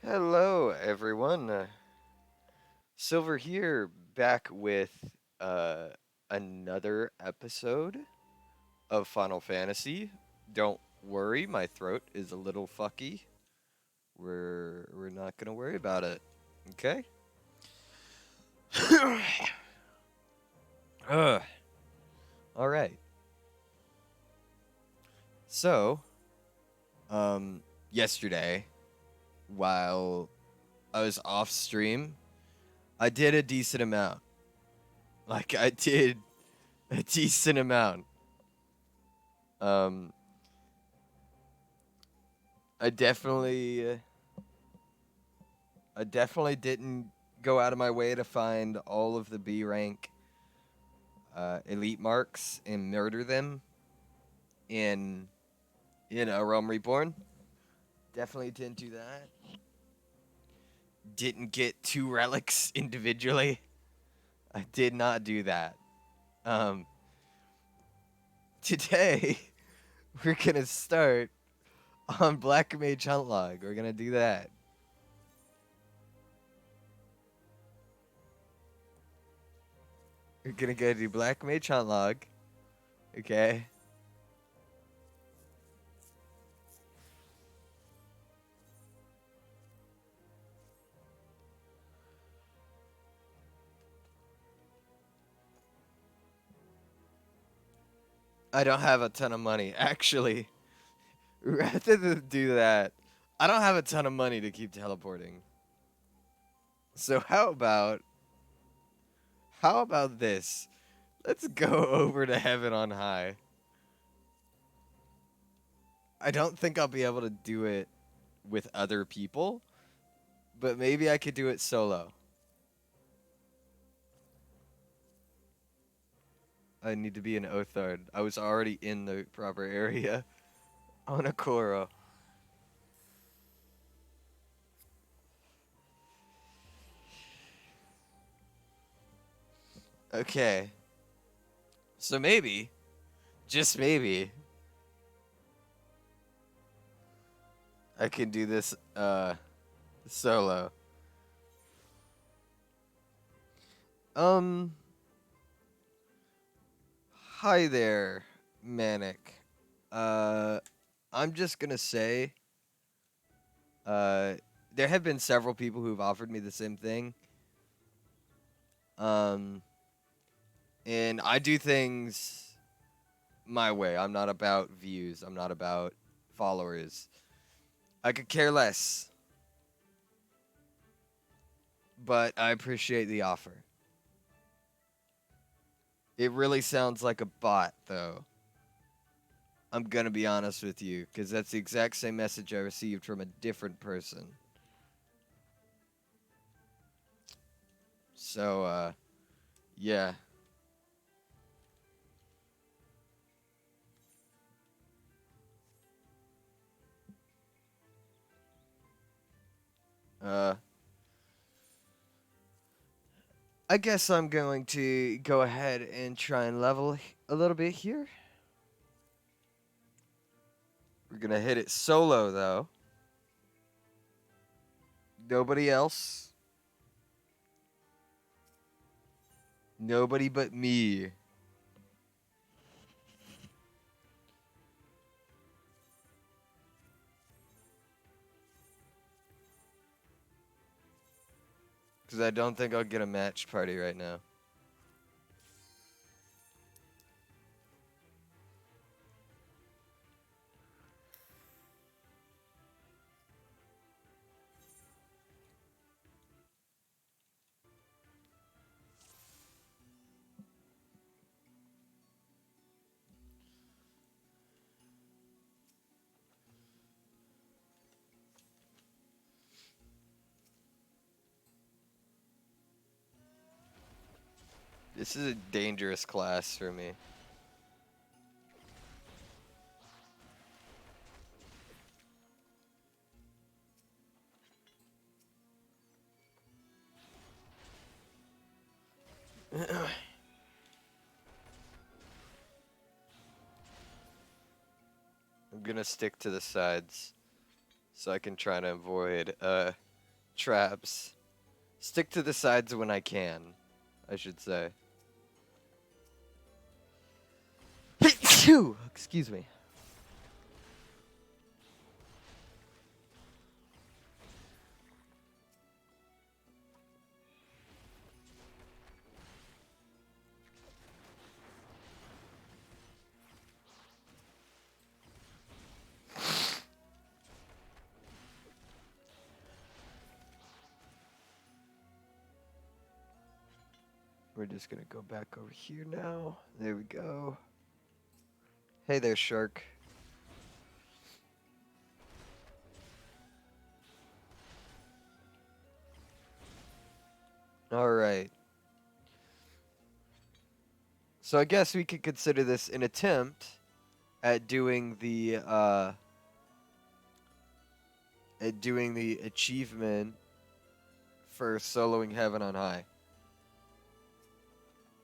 Hello, everyone. Silver here, back with another episode of Final Fantasy. Don't worry, my throat is a little fucky. We're not gonna worry about it. Okay. Ugh. All right. So, yesterday, while I was off stream, I did a decent amount. Like I did a decent amount. Um, I definitely I definitely didn't go out of my way to find all of the B rank elite marks and murder them in A Realm Reborn. Definitely didn't do that. Didn't get two relics individually. I did not do that. Um, Today we're gonna start on Black Mage Hunt Log. We're gonna do that. We're gonna go do Black Mage Hunt Log. Okay. I don't have a ton of money. Actually, rather than do that, I don't have a ton of money to keep teleporting. So how about this? Let's go over to heaven on high. I don't think I'll be able to do it with other people, but maybe I could do it solo. I need to be an Othard. I was already in the proper area on a Koro. Okay. So maybe, just maybe, I can do this solo. Um Hi there, Manic. Uh I'm just gonna say, uh there have been several people who've offered me the same thing. Um and I do things my way. I'm not about views. I'm not about followers. I could care less, but I appreciate the offer. It really sounds like a bot though. I'm gonna be honest with you, because that's the exact same message I received from a different person. So, yeah. Uh, I guess I'm going to go ahead and try and level a little bit here. We're gonna hit it solo though. Nobody else. Nobody but me. Because I don't think I'll get a match party right now. This is a dangerous class for me. I'm gonna stick to the sides so I can try to avoid. traps. Stick to the sides when I can, I should say. Excuse me. We're just gonna go back over here now. There we go. Hey there, shark. Alright. So I guess we could consider this an attempt at doing the achievement for soloing Heaven on High.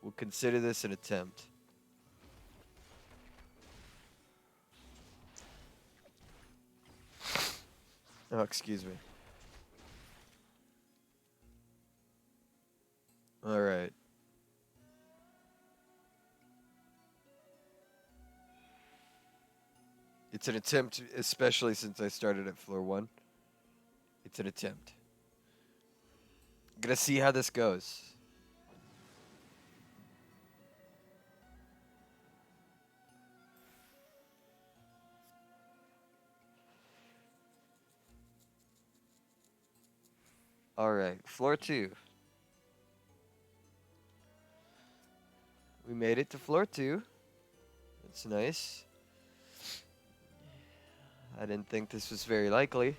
We'll consider this an attempt. Oh, excuse me. Alright. It's an attempt, especially since I started at floor 1. It's an attempt. Gonna see how this goes. Alright, floor 2. We made it to floor 2. That's nice. I didn't think this was very likely.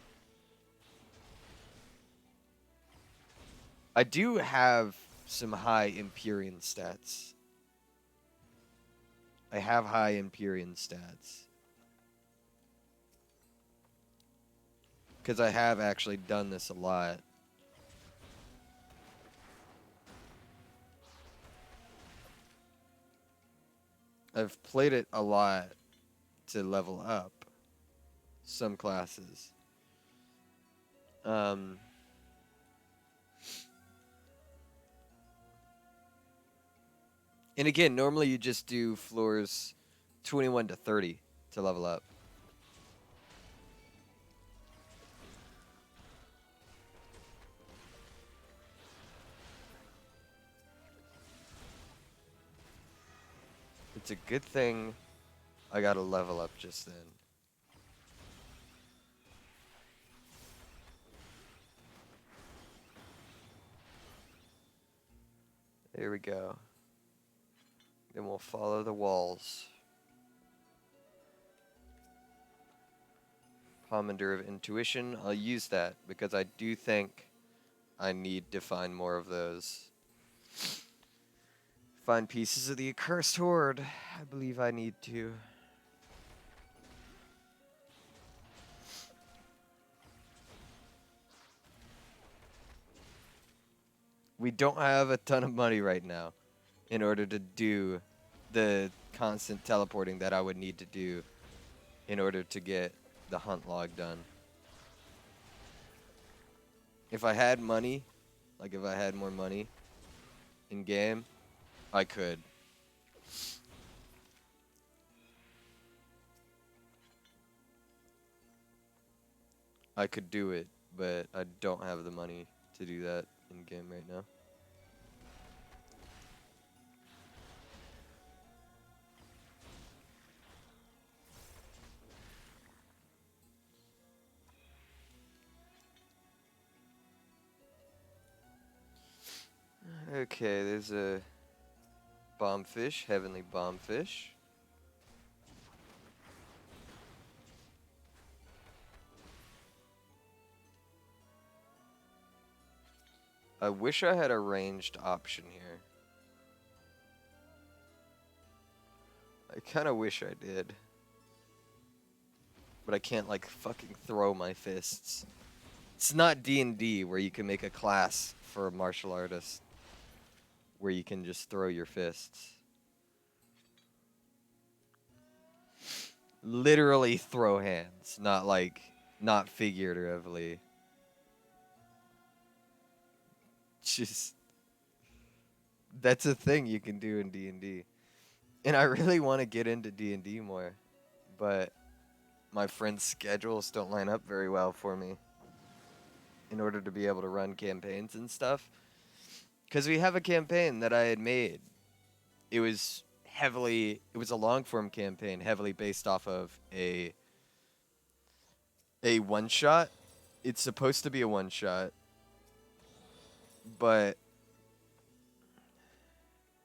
I do have some high Empyrean stats. I have high Empyrean stats. Because I have actually done this a lot. I've played it a lot to level up some classes. And again, normally you just do floors 21 to 30 to level up. It's a good thing I got to level up just then. There we go. Then we'll follow the walls. Pomander of Intuition. I'll use that because I do think I need to find more of those. Find pieces of the Accursed Horde. I believe I need to. We don't have a ton of money right now in order to do the constant teleporting that I would need to do in order to get the hunt log done. If I had money, like if I had more money in game, I could. I could do it, but I don't have the money to do that in game right now. Okay, there's a bombfish, heavenly bombfish. I wish I had a ranged option here. I kind of wish I did. But I can't, like, fucking throw my fists. It's not D&D where you can make a class for a martial artist where you can just throw your fists. Literally throw hands, not figuratively. Just that's a thing you can do in D&D. And I really want to get into D&D more, but my friends' schedules don't line up very well for me in order to be able to run campaigns and stuff. Because we have a campaign that I had made. It was a long form campaign, heavily based off of a one shot. It's supposed to be a one shot, but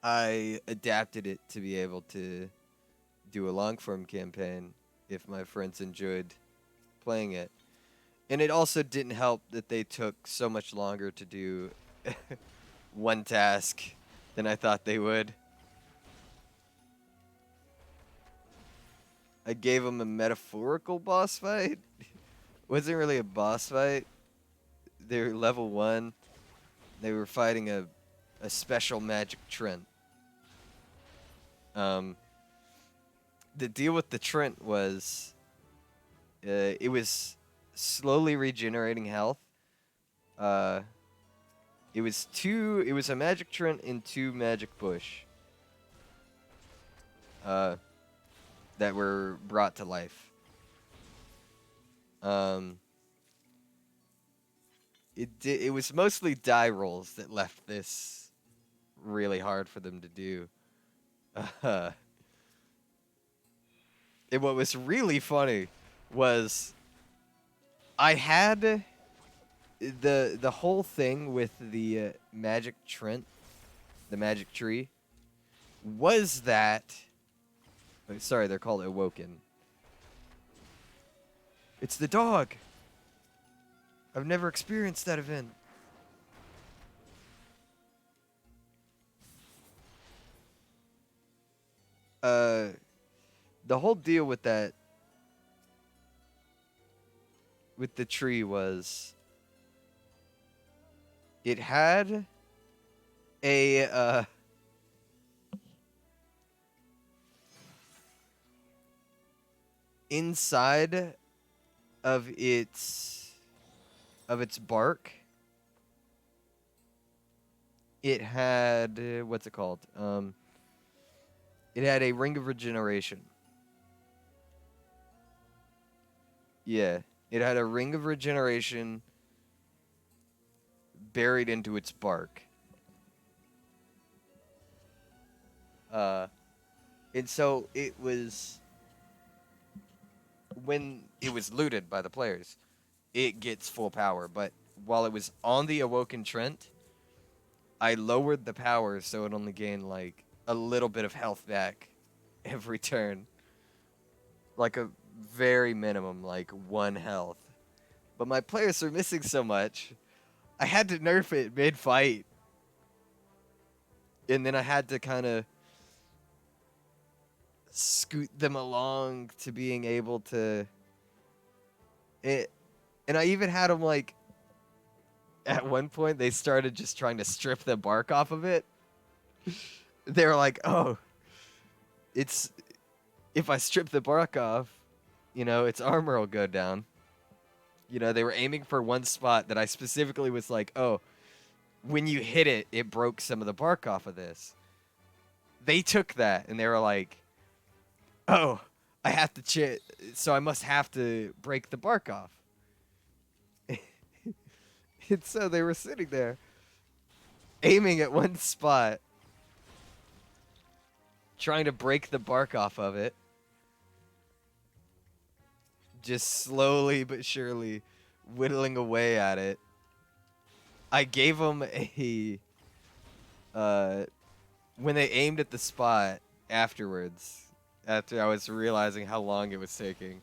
I adapted it to be able to do a long form campaign if my friends enjoyed playing it. And it also didn't help that they took so much longer to do one task than I thought they would. I gave them a metaphorical boss fight. Wasn't really a boss fight. They were level 1. They were fighting a special magic Trent. The deal with the Trent was it was slowly regenerating health. It was a magic Trent and 2 magic bush that were brought to life. It was mostly die rolls that left this really hard for them to do. And what was really funny was I had the whole thing with the magic Trent, the magic tree, was that... Sorry, they're called Awoken. It's the dog! I've never experienced that event. The whole deal with that, with the tree was, it had a, inside of its bark, it had, what's it called? It had a ring of regeneration. Yeah, it had a ring of regeneration buried into its bark. And so it was, when it was looted by the players, it gets full power. But while it was on the Awoken Trent, I lowered the power so it only gained like a little bit of health back every turn. Like a very minimum, like 1 health. But my players were missing so much, I had to nerf it mid-fight. And then I had to kind of scoot them along to being able to... And I even had them, like... At one point, they started just trying to strip the bark off of it. They were like, oh, it's... If I strip the bark off, you know, its armor will go down. You know, they were aiming for one spot that I specifically was like, oh, when you hit it, it broke some of the bark off of this. They took that, and they were like, oh, I have to so I must have to break the bark off. And so they were sitting there, aiming at one spot, trying to break the bark off of it. Just slowly but surely whittling away at it. I gave them a... when they aimed at the spot afterwards, after I was realizing how long it was taking,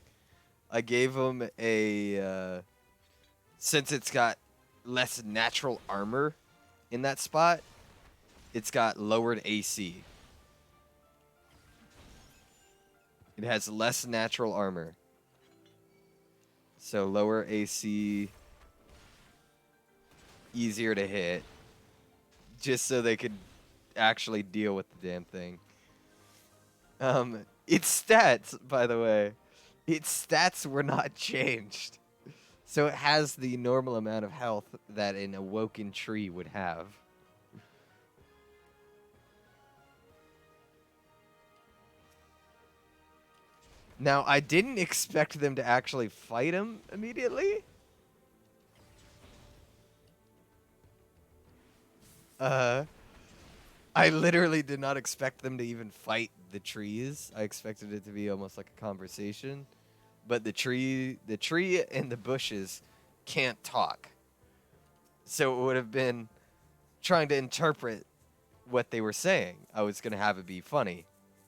I gave them a... since it's got less natural armor in that spot, it's got lowered AC. It has less natural armor. So lower AC, easier to hit, just so they could actually deal with the damn thing. Its stats, by the way, its stats were not changed. So it has the normal amount of health that an awoken tree would have. Now, I didn't expect them to actually fight him immediately. I literally did not expect them to even fight the trees. I expected it to be almost like a conversation. But the tree and the bushes can't talk. So it would have been trying to interpret what they were saying. I was going to have it be funny,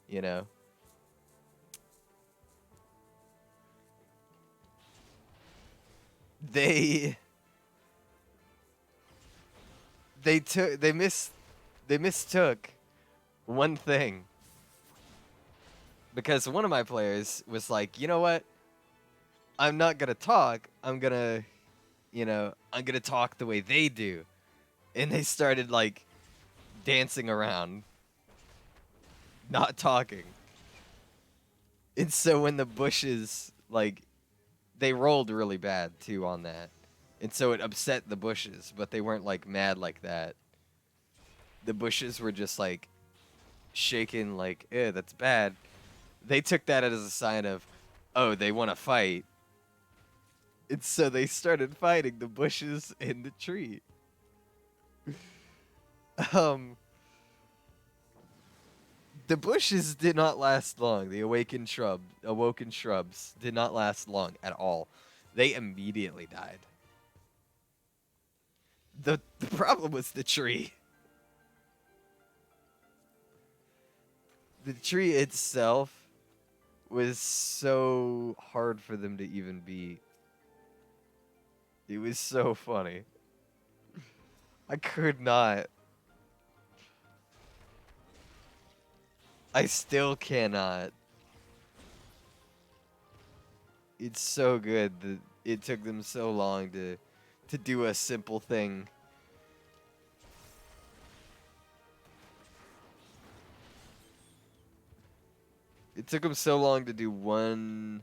you know. They they mistook one thing, because one of my players was like, "You know what? I'm not going to talk. I'm going to, I'm going to talk the way they do." And they started like dancing around, not talking. And so when the bushes, like, they rolled really bad too on that. And so it upset the bushes, but they weren't like mad like that. The bushes were just like shaking, like, that's bad. They took that as a sign of, oh, they want to fight. And so they started fighting the bushes and the tree. Um, the bushes did not last long. The awoken shrubs did not last long at all. They immediately died. The problem was the tree. The tree itself was so hard for them to even beat. It was so funny. I could not. I still cannot. It's so good that it took them so long to do a simple thing. It took them so long to do one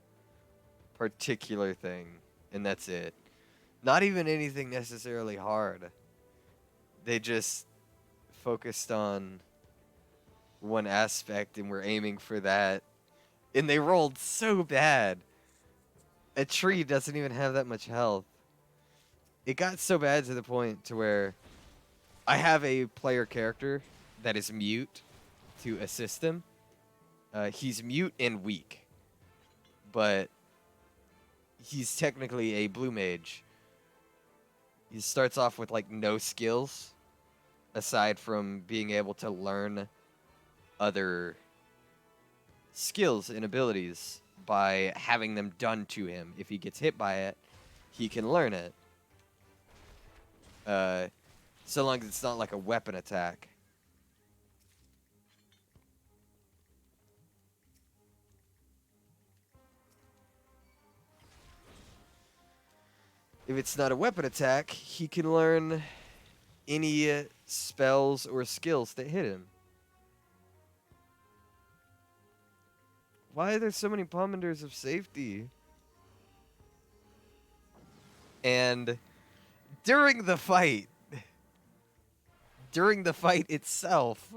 particular thing, and that's it. Not even anything necessarily hard. They just focused on one aspect and were aiming for that. And they rolled so bad. A tree doesn't even have that much health. It got so bad to the point to where I have a player character that is mute to assist him. He's mute and weak, but he's technically a blue mage. He starts off with like no skills aside from being able to learn other skills and abilities by having them done to him. If he gets hit by it, he can learn it. So long as it's not like a weapon attack. If it's not a weapon attack, he can learn any spells or skills that hit him. Why are there so many pommanders of safety? And during the fight itself,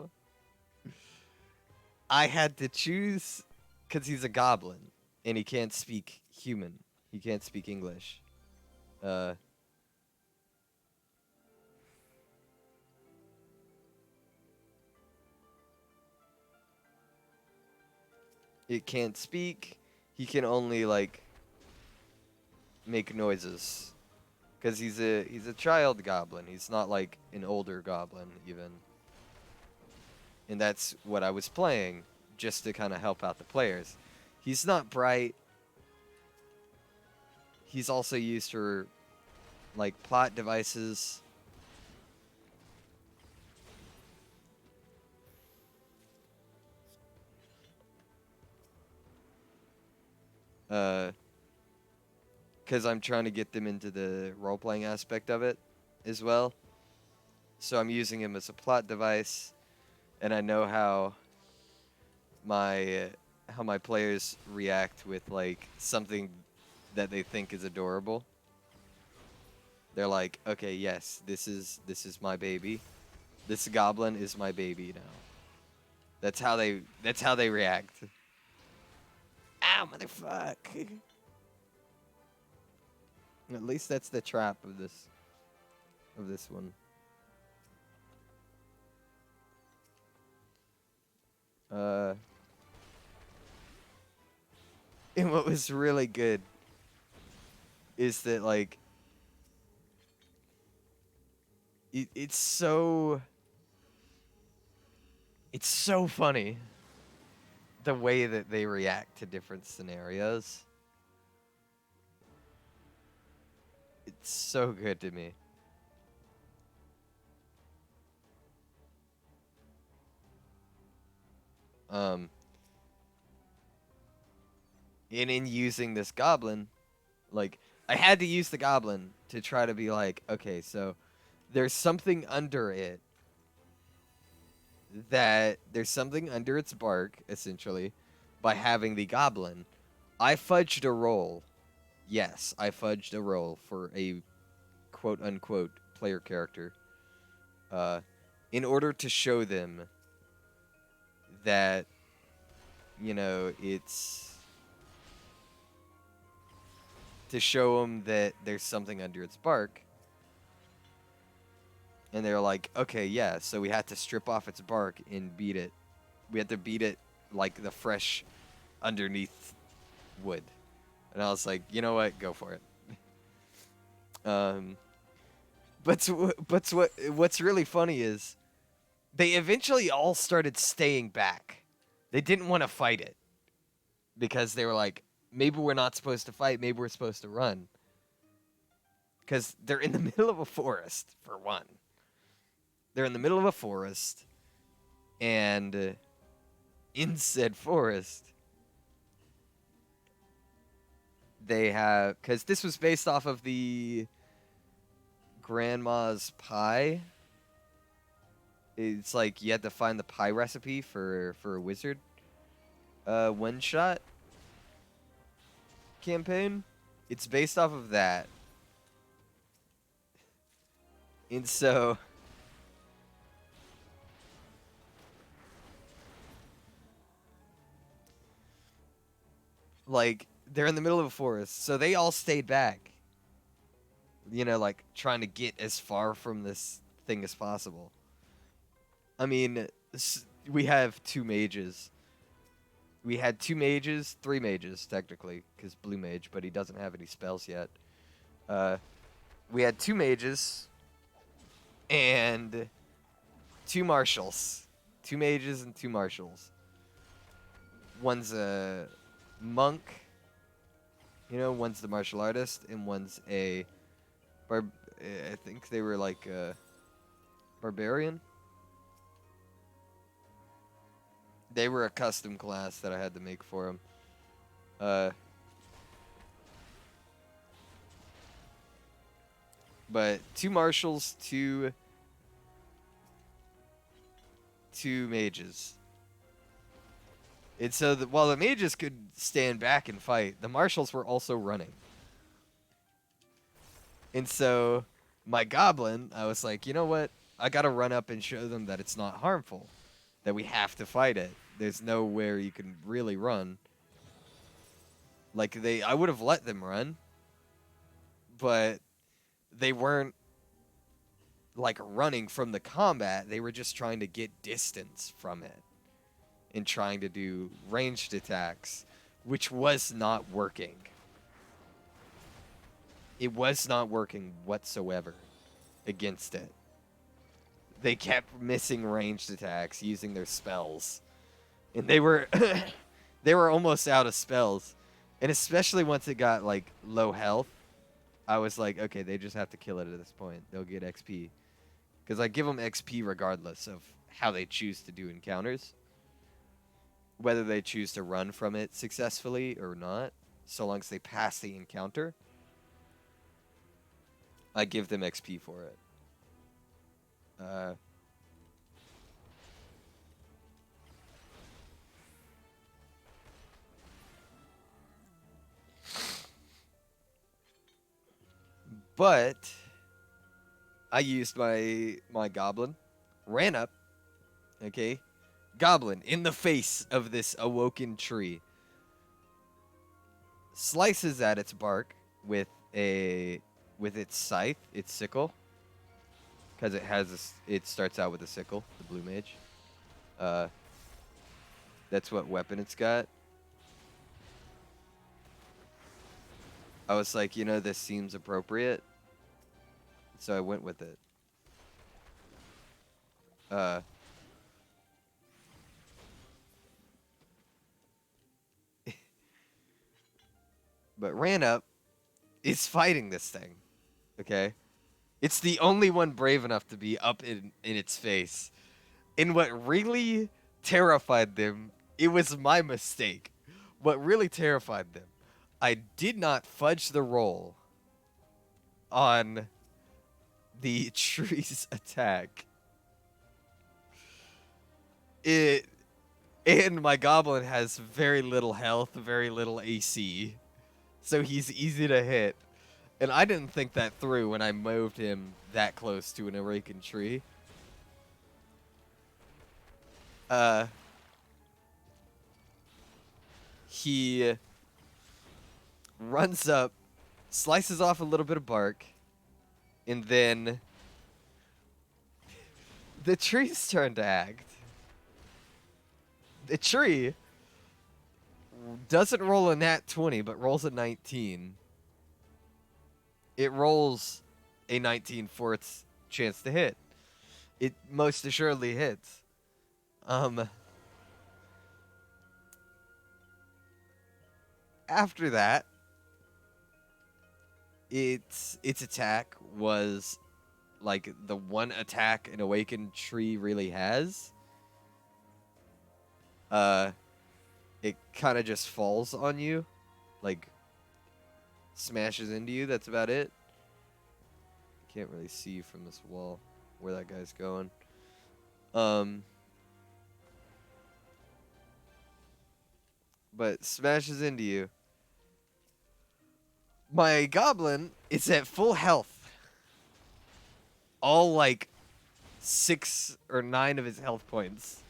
I had to choose, because he's a goblin and he can't speak human. He can't speak English. It can't speak. He can only like make noises, because he's a child goblin. He's not like an older goblin even. And that's what I was playing, just to kind of help out the players. He's not bright. He's also used for like plot devices. Because I'm trying to get them into the role-playing aspect of it as well. So I'm using him as a plot device, and I know how my players react with like something that they think is adorable. They're like, okay, yes, this is my baby. This goblin is my baby now. That's how they react. Ow, motherfuck. At least that's the trap of this one. And what was really good is that like it's so funny the way that they react to different scenarios. It's so good to me. And in using this goblin, like, I had to use the goblin to try to be like, okay, so there's something under it there's something under its bark, essentially, by having the goblin. I fudged a roll. Yes, I fudged a roll for a quote-unquote player character. In order to show them that, you know, it's... to show them that there's something under its bark. And they're like, okay, yeah, so we had to strip off its bark and beat it. We had to beat it like the fresh underneath wood. And I was like, you know what? Go for it. What's really funny is they eventually all started staying back. They didn't want to fight it because they were like, maybe we're not supposed to fight. Maybe we're supposed to run. Because they're in the middle of a forest, for one. They're in the middle of a forest, and in said forest, they have... because this was based off of the Grandma's Pie. It's like you had to find the pie recipe for a wizard one-shot campaign. It's based off of that. And so... like, they're in the middle of a forest, so they all stayed back. You know, like, trying to get as far from this thing as possible. I mean, we have 2 mages. We had 2 mages, 3 mages, technically, because Blue Mage, but he doesn't have any spells yet. We had 2 mages and 2 marshals. 2 mages and 2 marshals. One's a monk, you know, one's the martial artist, and one's a I think they were like a barbarian. They were a custom class that I had to make for them. But 2 marshals, 2 mages. And so while the mages could stand back and fight, the marshals were also running. And so my goblin, I was like, you know what? I got to run up and show them that it's not harmful, that we have to fight it. There's nowhere you can really run. Like, I would have let them run, but they weren't, like, running from the combat. They were just trying to get distance from it and trying to do ranged attacks, which was not working. It was not working whatsoever against it. They kept missing ranged attacks using their spells. And they were they were almost out of spells. And especially once it got like low health, I was like, okay, they just have to kill it at this point. They'll get XP. Because I give them XP regardless of how they choose to do encounters. Whether they choose to run from it successfully or not, so long as they pass the encounter, I give them XP for it. But I used my goblin, ran up, okay, goblin in the face of this awoken tree, slices at its bark with its scythe, its sickle, because it starts out with a sickle, the blue mage. That's what weapon it's got. I was like, this seems appropriate, so I went with it. But ran up, is fighting this thing, okay? It's the only one brave enough to be up in its face. And what really terrified them, it was my mistake. What really terrified them, I did not fudge the roll on the tree's attack. And my goblin has very little health, very little AC. So he's easy to hit. And I didn't think that through when I moved him that close to an awakened tree. He runs up, slices off a little bit of bark, and then the tree's turn to act. The tree doesn't roll a nat 20, but rolls a 19. It rolls a 19 for its chance to hit. It most assuredly hits. After that, its attack was like the one attack an awakened tree really has. It kind of just falls on you, like smashes into you. That's about it. Can't really see from this wall where that guy's going. But smashes into you. My goblin is at full health. All like 6 or 9 of his health points.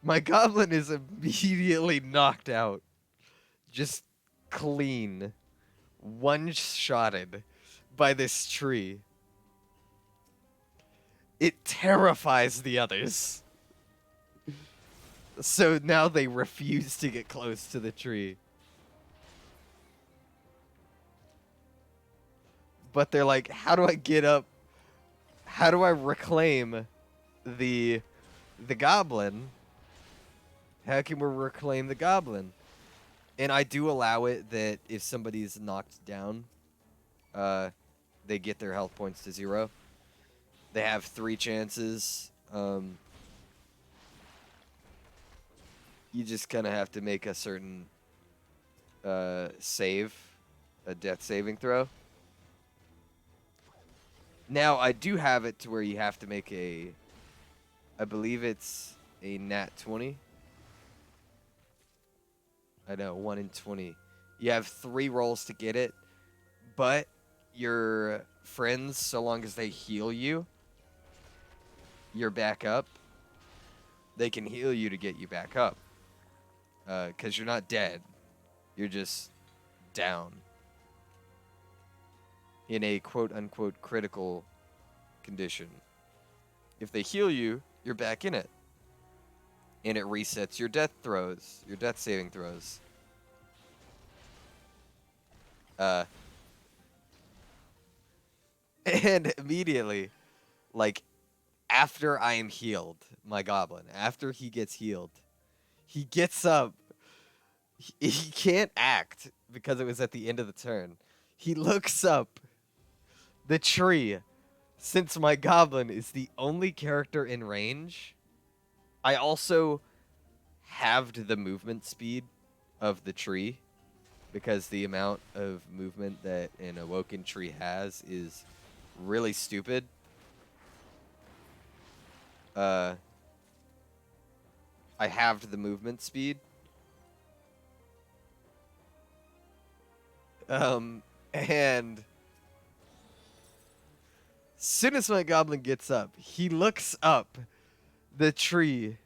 My goblin is immediately knocked out. Just clean. One-shotted by this tree. It terrifies the others. So now they refuse to get close to the tree. But they're like, how do I get up? How do I reclaim the goblin? How can we reclaim the goblin? And I do allow it that if somebody's knocked down, they get their health points to 0. They have 3 chances. You just kind of have to make a certain save, a death saving throw. Now, I do have it to where you have to make I believe it's a nat 20. I know, 1 in 20. You have 3 rolls to get it, but your friends, so long as they heal you, you're back up. They can heal you to get you back up. Because you're not dead. You're just down. In a quote-unquote critical condition. If they heal you, you're back in it. And it resets your death throws, your death saving throws. And immediately, like, after I am healed, my goblin, after he gets healed, he gets up. He can't act because it was at the end of the turn. He looks up the tree. Since my goblin is the only character in range, I also halved the movement speed of the tree because the amount of movement that an awoken tree has is really stupid. I halved the movement speed. And And as soon as my goblin gets up, he looks up the tree.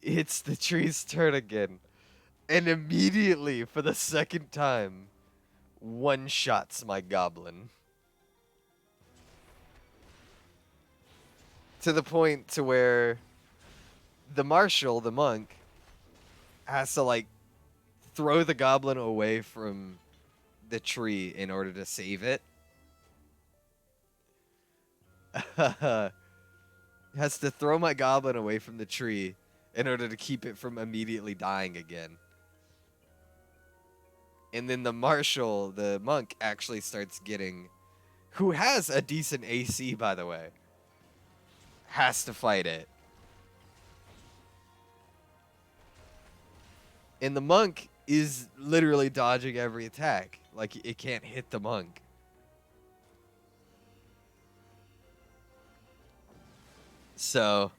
It's the tree's turn again. And immediately, for the second time, one-shots my goblin. To the point to where the marshal, the monk, has to, like, throw the goblin away from the tree in order to save it. Has to throw my goblin away from the tree in order to keep it from immediately dying again. And then the marshal, the monk, actually starts getting, who has a decent AC, by the way, has to fight it. And the monk is literally dodging every attack. Like, it can't hit the monk. So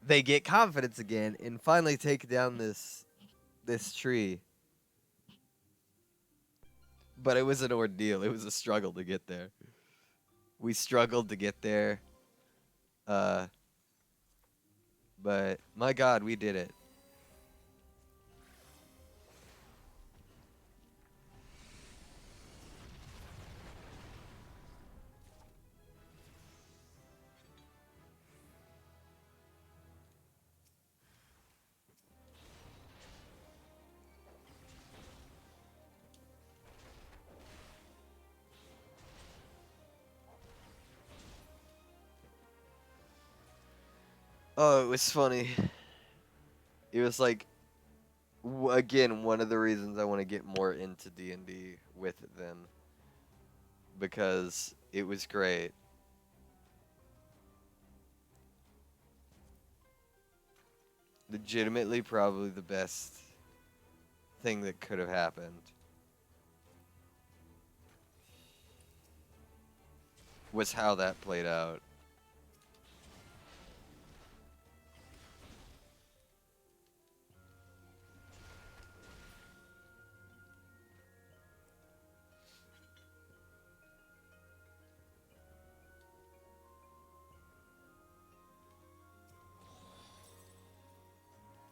they get confidence again and finally take down this tree. But it was an ordeal. It was a struggle to get there. We struggled to get there. But my God, we did it. Oh, it was funny. It was like, again, one of the reasons I want to get more into D&D with them. Because it was great. Legitimately, probably the best thing that could have happened was how that played out.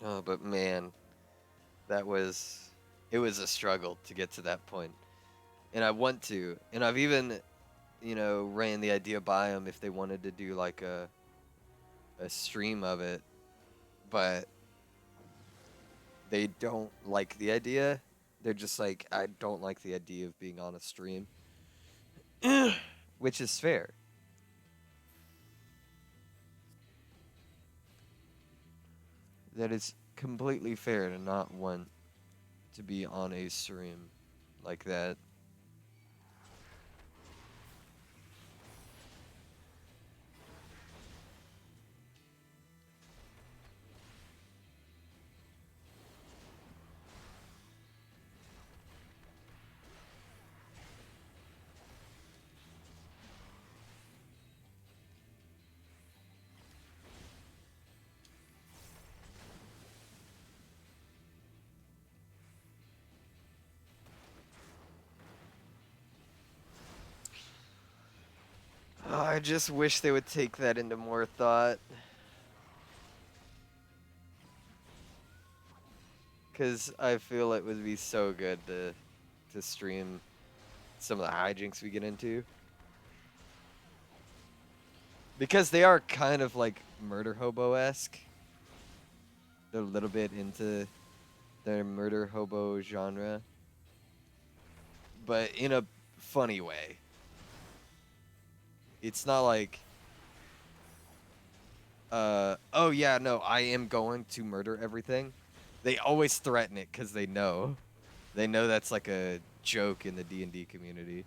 Oh, but man, it was a struggle to get to that point. And I want to. And I've even, ran the idea by them if they wanted to do like a stream of it. But they don't like the idea. They're just like, I don't like the idea of being on a stream. Which is fair. That is completely fair to not want to be on a stream like that. Oh, I just wish they would take that into more thought. Because I feel it would be so good to stream some of the hijinks we get into. Because they are kind of like murder hobo-esque. They're a little bit into their murder hobo genre. But in a funny way. It's not like, oh yeah, no, I am going to murder everything. They always threaten it because they know. They know that's like a joke in the D&D community.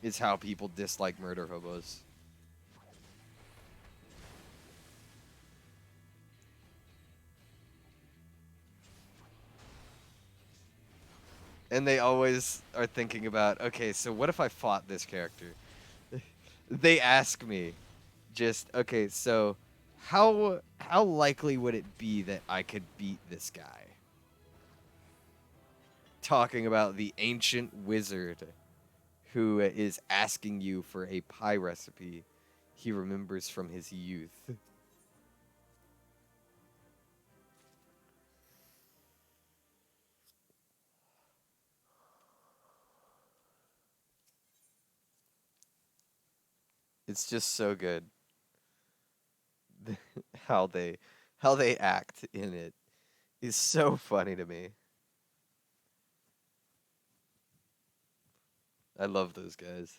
Is how people dislike murder hobos. And they always are thinking about, okay, so what if I fought this character? They ask me, just, okay, so how how likely would it be that I could beat this guy? Talking about the ancient wizard who is asking you for a pie recipe he remembers from his youth. It's just so good. how they how they act in it is so funny to me. I love those guys.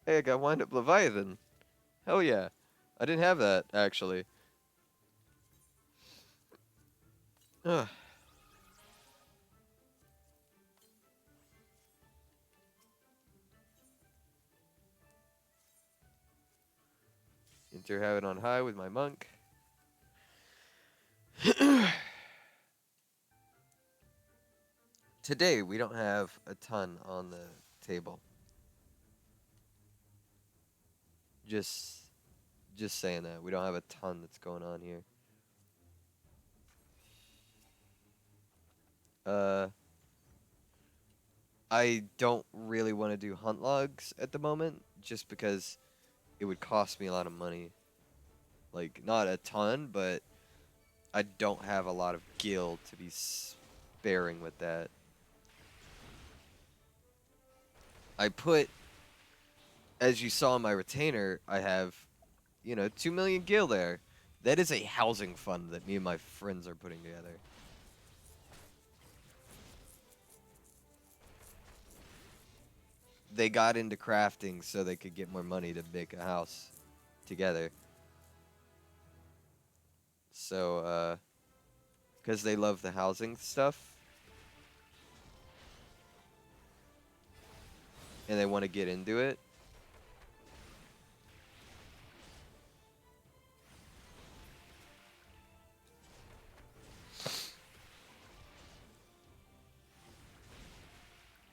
Hey, I got wind up Leviathan. Hell yeah. I didn't have that, actually. Ugh. Enter Heaven on high with my monk. Today, we don't have a ton on the table. Just saying that. We don't have a ton that's going on here. I don't really want to do hunt logs at the moment, just because it would cost me a lot of money. Like, not a ton, but I don't have a lot of gil to be sparing with that. I put, as you saw in my retainer, I have, 2 million gil there. That is a housing fund that me and my friends are putting together. They got into crafting so they could get more money to make a house together. So, because they love the housing stuff. And they want to get into it.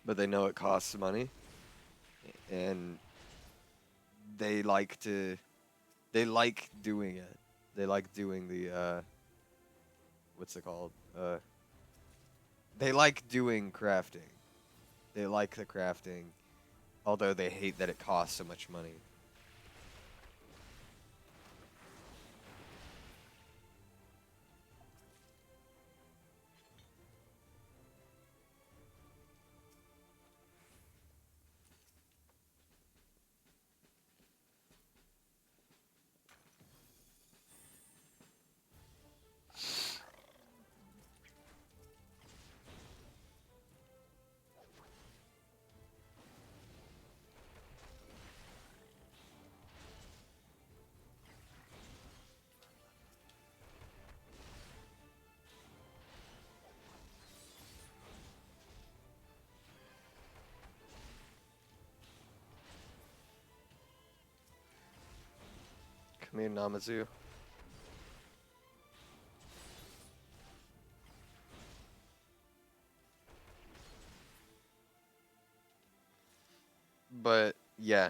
But they know it costs money. And they like doing it. They like doing the, what's it called? They like doing crafting. They like the crafting, although they hate that it costs so much money. Come here, Namazu. But, yeah.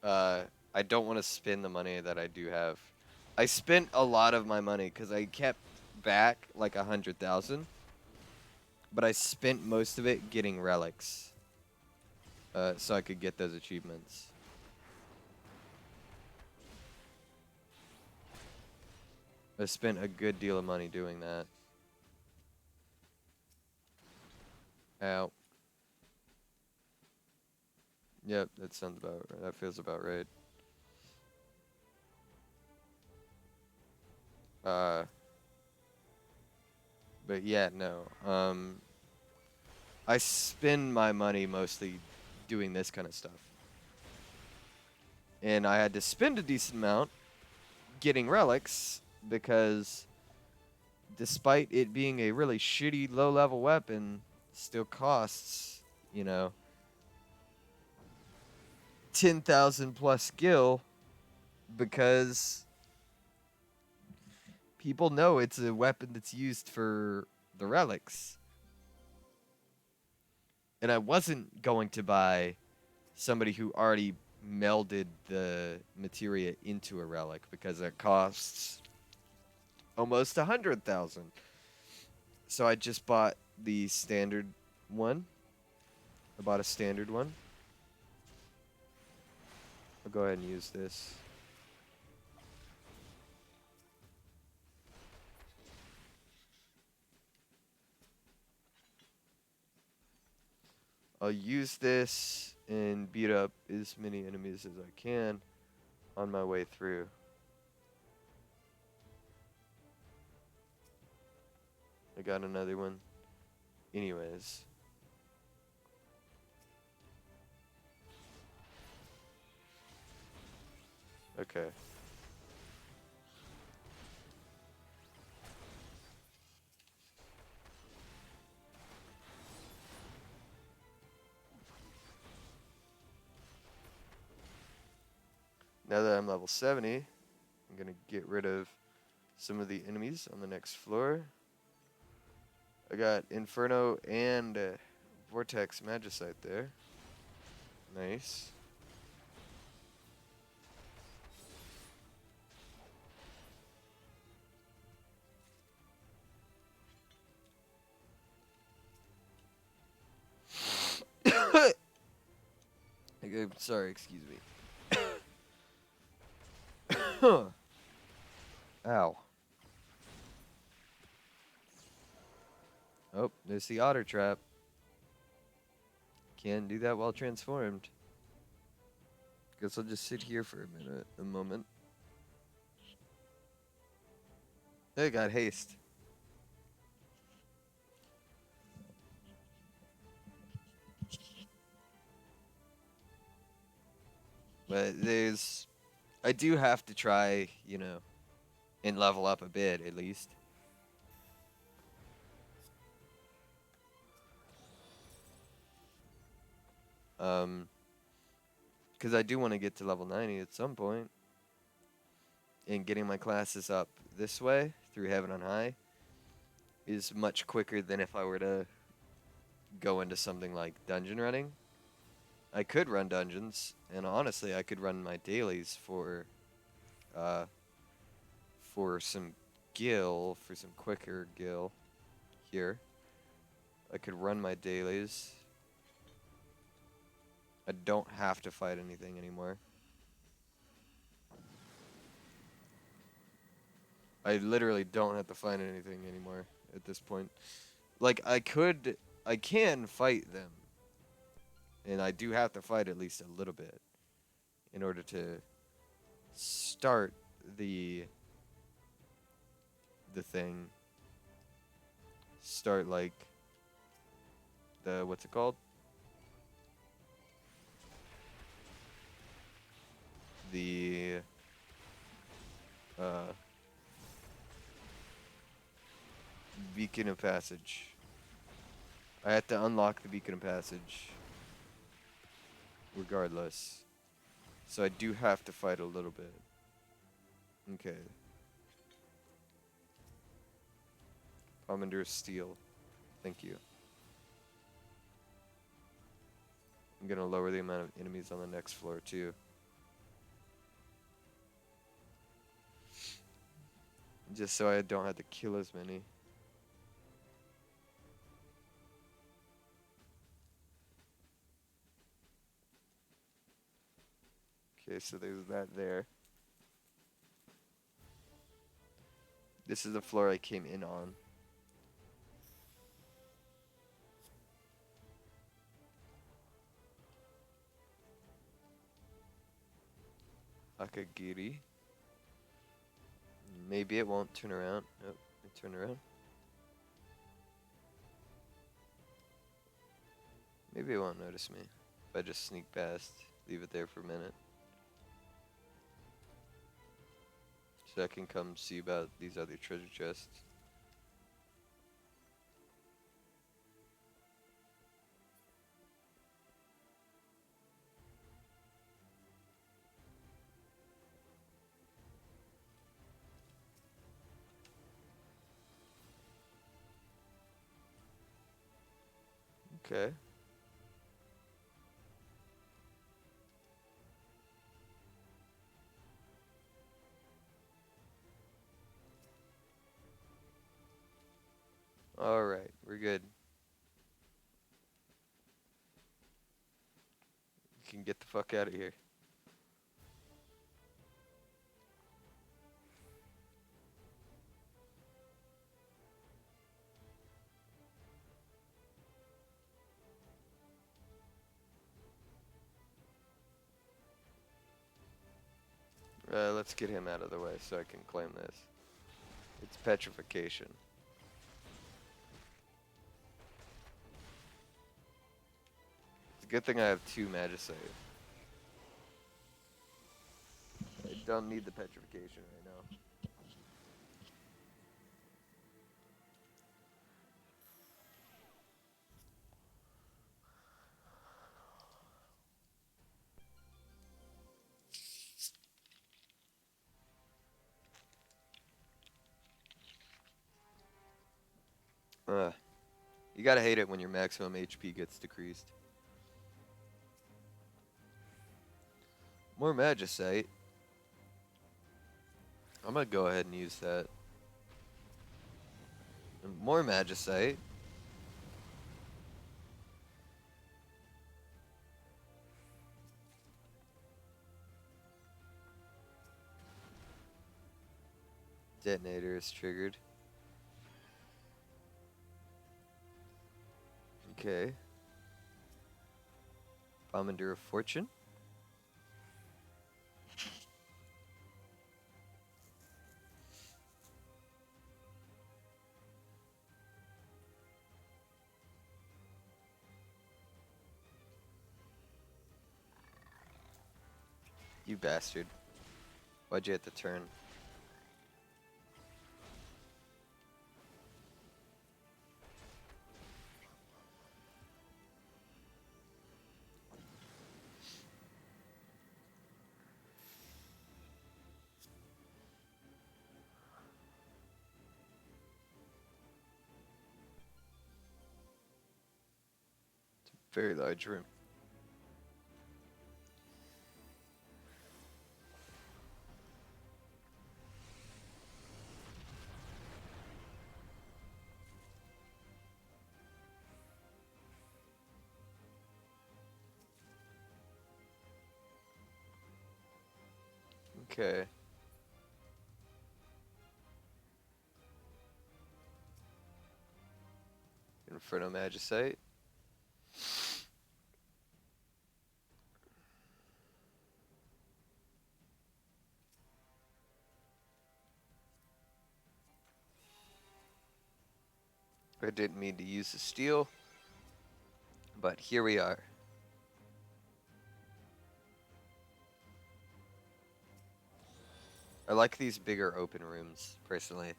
I don't want to spend the money that I do have. I spent a lot of my money because I kept back like 100,000. But I spent most of it getting relics. So I could get those achievements. I spent a good deal of money doing that. Ow. Yep, that feels about right. But yeah, no. I spend my money mostly doing this kind of stuff. And I had to spend a decent amount getting relics because despite it being a really shitty low-level weapon, still costs, 10,000 plus gil because people know it's a weapon that's used for the relics. And I wasn't going to buy somebody who already melded the materia into a relic because it costs almost 100,000. So I just bought the standard one. I bought a standard one. I'll go ahead and use this. I'll use this and beat up as many enemies as I can on my way through. I got another one. Anyways. Okay. Now that I'm level 70, I'm going to get rid of some of the enemies on the next floor. I got Inferno and Vortex Magicite there. Nice. Sorry, excuse me. Ow. Oh, there's the otter trap. Can't do that while transformed. Guess I'll just sit here for a moment. Hey, got haste. But I do have to try, and level up a bit at least. Because I do want to get to level 90 at some point. And getting my classes up this way, through Heaven on High, is much quicker than if I were to go into something like dungeon running. I could run dungeons, and honestly, I could run my dailies for some gil, for some quicker gil here. I could run my dailies. I don't have to fight anything anymore. I literally don't have to fight anything anymore at this point. Like, I can fight them. And I do have to fight at least a little bit in order to start the thing. Start, like, what's it called? The, Beacon of Passage. I have to unlock the Beacon of Passage regardless. So I do have to fight a little bit. Okay. Pomander Steel. Thank you. I'm gonna lower the amount of enemies on the next floor too. Just so I don't have to kill as many. Okay, so there's that there. This is the floor I came in on. Akagiri. Maybe it won't turn around. Nope, it turned around. Maybe it won't notice me if I just sneak past, leave it there for a minute. So I can come see about these other treasure chests. Okay. Alright, we're good. You can get the fuck out of here. Let's get him out of the way so I can claim this. It's petrification. It's a good thing I have 2 Magicite. I don't need the petrification right now. You gotta hate it when your maximum HP gets decreased. More Magicite. I'm gonna go ahead and use that. And more Magicite. Detonator is triggered. Okay. Bombardier of Fortune. You bastard. Why'd you hit the turn? Very large room. Okay. Inferno Magicite. I didn't mean to use the steel, but here we are. I like these bigger open rooms, personally.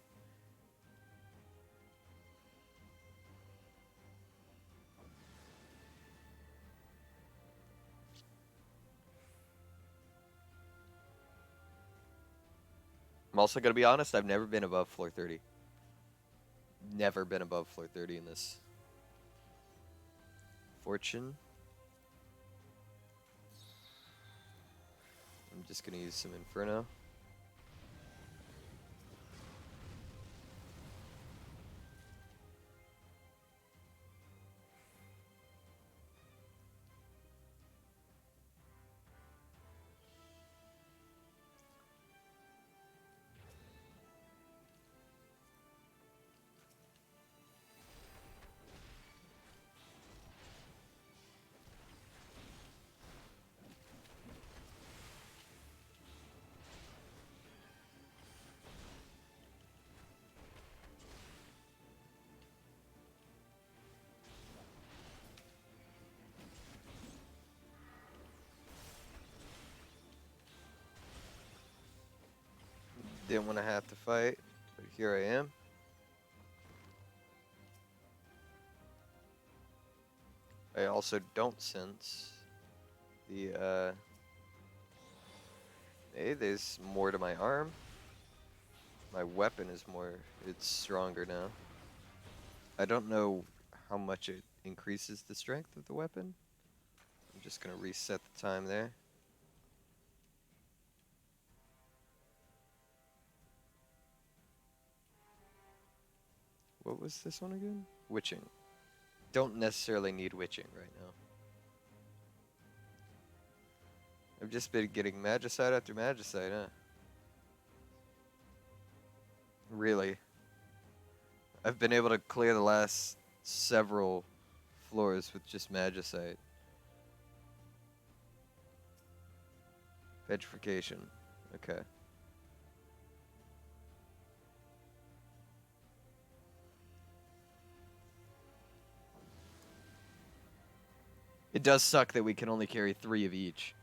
I'm also gonna be honest, I've never been above floor 30. Never been above floor 30 in this. Fortune. I'm just gonna use some Inferno. Didn't want to have to fight, but here I am. I also don't sense the, hey, there's more to my arm. My weapon is more, it's stronger now. I don't know how much it increases the strength of the weapon. I'm just going to reset the time there. What was this one again? Witching. Don't necessarily need witching right now. I've just been getting magicite after magicite, huh? Really. I've been able to clear the last several floors with just magicite. Petrification. Okay. It does suck that we can only carry 3 of each.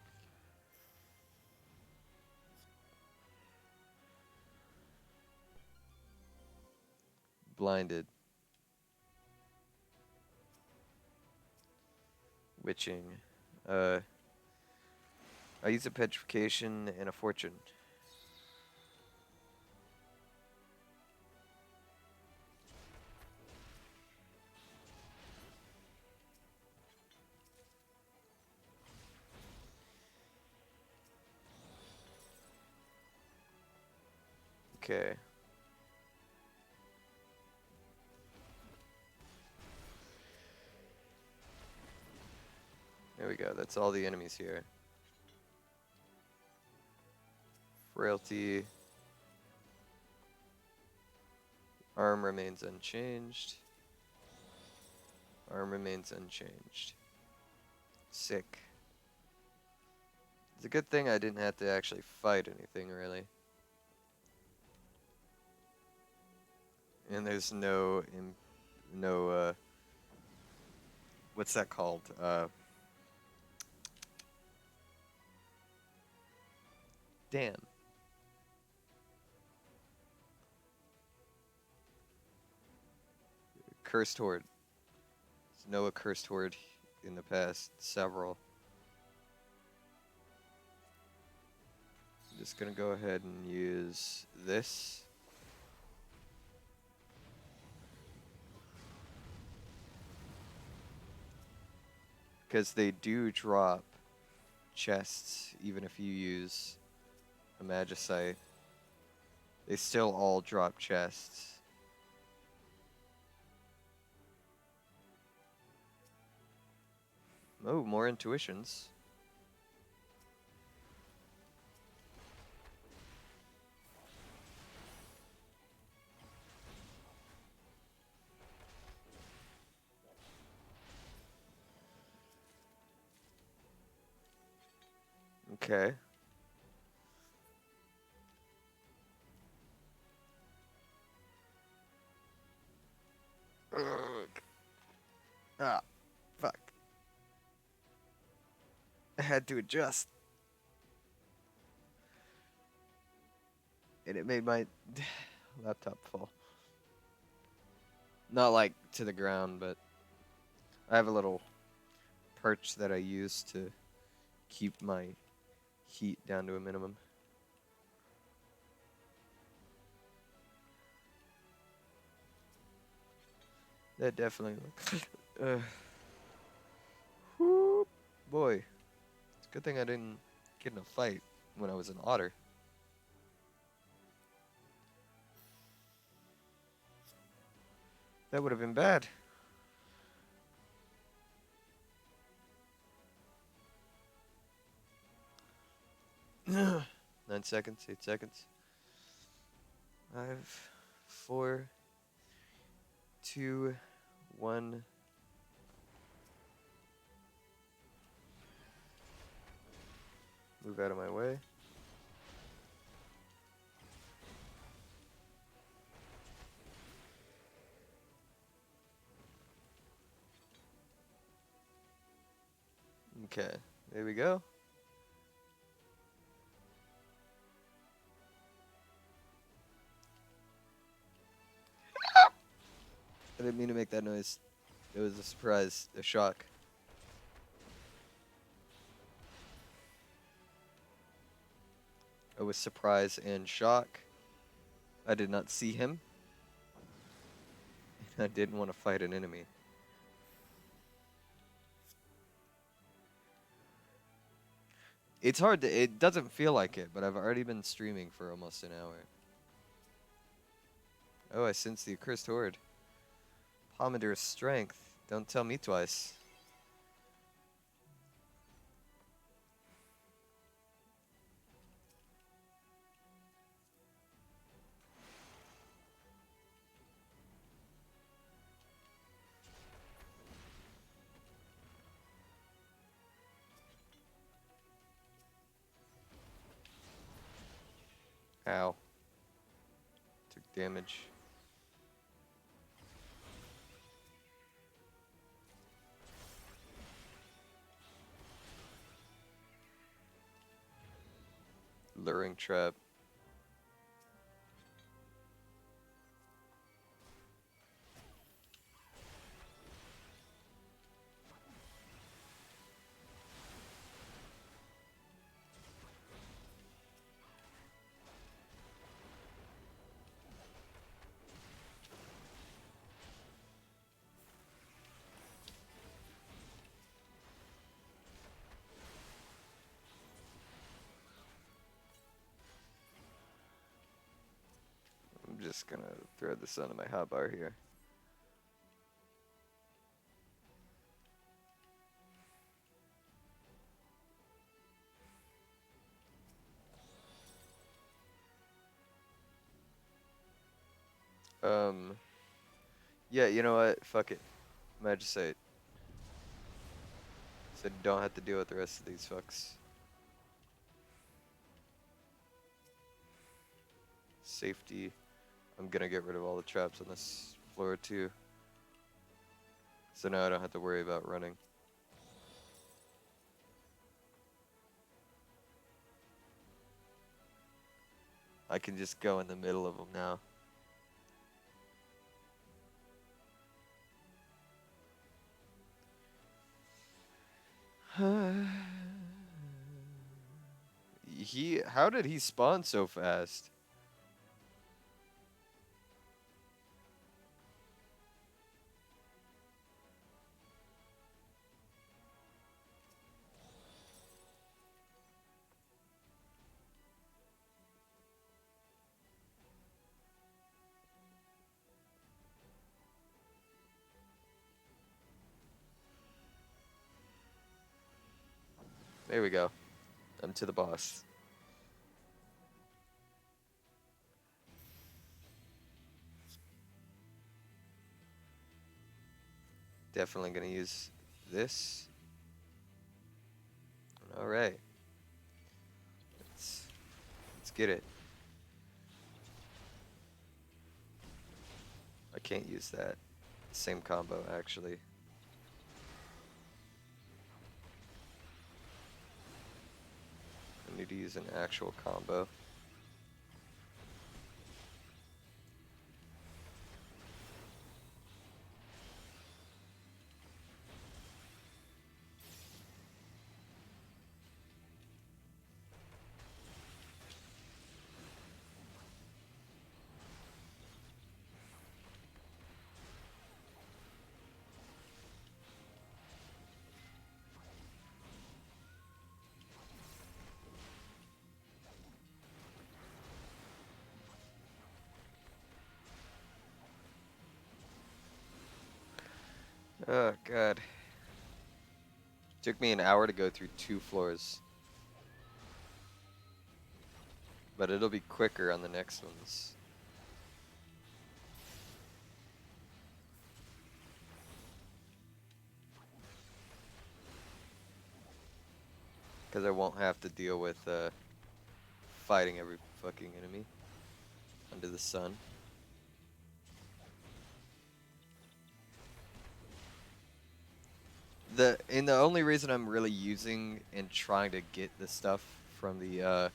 Blinded. Witching. I use a petrification and a fortune. Okay. There we go. That's all the enemies here. Frailty. Arm remains unchanged. Arm remains unchanged. Sick. It's a good thing I didn't have to actually fight anything, really. And there's no, what's that called? Damn. Cursed Horde. There's no accursed horde in the past several. I'm just gonna go ahead and use this. Because they do drop chests, even if you use a magicite. They still all drop chests. Oh, more intuitions. Okay. Ugh. Ah, fuck. I had to adjust. And it made my laptop fall. Not like to the ground, but I have a little perch that I use to keep my heat down to a minimum. That definitely looks. Whoop, boy, it's a good thing I didn't get in a fight when I was an otter. That would have been bad. Nine seconds, 8 seconds. 5, 4, 2, 1. Move out of my way. Okay, there we go. I didn't mean to make that noise. It was a surprise, a shock. It was surprise and shock. I did not see him. I didn't want to fight an enemy. It's hard to, it doesn't feel like it, but I've already been streaming for almost an hour. Oh, I sense the accursed horde. Pomodor's strength. Don't tell me twice. Ow. Took damage. Luring trap. I'm just gonna throw this onto my hotbar here. Yeah, you know what? Fuck it. Magicite. So don't have to deal with the rest of these fucks. Safety. I'm gonna get rid of all the traps on this floor too. So now I don't have to worry about running. I can just go in the middle of them now. How did he spawn so fast? There we go. I'm to the boss. Definitely gonna use this. Alright. Let's get it. I can't use that. Same combo, actually. I need to use an actual combo. Oh, God. Took me an hour to go through 2 floors. But it'll be quicker on the next ones. Because I won't have to deal with fighting every fucking enemy under the sun. The only reason I'm really using and trying to get the stuff from the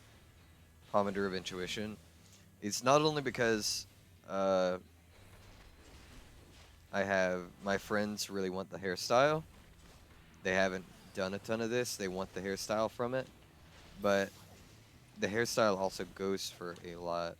Pomodoro of Intuition is not only because I have my friends really want the hairstyle. They haven't done a ton of this. They want the hairstyle from it, but the hairstyle also goes for a lot.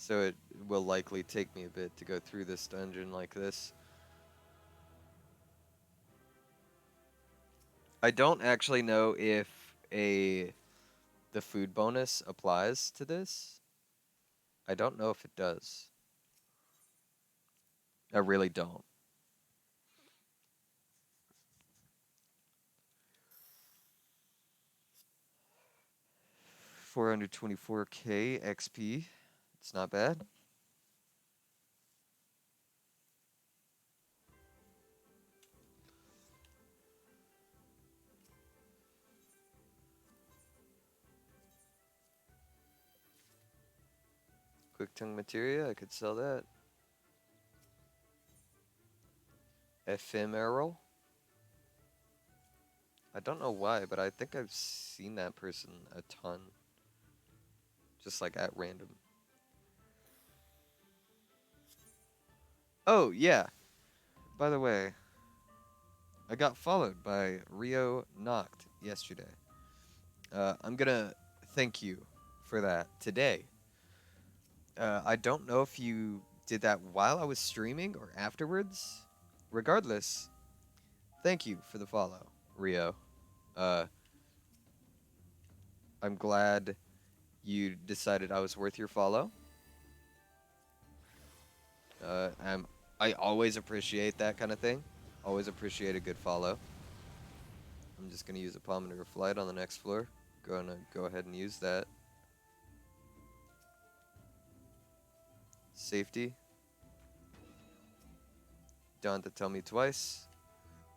So it will likely take me a bit to go through this dungeon like this. I don't actually know if the food bonus applies to this. I don't know if it does. I really don't. $424K XP. It's not bad. Quick tongue materia, I could sell that. Ephemeral. I don't know why, but I think I've seen that person a ton. Just like at random. Oh, yeah. By the way, I got followed by Rio Noct yesterday. I'm gonna thank you for that today. I don't know if you did that while I was streaming or afterwards. Regardless, thank you for the follow, Rio. Uh, I'm glad you decided I was worth your follow. I always appreciate that kind of thing. Always appreciate a good follow. I'm just gonna use a Palmander of Flight on the next floor. Gonna go ahead and use that. Safety. Don't have to tell me twice.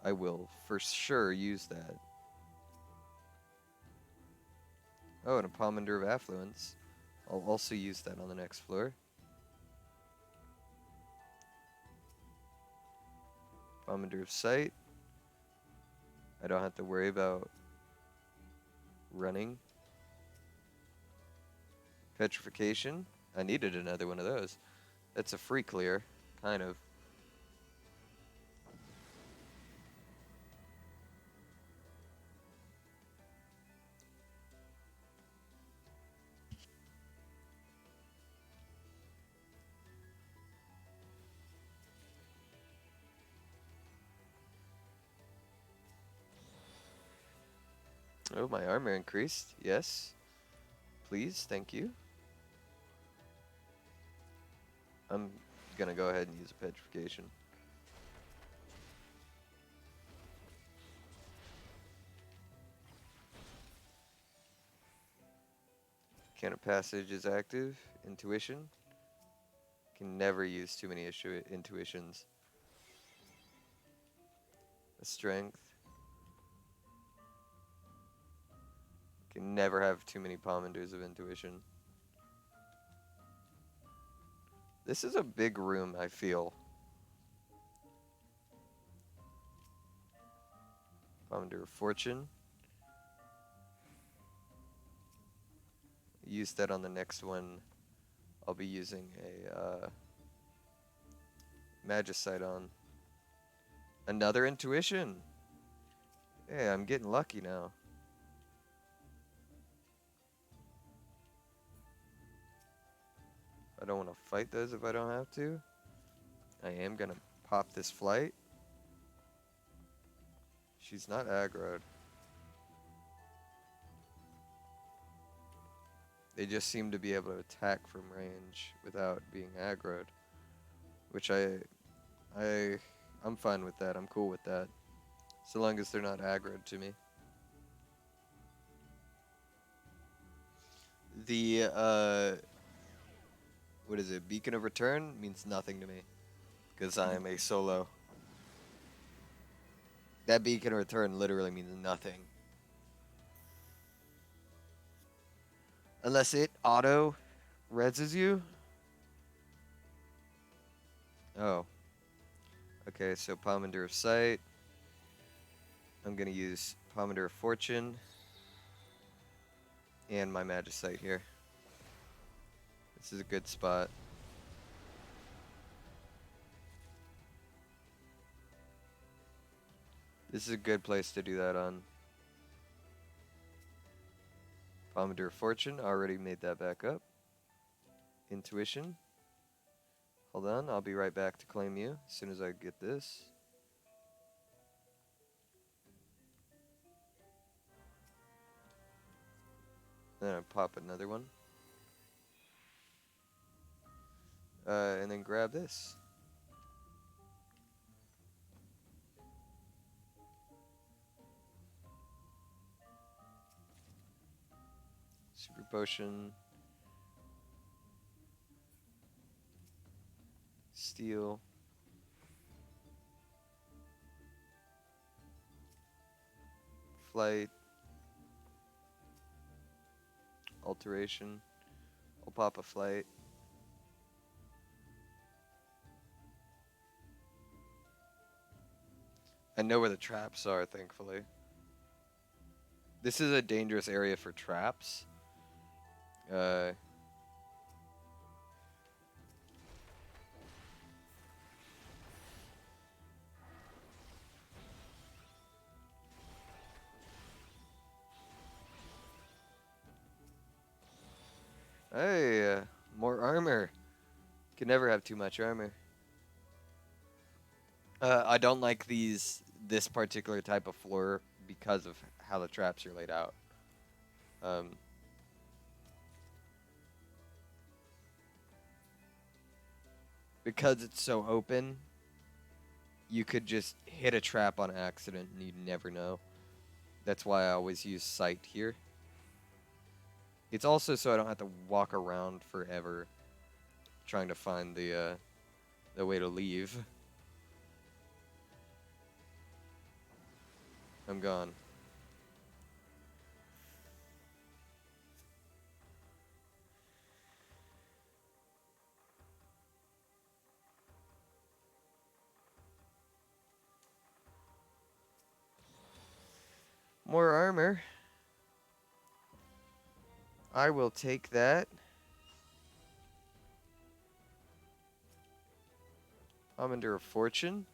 I will for sure use that. Oh, and a Palmander of Affluence. I'll also use that on the next floor. Palmander of Sight. I don't have to worry about running. Petrification. I needed another one of those. That's a free clear, kind of. Oh, my armor increased. Yes. Please, thank you. I'm gonna go ahead and use a petrification. Can of Passage is active. Intuition. Can never use too many intuitions. A Strength. Can never have too many Palmanders of Intuition. This is a big room, I feel. Palmander of Fortune. Use that on the next one. I'll be using a Magicite on. Another Intuition. Hey, I'm getting lucky now. I don't want to fight those if I don't have to. I am going to pop this flight. She's not aggroed. They just seem to be able to attack from range without being aggroed. Which I'm fine with that. I'm cool with that. So long as they're not aggroed to me. The, what is it? Beacon of Return means nothing to me. Because I am a solo. That Beacon of Return literally means nothing. Unless it auto reses you. Oh. Okay, so Palmander of Sight. I'm going to use Palmander of Fortune. And my Magicite here. This is a good spot. This is a good place to do that on. Palmander of Fortune, already made that back up. Intuition. Hold on, I'll be right back to claim you as soon as I get this. Then I pop another one. And then grab this. Super potion. Steel. Flight. Alteration. I'll pop a flight. I know where the traps are, thankfully. This is a dangerous area for traps. Hey, more armor. Can never have too much armor. I don't like this particular type of floor because of how the traps are laid out. Because it's so open, you could just hit a trap on accident and you'd never know. That's why I always use sight here. It's also so I don't have to walk around forever trying to find the way to leave. I'm gone. More armor. I will take that. I'm under a fortune.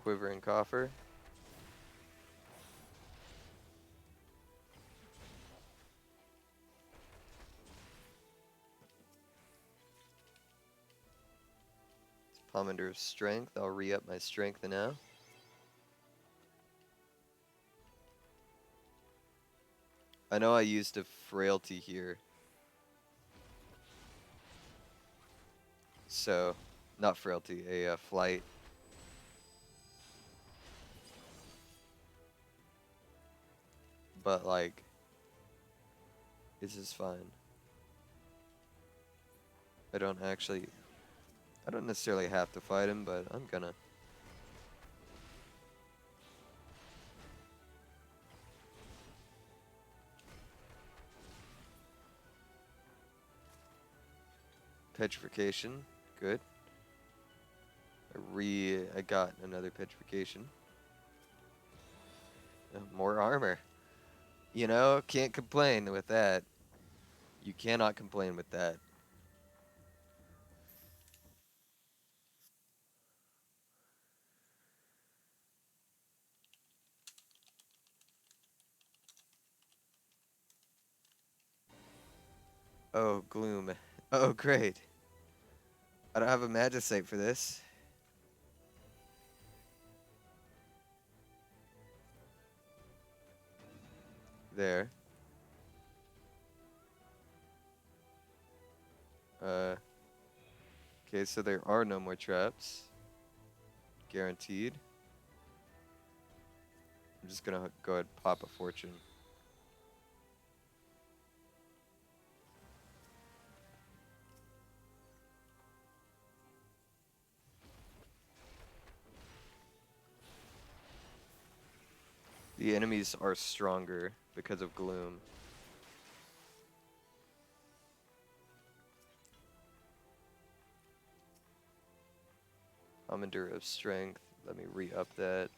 Quivering coffer. Pomander of Strength. I'll re-up my strength now. I know I used a frailty here. So, not frailty, a flight. But, like, this is fine. I don't necessarily have to fight him, but I'm gonna. Petrification, good. I got another petrification. More armor. You know, can't complain with that. You cannot complain with that. Oh, gloom. Oh, great. I don't have a Magisite for this. There. Okay, so there are no more traps. Guaranteed. I'm just gonna go ahead and pop a fortune. The enemies are stronger because of gloom. Commander of Strength. Let me re-up that.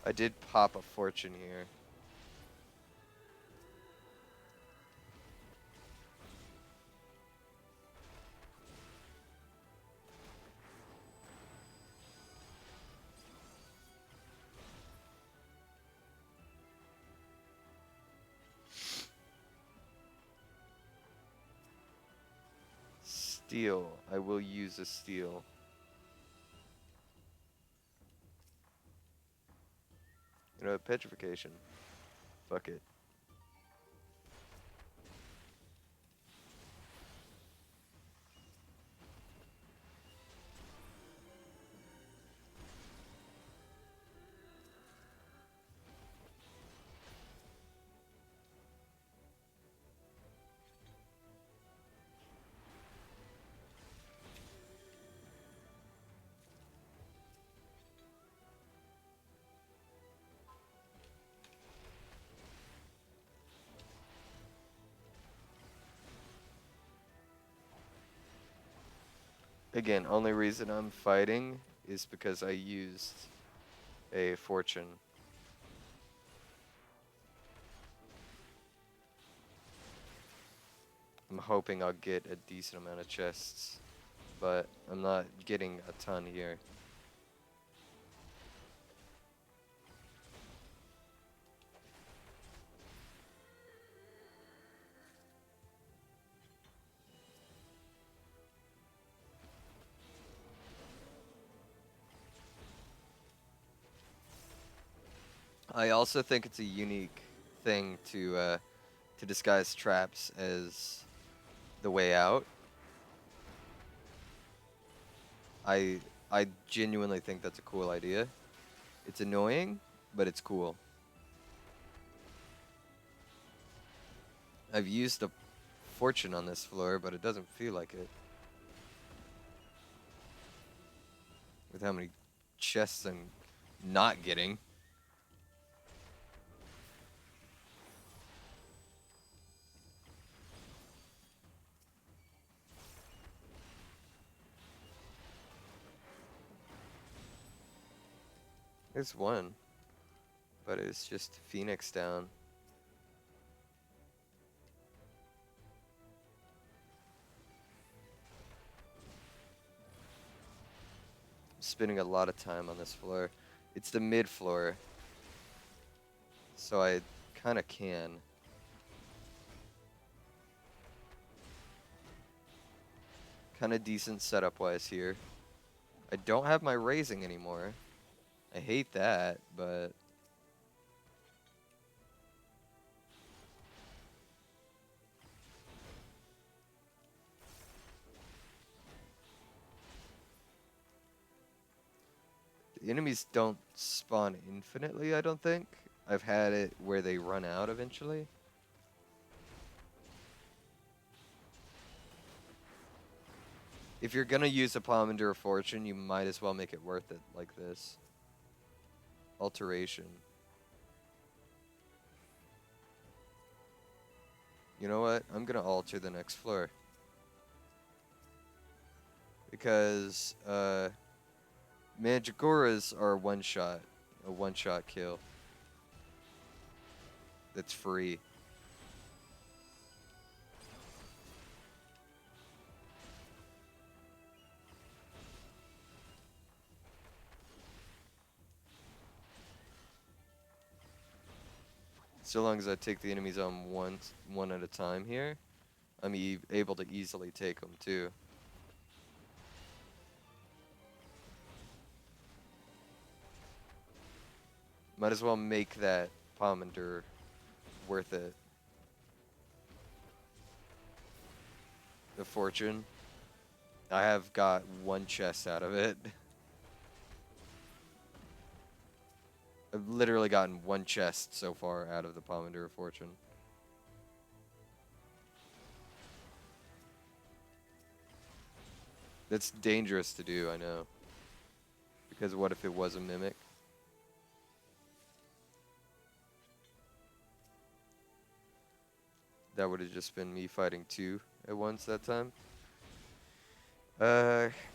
I did pop a fortune here. Steel. I will use a steel. You know, petrification. Fuck it. Again, only reason I'm fighting is because I used a fortune. I'm hoping I'll get a decent amount of chests, but I'm not getting a ton here. I also think it's a unique thing to disguise traps as the way out. I I genuinely think that's a cool idea. It's annoying, but it's cool. I've used a fortune on this floor, but it doesn't feel like it. With how many chests I'm not getting. There's one, but it's just Phoenix down. Spending a lot of time on this floor. It's the mid floor, so I kind of can. Kind of decent setup wise here. I don't have my raising anymore. I hate that, but the enemies don't spawn infinitely, I don't think. I've had it where they run out eventually. If you're gonna use a Pomander of Fortune, you might as well make it worth it like this. Alteration. You know what? I'm gonna alter the next floor. Because, Mandragoras are a one-shot kill. That's free. So long as I take the enemies on one at a time here, I'm able to easily take them too. Might as well make that Pomander worth it. The fortune. I have got one chest out of it. I've literally gotten one chest so far out of the Pomander of Fortune. That's dangerous to do, I know. Because what if it was a mimic? That would have just been me fighting two at once that time.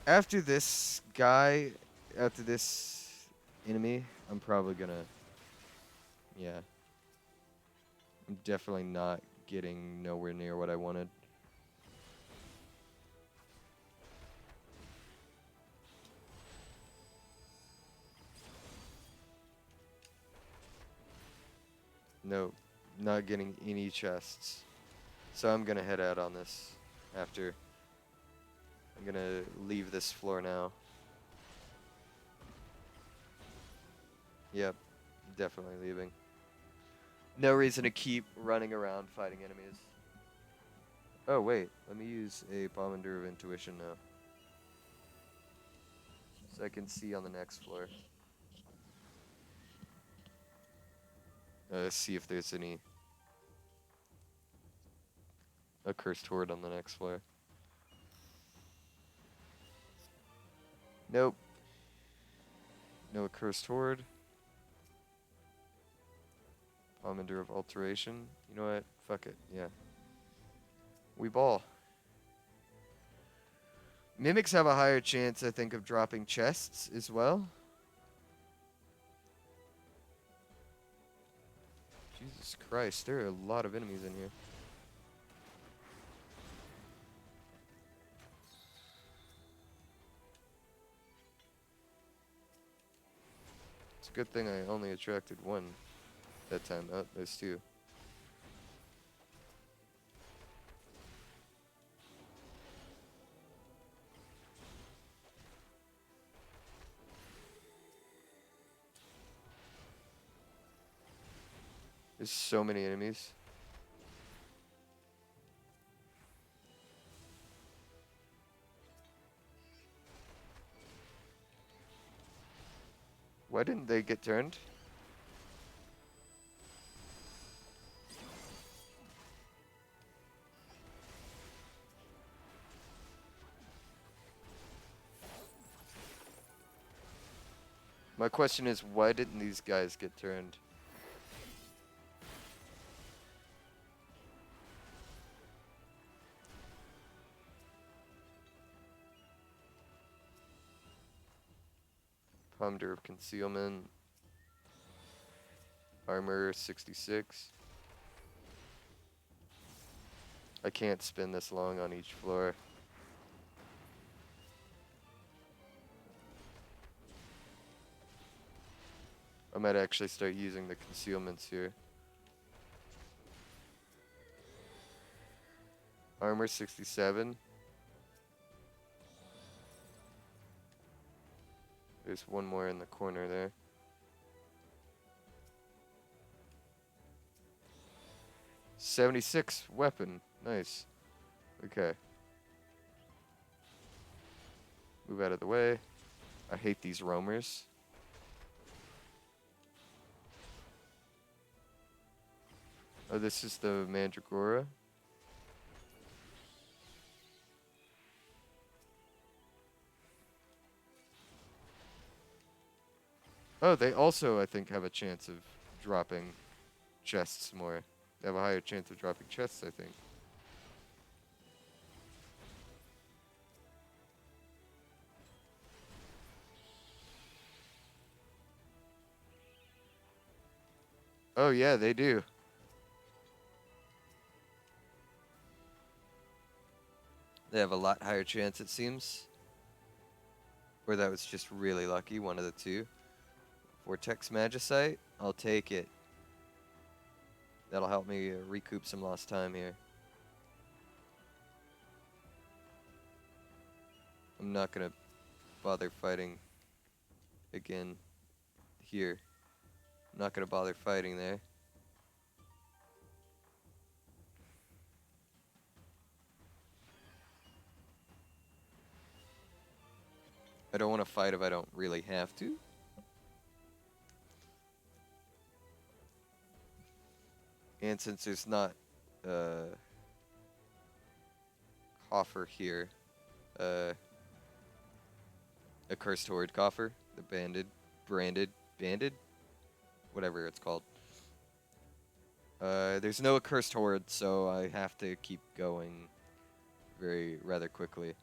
After this guy, after this enemy, I'm probably gonna Yeah. I'm definitely not getting nowhere near what I wanted. Nope, not getting any chests. So I'm gonna head out on this after. I'm gonna leave this floor now. Yep, definitely leaving. No reason to keep running around fighting enemies. Oh wait, let me use a Pomander of Intuition now. So I can see on the next floor. See if there's any accursed horde on the next floor. Nope. No accursed horde. Pomander of Alteration. You know what? Fuck it. Yeah. We ball. Mimics have a higher chance, I think, of dropping chests as well. Jesus Christ, there are a lot of enemies in here. It's a good thing I only attracted one that time. Oh, there's two. There's so many enemies. Why didn't they get turned? My question is, why didn't these guys get turned? Ponder of Concealment. Armor 66. I can't spin this long on each floor. I might actually start using the concealments here. Armor 67. There's one more in the corner there. '76 weapon. Nice. Okay. Move out of the way. I hate these roamers. Oh, this is the Mandragora. Oh, they also, I think, have a chance of dropping chests more. They have a higher chance of dropping chests, I think. Oh, yeah, they do. They have a lot higher chance, it seems. Or that was just really lucky, one of the two. Vortex Magicite, I'll take it. That'll help me recoup some lost time here. I'm not gonna bother fighting again here. I'm not gonna bother fighting there. I don't want to fight if I don't really have to. And since there's not coffer here, a cursed horde coffer, the banded, whatever it's called. There's no accursed horde, so I have to keep going rather quickly.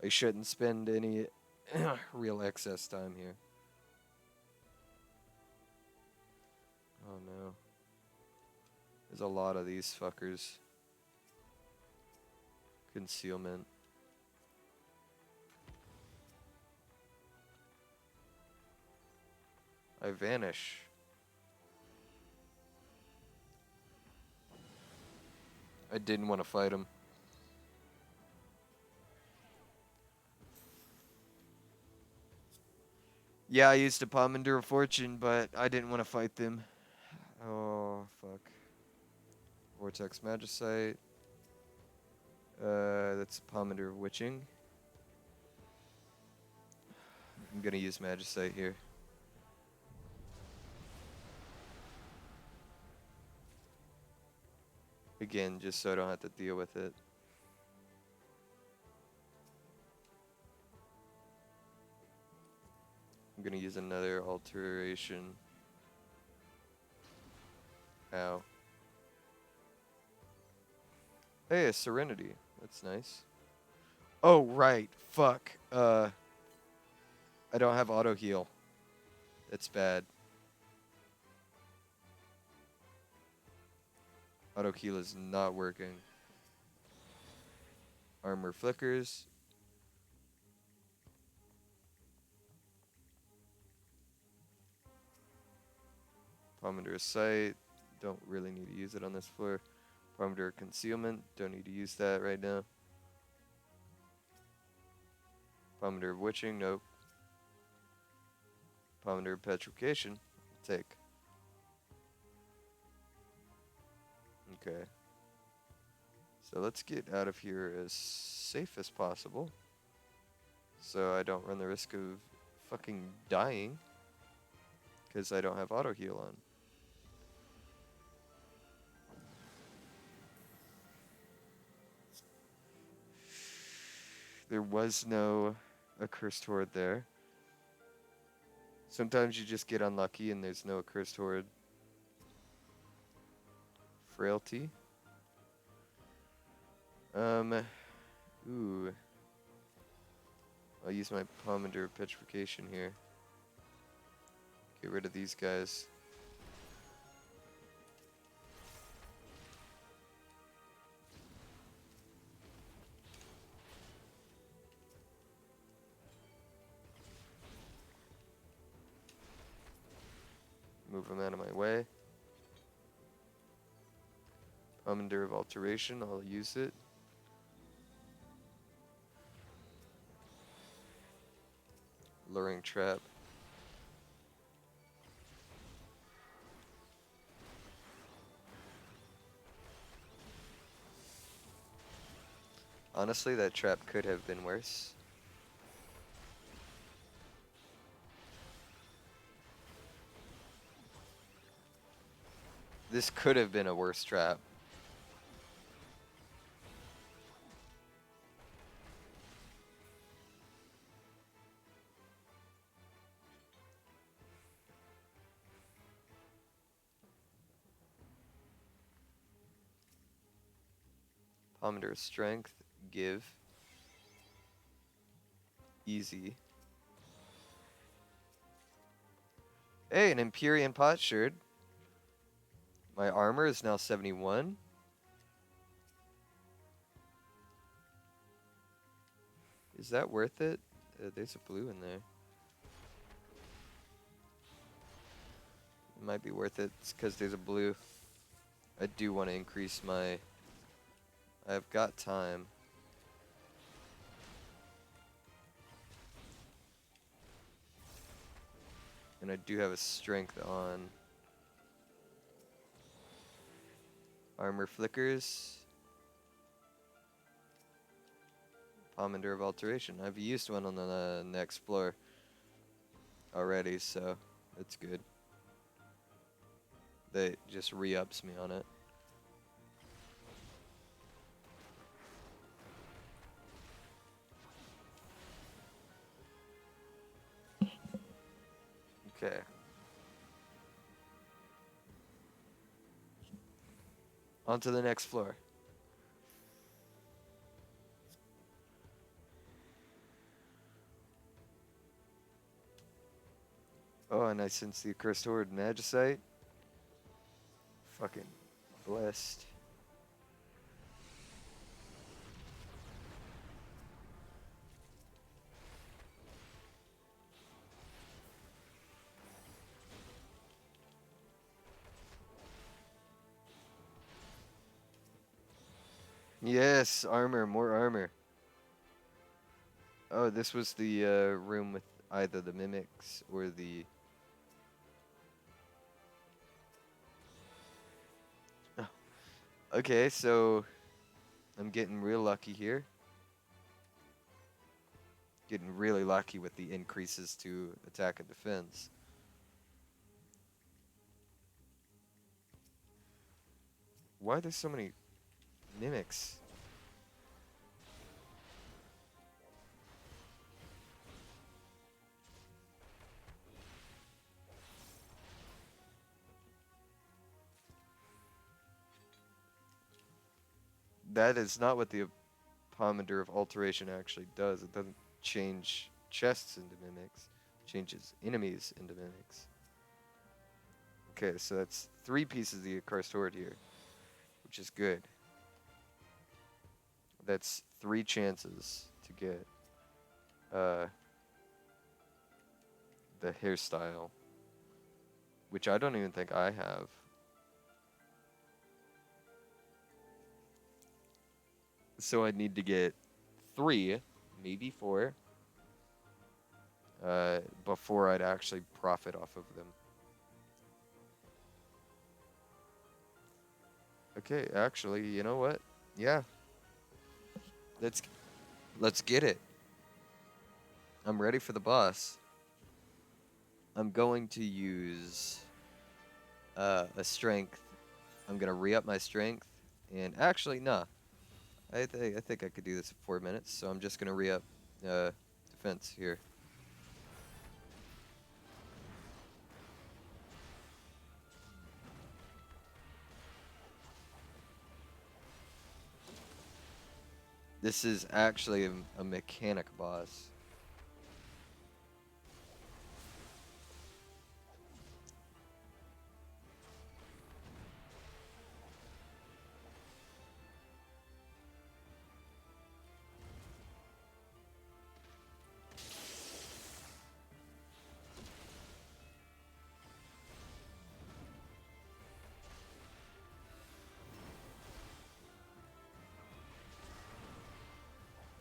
I shouldn't spend any real excess time here. Oh no. There's a lot of these fuckers. Concealment. I vanish. I didn't want to fight him. Yeah, I used a Pomander of Fortune, but I didn't want to fight them. Oh, fuck. Vortex Magicite. That's Pomander of Witching. I'm gonna use Magicite here. Again, just so I don't have to deal with it. I'm gonna use another alteration. Ow. Hey, a Serenity. That's nice. Oh, right. Fuck. I don't have auto heal. That's bad. Auto heal is not working. Armor flickers. Pomander Sight. Don't really need to use it on this floor. Pomander Concealment. Don't need to use that right now. Pomander Witching. Nope. Pomander Petrification. Take. Okay. So let's get out of here as safe as possible. So I don't run the risk of fucking dying. Because I don't have auto heal on. There was no Accursed Horde there. Sometimes you just get unlucky and there's no Accursed Horde. Frailty. Ooh. I'll use my Pomander Petrification here. Get rid of these guys. Move them out of my way. Pomander of Alteration, I'll use it. Luring Trap. Honestly, that trap could have been worse. This could have been a worse trap. Pomander Strength, give. Easy. Hey, an Empyrean Potsherd. My armor is now 71. Is that worth it? There's a blue in there. It might be worth it because there's a blue. I do want to increase my... I've got time. And I do have a strength on. Armor flickers. Pomander of Alteration. I've used one on the next floor already, so it's good. That just re-ups me on it. Okay. On to the next floor. Oh, and I sense the Accursed Horde Magicite. Fucking blessed. Yes, armor, more armor. Oh, this was the room with either the mimics or the... Oh. Okay, so I'm getting real lucky here. Getting really lucky with the increases to attack and defense. Why are there so many mimics? That is not what the Pomander of Alteration actually does. It doesn't change chests into mimics. It changes enemies into mimics. Okay, so that's 3 pieces of the Accursed Horde here, which is good. That's 3 chances to get the hairstyle, which I don't even think I have. So I need to get 3, maybe 4, before I'd actually profit off of them. Okay, actually, you know what? Yeah. Let's get it. I'm ready for the boss. I'm going to use a strength. I'm gonna re-up my strength, and actually, nah. I think I could do this in 4 minutes. So I'm just gonna re-up defense here. This is actually a mechanic boss.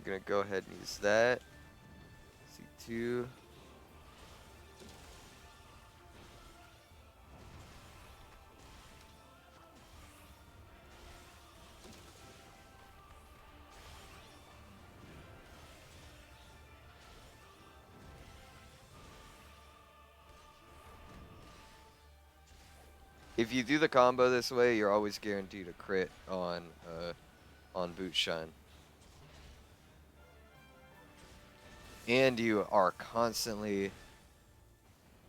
I'm gonna go ahead and use that. C2. If you do the combo this way, you're always guaranteed a crit on Boot Shine. And you are constantly...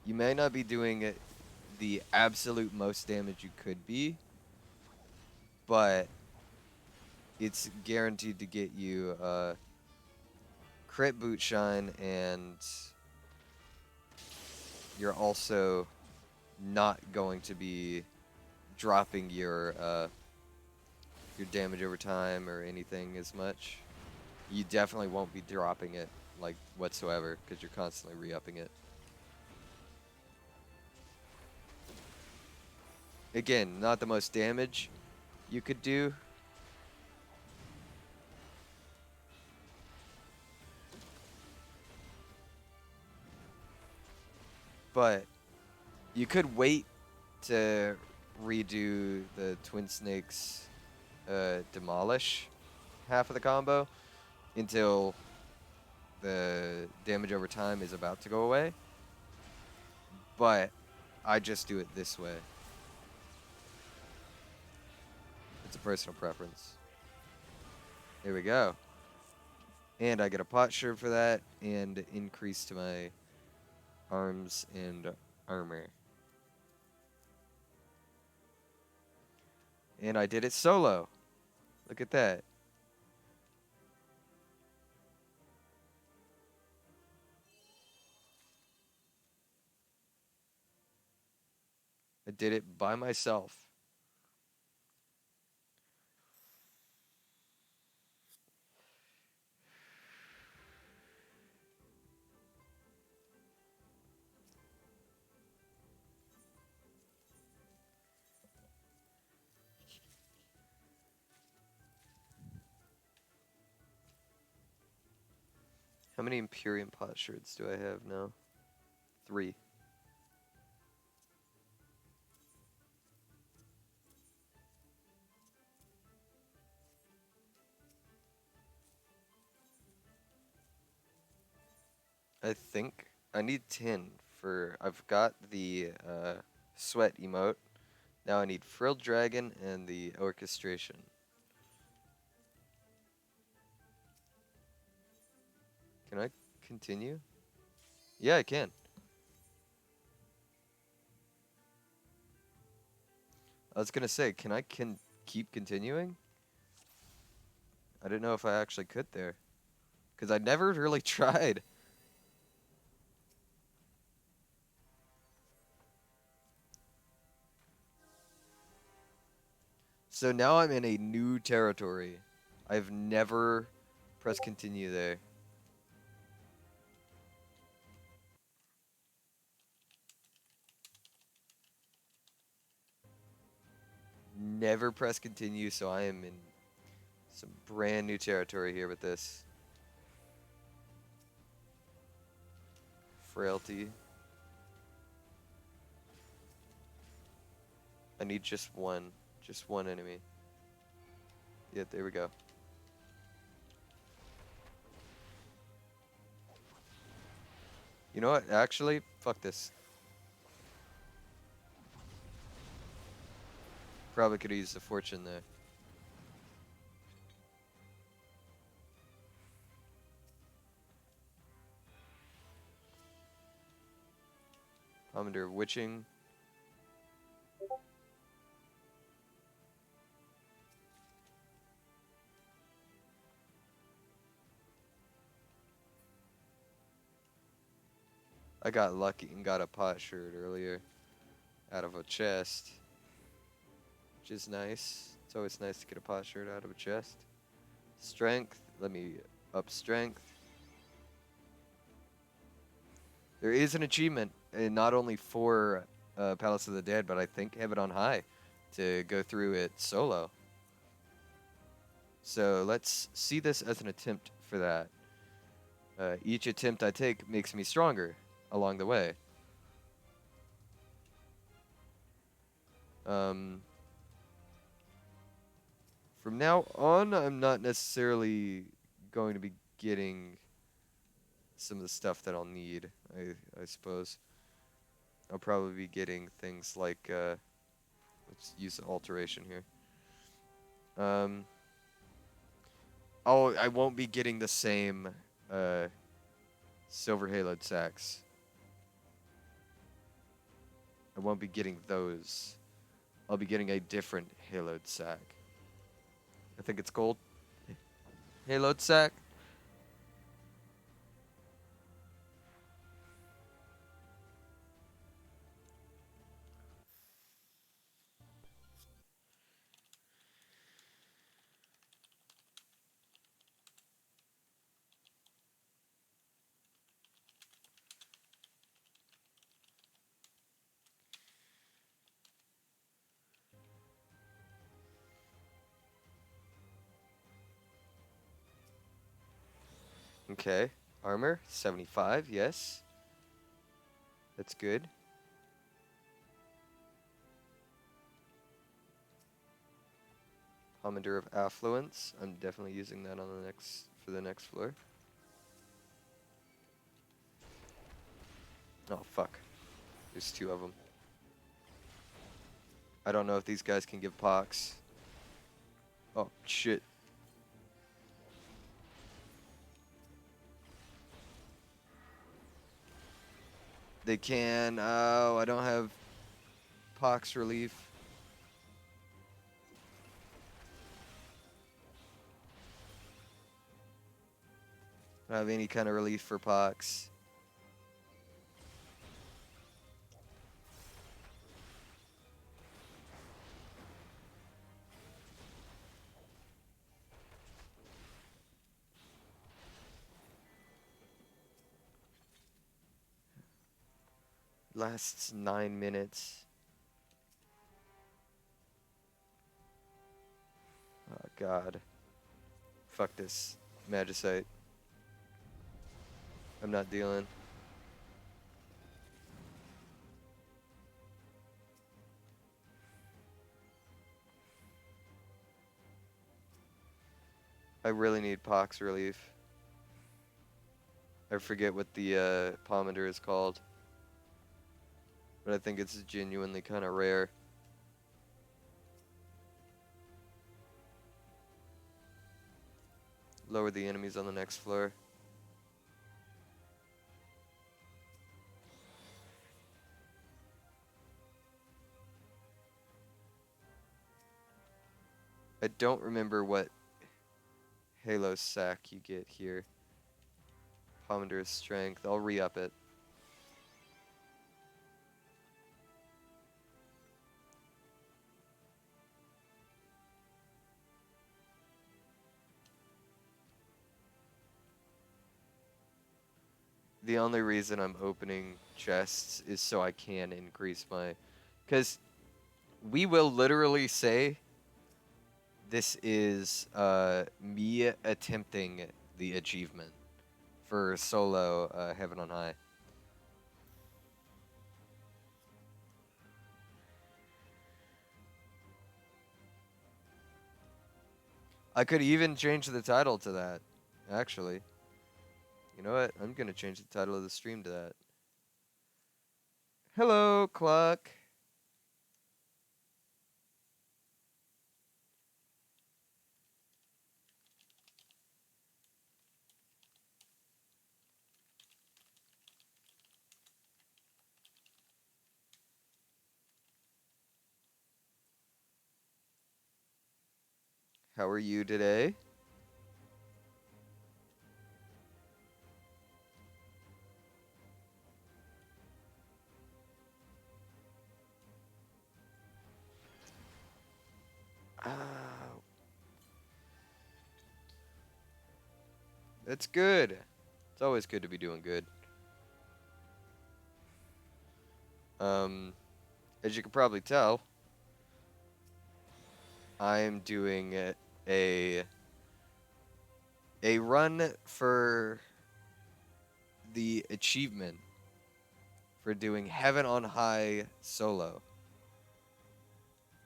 You may not be doing it the absolute most damage you could be, but it's guaranteed to get you crit Boot Shine, and you're also not going to be dropping your damage over time or anything as much. You definitely won't be dropping it like whatsoever because you're constantly re-upping it. Again, not the most damage you could do. But you could wait to redo the Twin Snakes demolish half of the combo until the damage over time is about to go away. But I just do it this way. It's a personal preference. There we go. And I get a pot shirt for that and increase to my arms and armor. And I did it solo. Look at that. I did it by myself. How many Imperium potsherds do I have now? 3. I think I need 10 for... I've got the sweat emote. Now I need Frilled Dragon and the orchestration. Can I continue? Yeah, I can. I was gonna say, can I keep continuing? I didn't know if I actually could there. Because I never really tried. So now I'm in a new territory. I've never pressed continue there. Never press continue, so I am in some brand new territory here with this. Frailty. I need just one enemy. Yeah, there we go. You know what? Actually, fuck this. Probably could have used the fortune there. Commander of Witching. I got lucky and got a potsherd earlier out of a chest, which is nice. It's always nice to get a potsherd out of a chest. Strength. Let me up strength. There is an achievement, and not only for Palace of the Dead, but I think Heaven on High to go through it solo. So let's see this as an attempt for that. Each attempt I take makes me stronger along the way. From now on, I'm not necessarily going to be getting some of the stuff that I'll need, I suppose. I'll probably be getting things like, let's use the alteration here. I won't be getting the same silver haloed sacks. I won't be getting those. I'll be getting a different haloed sack. I think it's gold. Haloed sack. Okay. Armor, 75, yes. That's good. Commander of Affluence. I'm definitely using that on for the next floor. Oh, fuck. There's 2 of them. I don't know if these guys can give pox. Oh, shit. They can. Oh, I don't have pox relief. I don't have any kind of relief for pox. Lasts 9 minutes. Oh, God. Fuck this. Magicite. I'm not dealing. I really need pox relief. I forget what the pomander is called. But I think it's genuinely kind of rare. Lower the enemies on the next floor. I don't remember what Halo sack you get here. Pomander's strength. I'll re-up it. The only reason I'm opening chests is so I can increase my... Because we will literally say this is me attempting the achievement for solo Heaven on High. I could even change the title to that, actually. You know what? I'm going to change the title of the stream to that. Hello, Cluck. How are you today? That's good. It's always good to be doing good. As you can probably tell, I'm doing a run for the achievement for doing Heaven on High solo.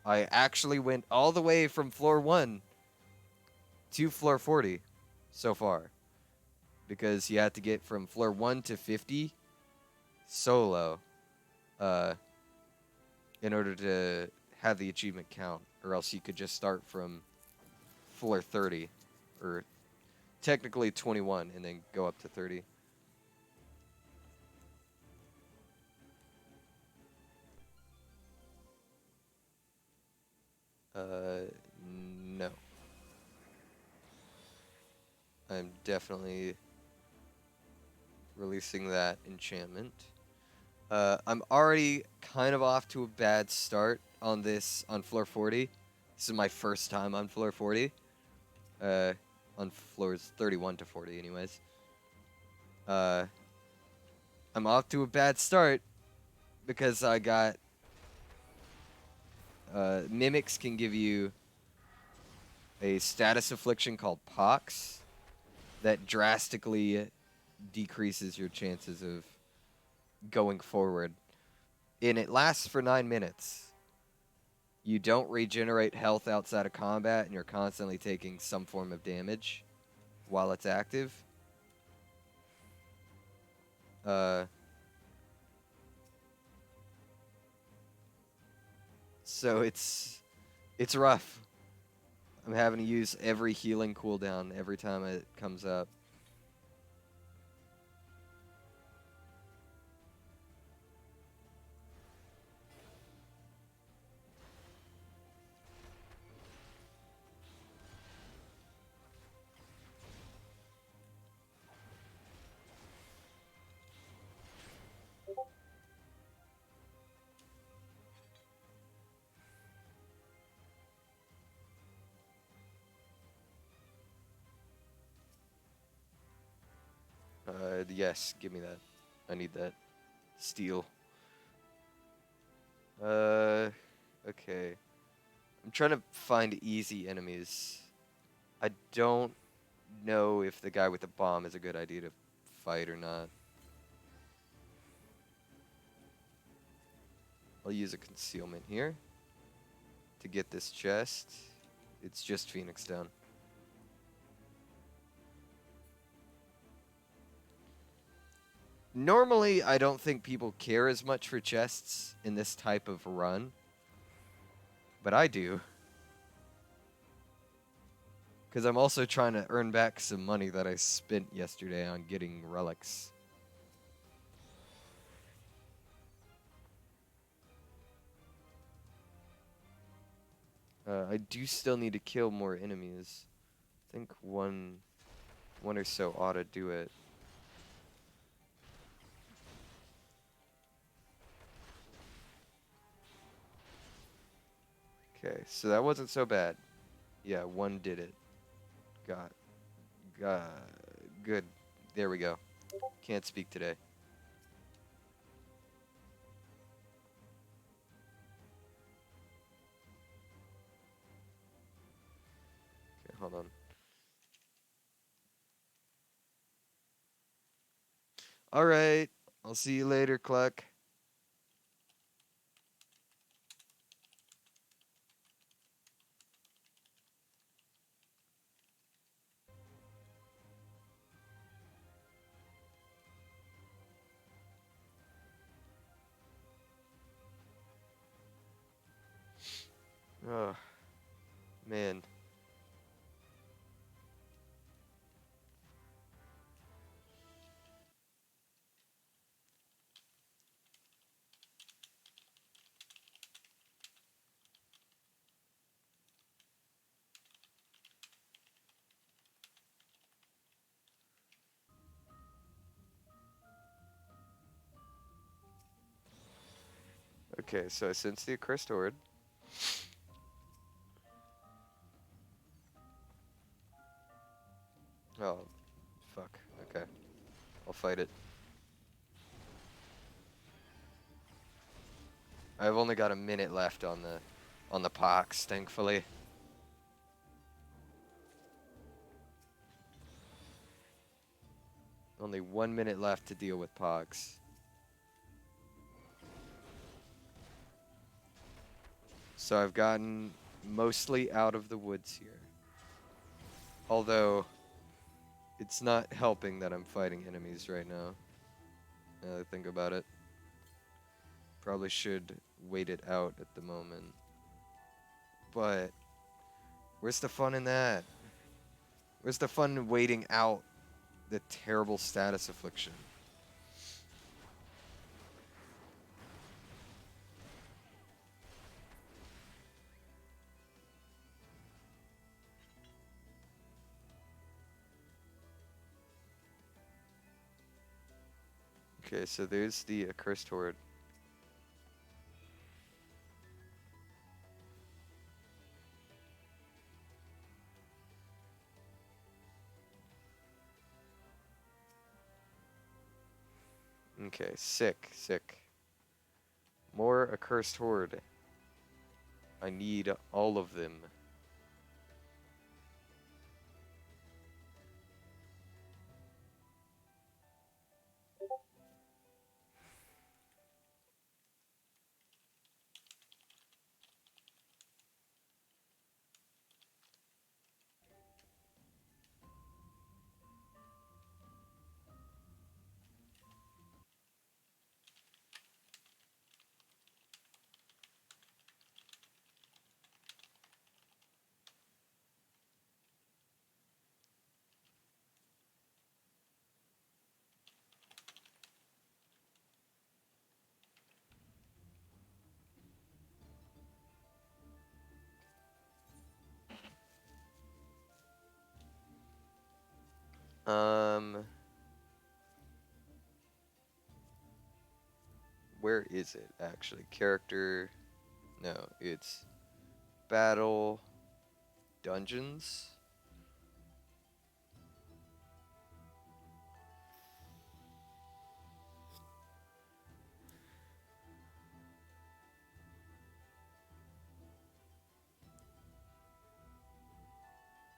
I actually went all the way from floor 1 to floor 40 so far. Because you have to get from floor 1 to 50 solo in order to have the achievement count. Or else you could just start from floor 30. Or technically 21 and then go up to 30. No. I'm definitely releasing that enchantment. I'm already kind of off to a bad start on this on floor 40. This is my first time on floor 40. On floors 31 to 40 anyways. I'm off to a bad start because I got mimics can give you a status affliction called Pox that drastically decreases your chances of going forward. And it lasts for 9 minutes. You don't regenerate health outside of combat, and you're constantly taking some form of damage while it's active. So it's rough. I'm having to use every healing cooldown every time it comes up. Yes, give me that. I need that. Steel. Okay. I'm trying to find easy enemies. I don't know if the guy with the bomb is a good idea to fight or not. I'll use a concealment here to get this chest. It's just Phoenix down. Normally, I don't think people care as much for chests in this type of run, but I do. Because I'm also trying to earn back some money that I spent yesterday on getting relics. I do still need to kill more enemies. I think one or so ought to do it. Okay, so that wasn't so bad. Yeah, one did it. Got, good. There we go. Can't speak today. Okay, hold on. All right, I'll see you later, Cluck. Oh, man. Okay, so I sense the accursed horde. Oh, fuck. Okay, I'll fight it. I've only got a minute left on the pox, thankfully. Only 1 minute left to deal with pox. So I've gotten mostly out of the woods here. Although, it's not helping that I'm fighting enemies right now. Now that I think about it. Probably should wait it out at the moment. But, where's the fun in that? Where's the fun in waiting out the terrible status affliction? Okay, so there's the accursed horde. Okay, sick. More accursed horde. I need all of them. Where is it actually? Character? No, it's battle dungeons.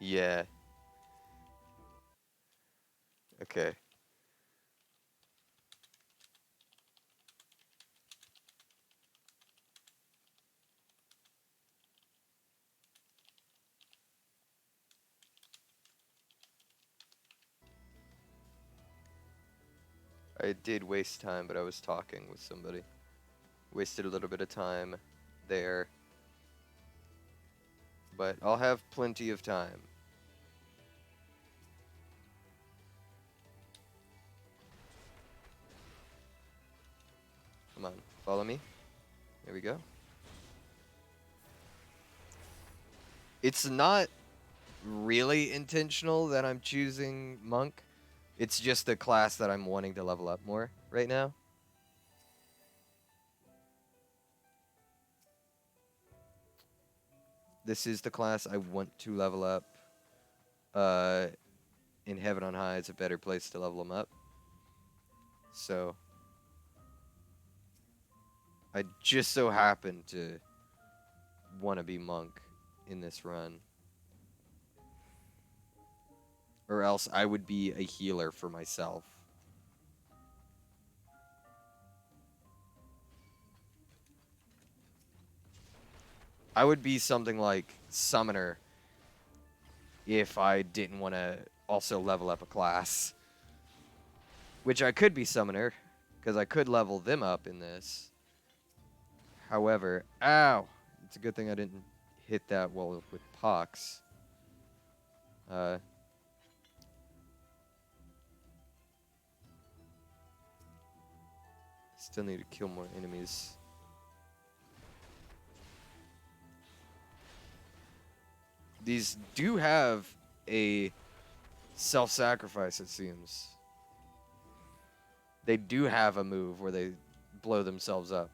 Yeah. Okay. I did waste time, but I was talking with somebody. Wasted a little bit of time there. But I'll have plenty of time. Come on, follow me. There we go. It's not really intentional that I'm choosing Monk. It's just the class that I'm wanting to level up more right now. This is the class I want to level up. In Heaven on High, it's a better place to level them up. So, I just so happen to want to be Monk in this run. Or else I would be a healer for myself. I would be something like Summoner if I didn't want to also level up a class. Which I could be Summoner, because I could level them up in this. However, ow! It's a good thing I didn't hit that wall with Pox. Still need to kill more enemies. These do have a self-sacrifice, it seems. They do have a move where they blow themselves up.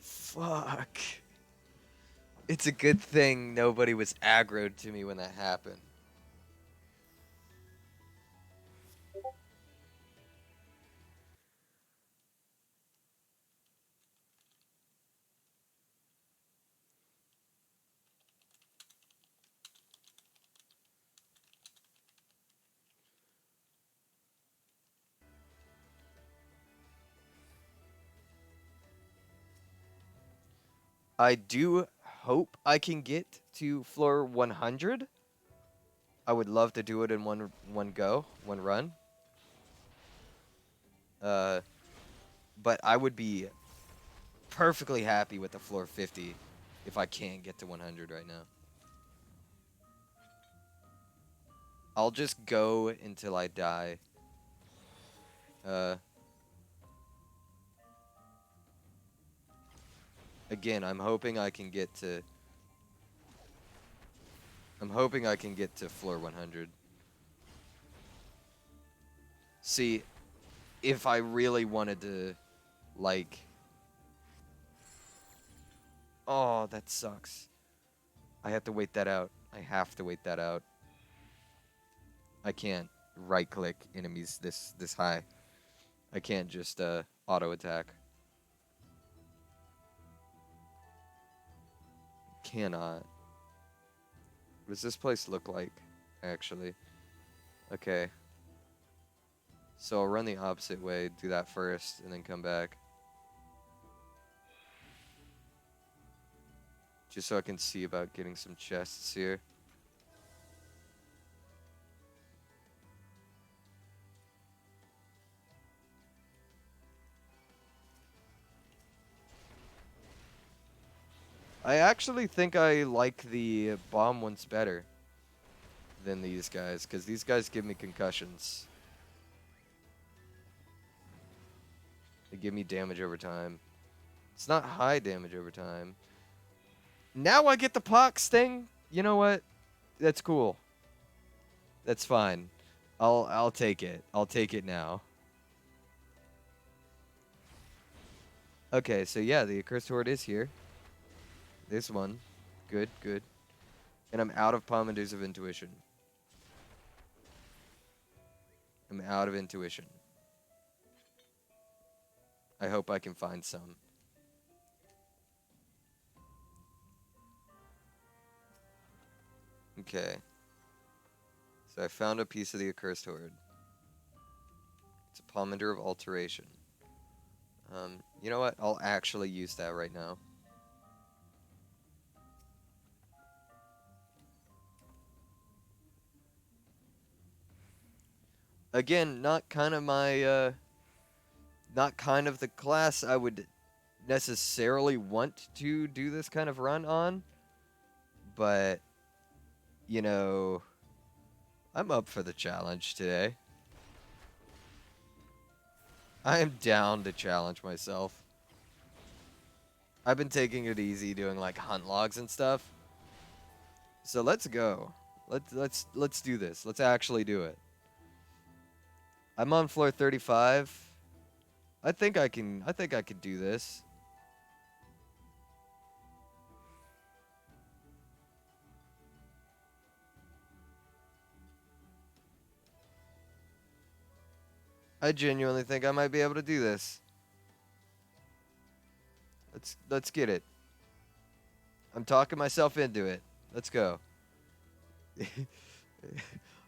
Fuck. It's a good thing nobody was aggroed to me when that happened. I do hope I can get to floor 100. I would love to do it in one run. But I would be perfectly happy with the floor 50 if I can't get to 100 right now. I'll just go until I die. Again, I'm hoping I can get to floor 100. See, if I really wanted to, like... Oh, that sucks. I have to wait that out. I have to wait that out. I can't right-click enemies this high. I can't just auto-attack. Cannot. What does this place look like, actually? Okay. So I'll run the opposite way, do that first, and then come back. Just so I can see about getting some chests here. I actually think I like the bomb ones better than these guys, because these guys give me concussions. They give me damage over time. It's not high damage over time. Now I get the pox thing. You know what? That's cool. That's fine. I'll take it. I'll take it now. Okay, so yeah, the accursed horde is here. This one. Good, good. And I'm out of Pomadours of Intuition. I'm out of intuition. I hope I can find some. Okay. So I found a piece of the accursed horde. It's a Pomander of Alteration. You know what? I'll actually use that right now. Again, not kind of my, not kind of the class I would necessarily want to do this kind of run on, but, you know, I'm up for the challenge today. I am down to challenge myself. I've been taking it easy doing like hunt logs and stuff. So let's go. Let's do this. Let's actually do it. I'm on floor 35. I think I could do this. I genuinely think I might be able to do this. Let's get it. I'm talking myself into it. Let's go.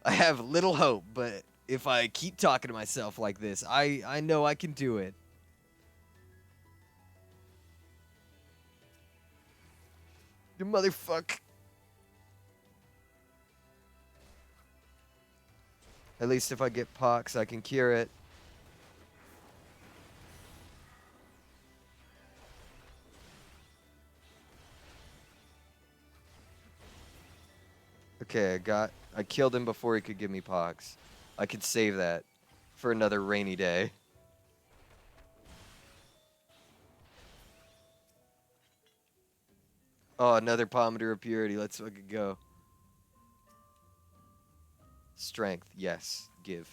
I have little hope, but if I keep talking to myself like this, I know I can do it. You motherfucker. At least if I get pox, I can cure it. Okay, I killed him before he could give me pox. I could save that for another rainy day. Oh, another Pomander of Purity. Let's fucking go. Strength, yes. Give.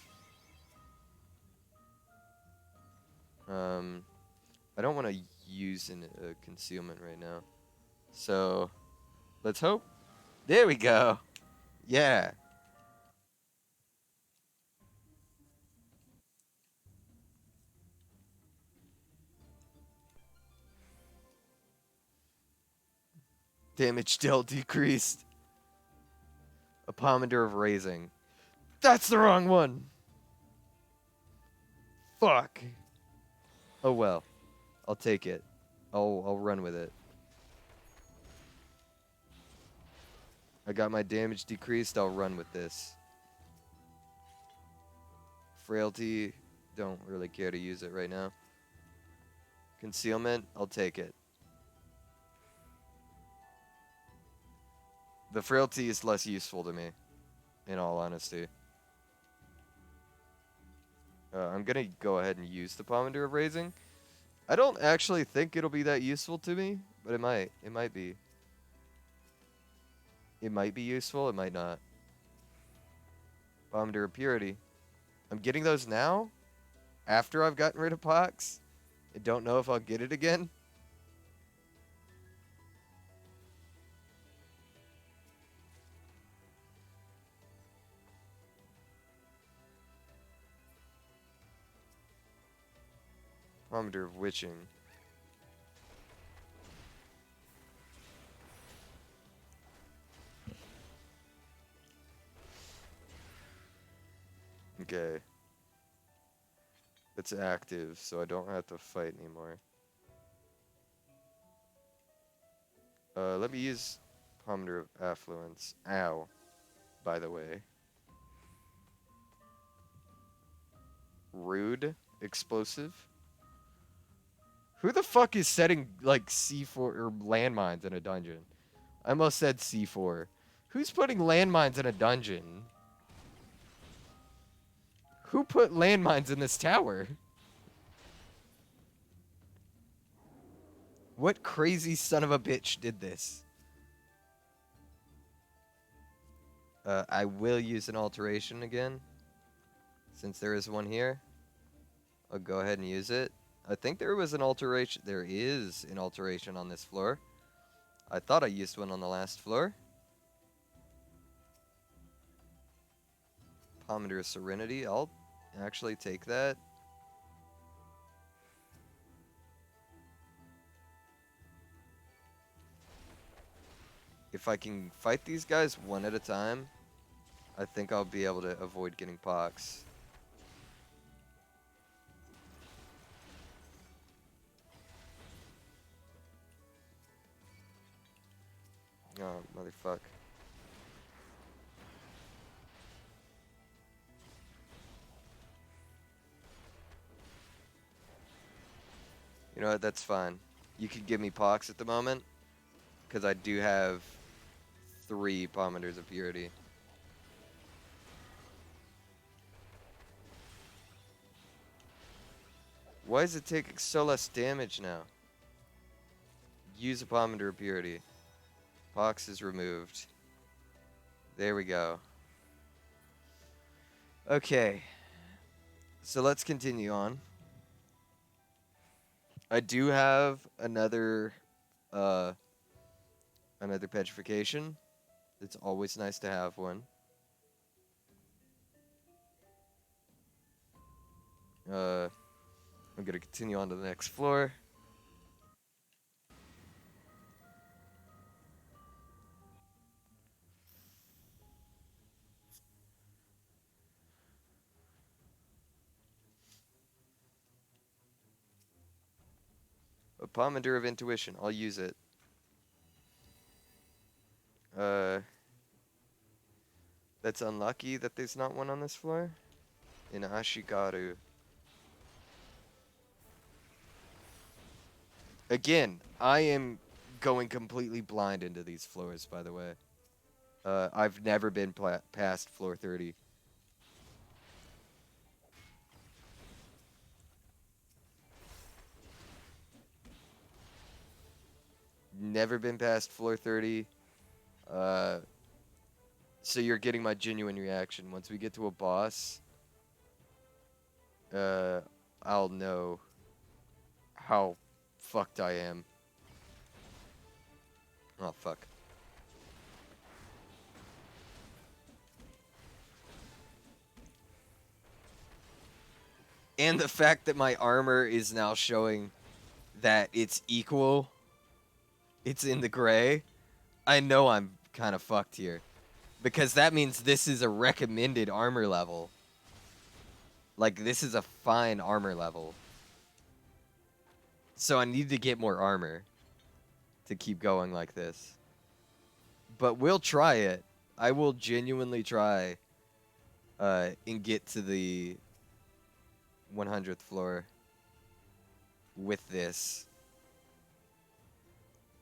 I don't want to use a concealment right now. So, let's hope. There we go. Yeah. Damage dealt decreased. A Pomander of Raising. That's the wrong one. Fuck. Oh well. I'll take it. I'll run with it. I got my damage decreased. I'll run with this. Frailty. Don't really care to use it right now. Concealment. I'll take it. The frailty is less useful to me, in all honesty. I'm gonna go ahead and use the Pomander of Raising. I don't actually think it'll be that useful to me, but it might. It might be. It might be useful, it might not. Pomander of Purity. I'm getting those now? After I've gotten rid of Pox? I don't know if I'll get it again. Pomander of Witching. Okay. It's active, so I don't have to fight anymore. Let me use Pomander of Affluence. Ow. By the way. Rude. Explosive. Who the fuck is setting, like, C4 or landmines in a dungeon? I almost said C4. Who's putting landmines in a dungeon? Who put landmines in this tower? What crazy son of a bitch did this? I will use an alteration again. Since there is one here. I'll go ahead and use it. I think there was an alteration. There is an alteration on this floor. I thought I used one on the last floor. Pomander of Serenity. I'll actually take that. If I can fight these guys one at a time, I think I'll be able to avoid getting pox. Oh, motherfuck. You know what? That's fine. You could give me Pox at the moment, because I do have 3 Pomanders of Purity. Why is it taking so less damage now? Use a Pomander of Purity. Pox is removed. There we go. Okay. So let's continue on. I do have another petrification. It's always nice to have one. I'm gonna continue on to the next floor. A Pomander of Intuition. I'll use it. That's unlucky that there's not one on this floor. In Ashigaru. Again, I am going completely blind into these floors, by the way. I've never been past floor 30. Never been past floor 30. So you're getting my genuine reaction. Once we get to a boss, I'll know how fucked I am. Oh, fuck. And the fact that my armor is now showing that it's equal, it's in the gray, I know I'm kind of fucked here. Because that means this is a recommended armor level. Like, this is a fine armor level. So I need to get more armor to keep going like this. But we'll try it. I will genuinely try and get to the 100th floor with this.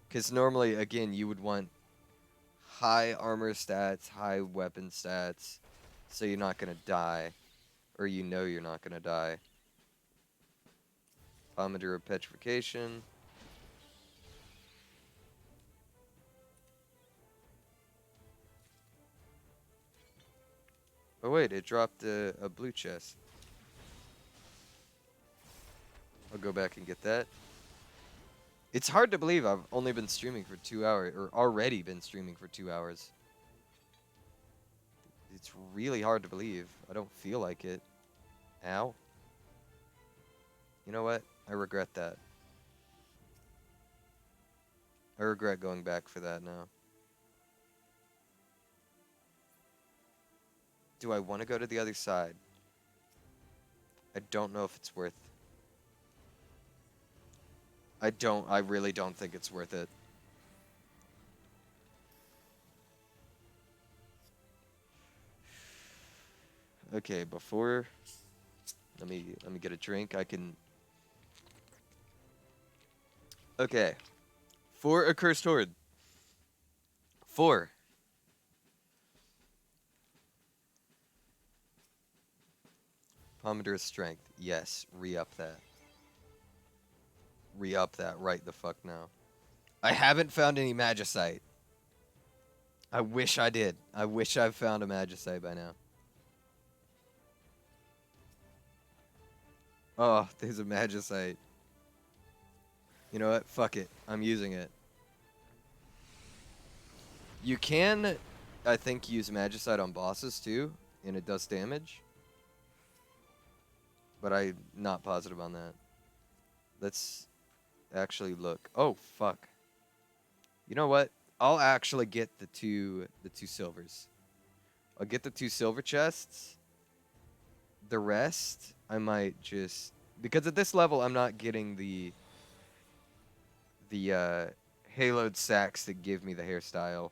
Because normally, again, you would want high armor stats, high weapon stats, so you're not going to die. Or you know you're not going to die. Pomander of Petrification. Oh wait, it dropped a blue chest. I'll go back and get that. It's hard to believe I've only been streaming for 2 hours, or already been streaming for 2 hours. It's really hard to believe. I don't feel like it. Ow. You know what? I regret that. I regret going back for that now. Do I want to go to the other side? I don't know if it's worth. I really don't think it's worth it. Okay, before let me get a drink. I can. Okay. For Accursed Horde. 4. Pomander Strength. Yes, re-up that. Re-up that right the fuck now. I haven't found any Magicite. I wish I did. I wish I've found a Magicite by now. Oh, there's a Magicite. You know what? Fuck it. I'm using it. You can, I think, use Magicite on bosses too, and it does damage. But I'm not positive on that. Let's actually look. Oh, fuck. You know what? I'll actually get the two silvers. I'll get the 2 silver chests. The rest, I might just... Because at this level, I'm not getting the haloed sacks that give me the hairstyle.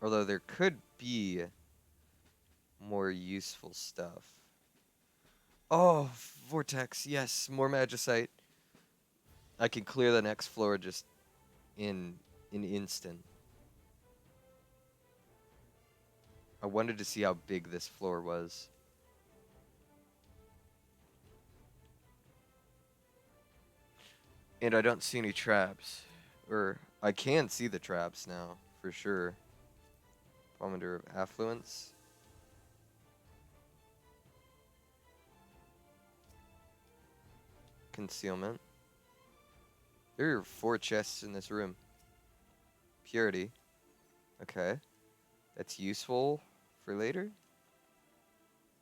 Although there could be more useful stuff. Oh, Vortex, yes, more Magicite. I can clear the next floor just in an instant. I wanted to see how big this floor was. And I don't see any traps. Or, I can see the traps now, for sure. Pomander of Affluence. Concealment. There are 4 chests in this room. Purity. Okay. That's useful for later.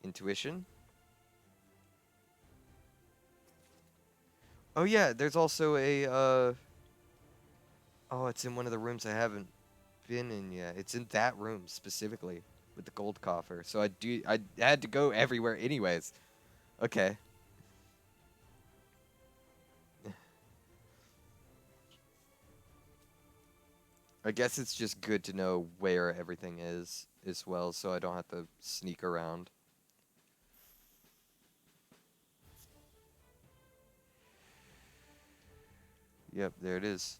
Intuition. Oh yeah, there's also a, oh, it's in one of the rooms I haven't been in yet. It's in that room specifically with the gold coffer. So I had to go everywhere anyways. Okay. I guess it's just good to know where everything is as well, so I don't have to sneak around. Yep, there it is.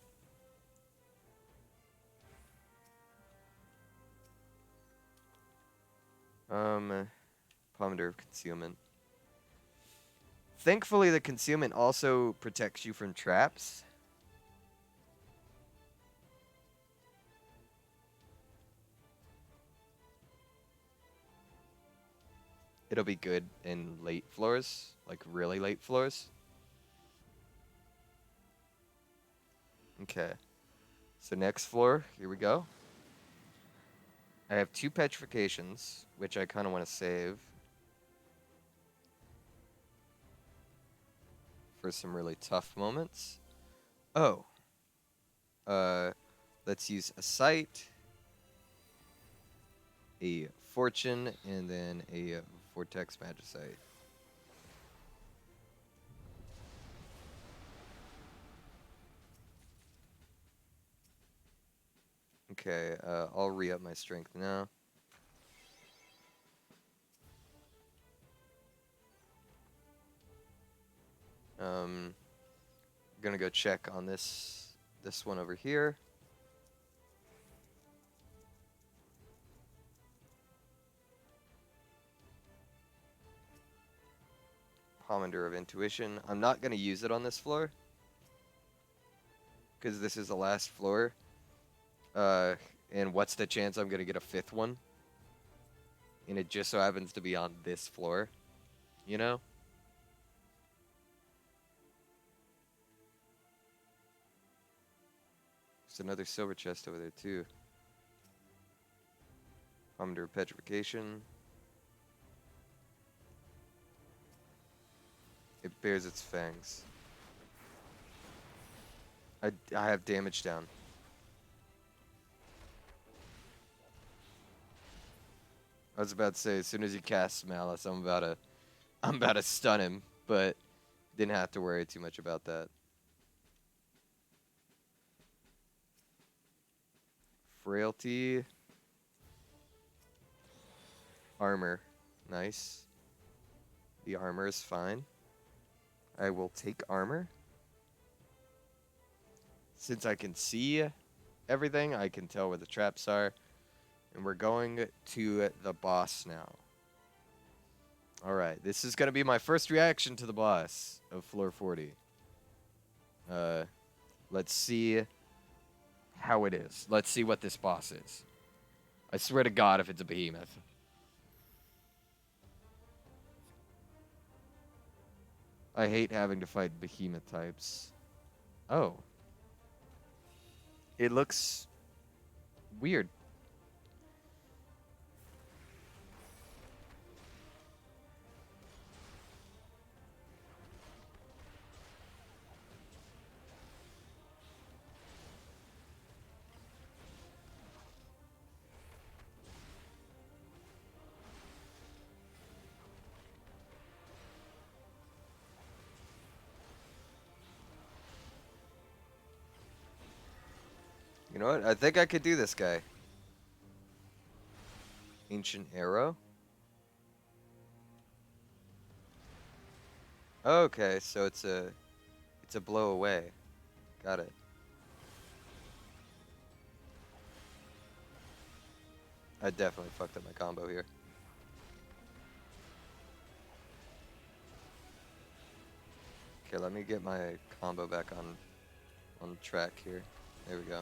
Pomander of Concealment. Thankfully, the concealment also protects you from traps. It'll be good in late floors, like really late floors. Okay. So next floor, here we go. I have 2 petrifications, which I kind of want to save for some really tough moments. Oh. Let's use a sight, a fortune, and then a vortex magicite. Okay, I'll re-up my strength now. Gonna go check on this one over here. Pomander of Intuition. I'm not gonna use it on this floor because this is the last floor. And what's the chance I'm gonna get a 5th one? And it just so happens to be on this floor, you know? There's another silver chest over there too. Pomander of Petrification. It bears its fangs. I have damage down. I was about to say, as soon as he casts Malice, I'm about to stun him, but didn't have to worry too much about that. Frailty. Armor. Nice. The armor is fine. I will take armor. Since I can see everything, I can tell where the traps are. And we're going to the boss now. Alright, this is going to be my first reaction to the boss of floor 40. Let's see how it is. Let's see what this boss is. I swear to God if it's a behemoth. I hate having to fight behemoth types. Oh. It looks weird. You know what? I think I could do this guy. Ancient arrow. Okay, so it's a blow away. Got it. I definitely fucked up my combo here. Okay, let me get my combo back on track here. There we go.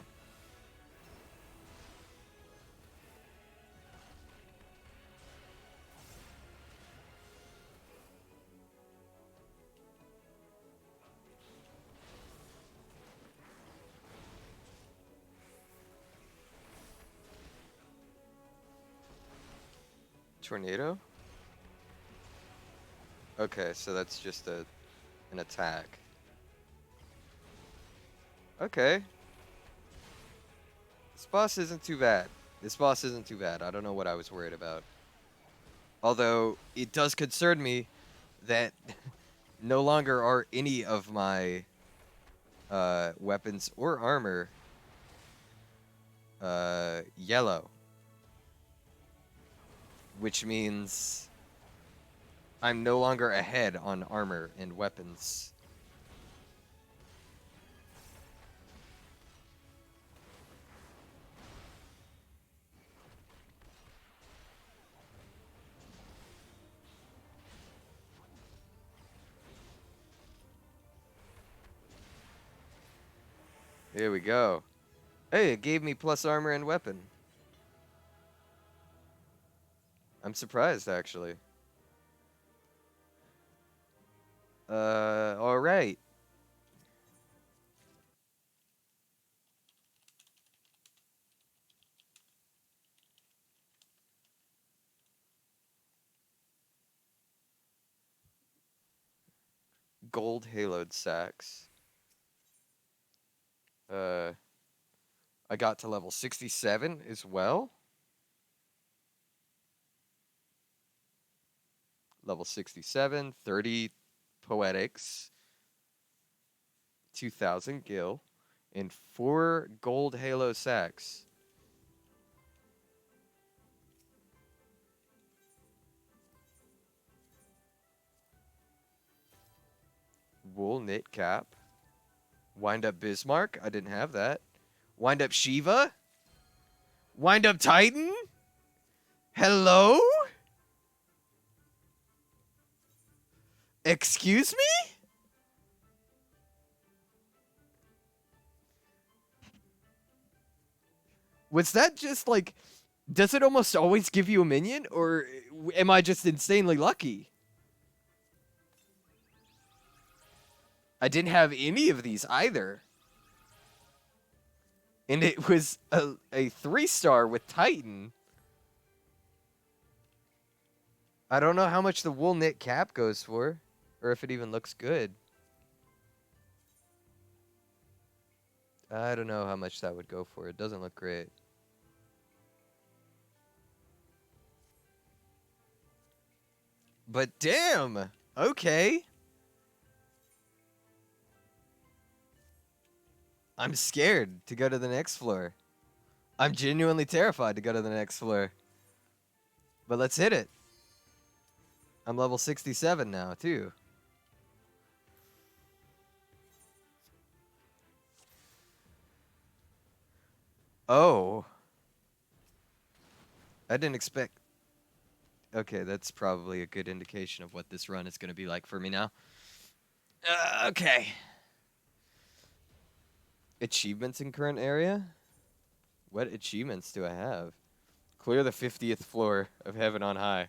Tornado? Okay, so that's just an attack. Okay. This boss isn't too bad. This boss isn't too bad. I don't know what I was worried about. Although, it does concern me that no longer are any of my weapons or armor yellow. Which means I'm no longer ahead on armor and weapons. Here we go. Hey, it gave me plus armor and weapon. I'm surprised, actually. Alright. Gold haloed sacks. I got to level 67 as well. Level 67, 30 poetics, 2,000 gil, and 4 gold halo sacks. Wool knit cap. Wind up Bismarck. I didn't have that. Wind up Shiva. Wind up Titan. Hello? Excuse me? Was that just like... Does it almost always give you a minion? Or am I just insanely lucky? I didn't have any of these either. And it was a 3-star with Titan. I don't know how much the wool knit cap goes for. Or if it even looks good. I don't know how much that would go for. It doesn't look great. But damn! Okay. I'm scared to go to the next floor. I'm genuinely terrified to go to the next floor. But let's hit it. I'm level 67 now, too. Oh. I didn't expect... Okay, that's probably a good indication of what this run is going to be like for me now. Okay. Achievements in current area? What achievements do I have? Clear the 50th floor of Heaven on High.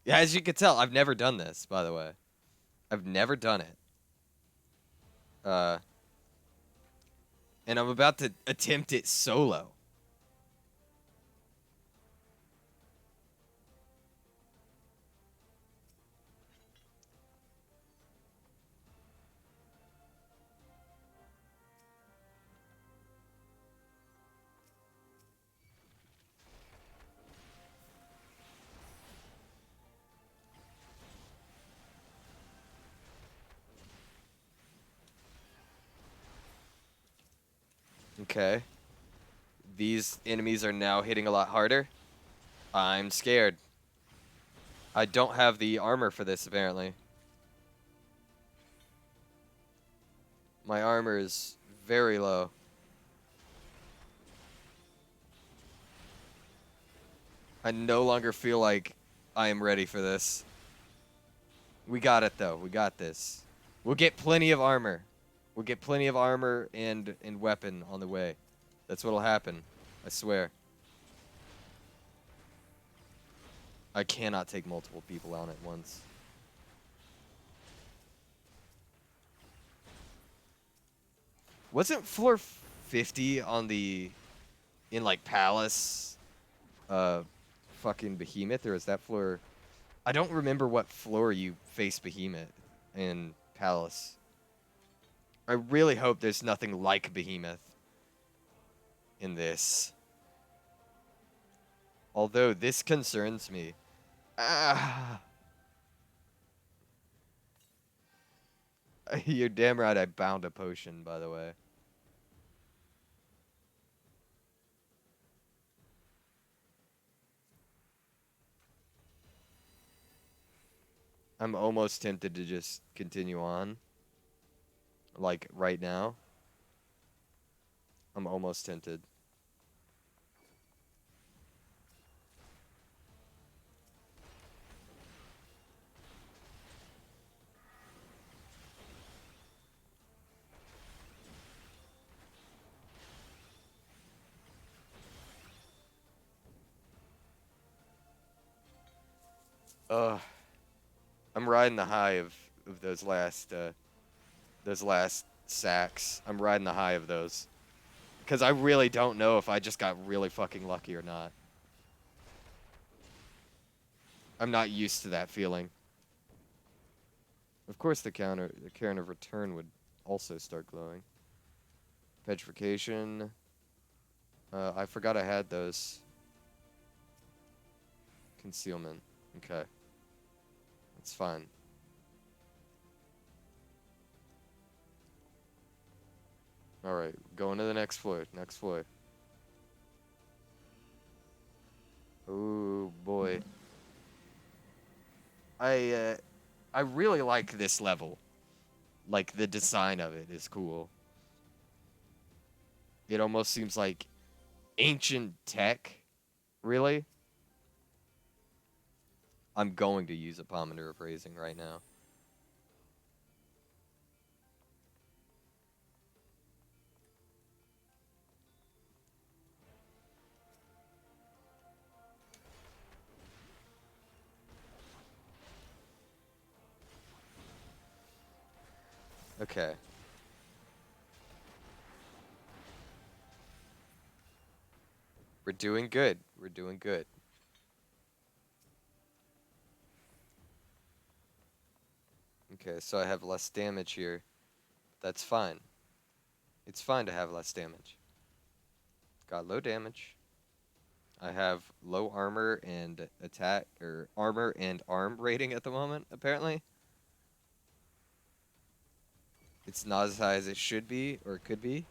Yeah, as you can tell, I've never done this, by the way. I've never done it. And I'm about to attempt it solo. Okay. These enemies are now hitting a lot harder. I'm scared. I don't have the armor for this, apparently. My armor is very low. I no longer feel like I am ready for this. We got it, though. We got this. We'll get plenty of armor. We'll get plenty of armor and weapon on the way. That's what'll happen. I swear. I cannot take multiple people on at once. Wasn't floor 50 on the... in, like, Palace... fucking Behemoth, or is that floor... I don't remember what floor you face Behemoth in Palace. I really hope there's nothing like Behemoth in this. Although, this concerns me. Ah. You're damn right I bound a potion, by the way. I'm almost tempted to just continue on. Like, right now. I'm almost tempted. Ugh. I'm riding the high of those last sacks. I'm riding the high of those. Because I really don't know if I just got really fucking lucky or not. I'm not used to that feeling. Of course the Cairn of Return would also start glowing. Petrification. I forgot I had those. Concealment. Okay. That's fine. Alright, going to the next floor. Next floor. Oh boy. I really like this level. Like, the design of it is cool. It almost seems like ancient tech. Really? I'm going to use a Pomander of Raising right now. Okay. We're doing good. We're doing good. Okay, so I have less damage here. That's fine. It's fine to have less damage. Got low damage. I have low armor and attack, or armor and arm rating at the moment, apparently. It's not as high as it should be, or it could be.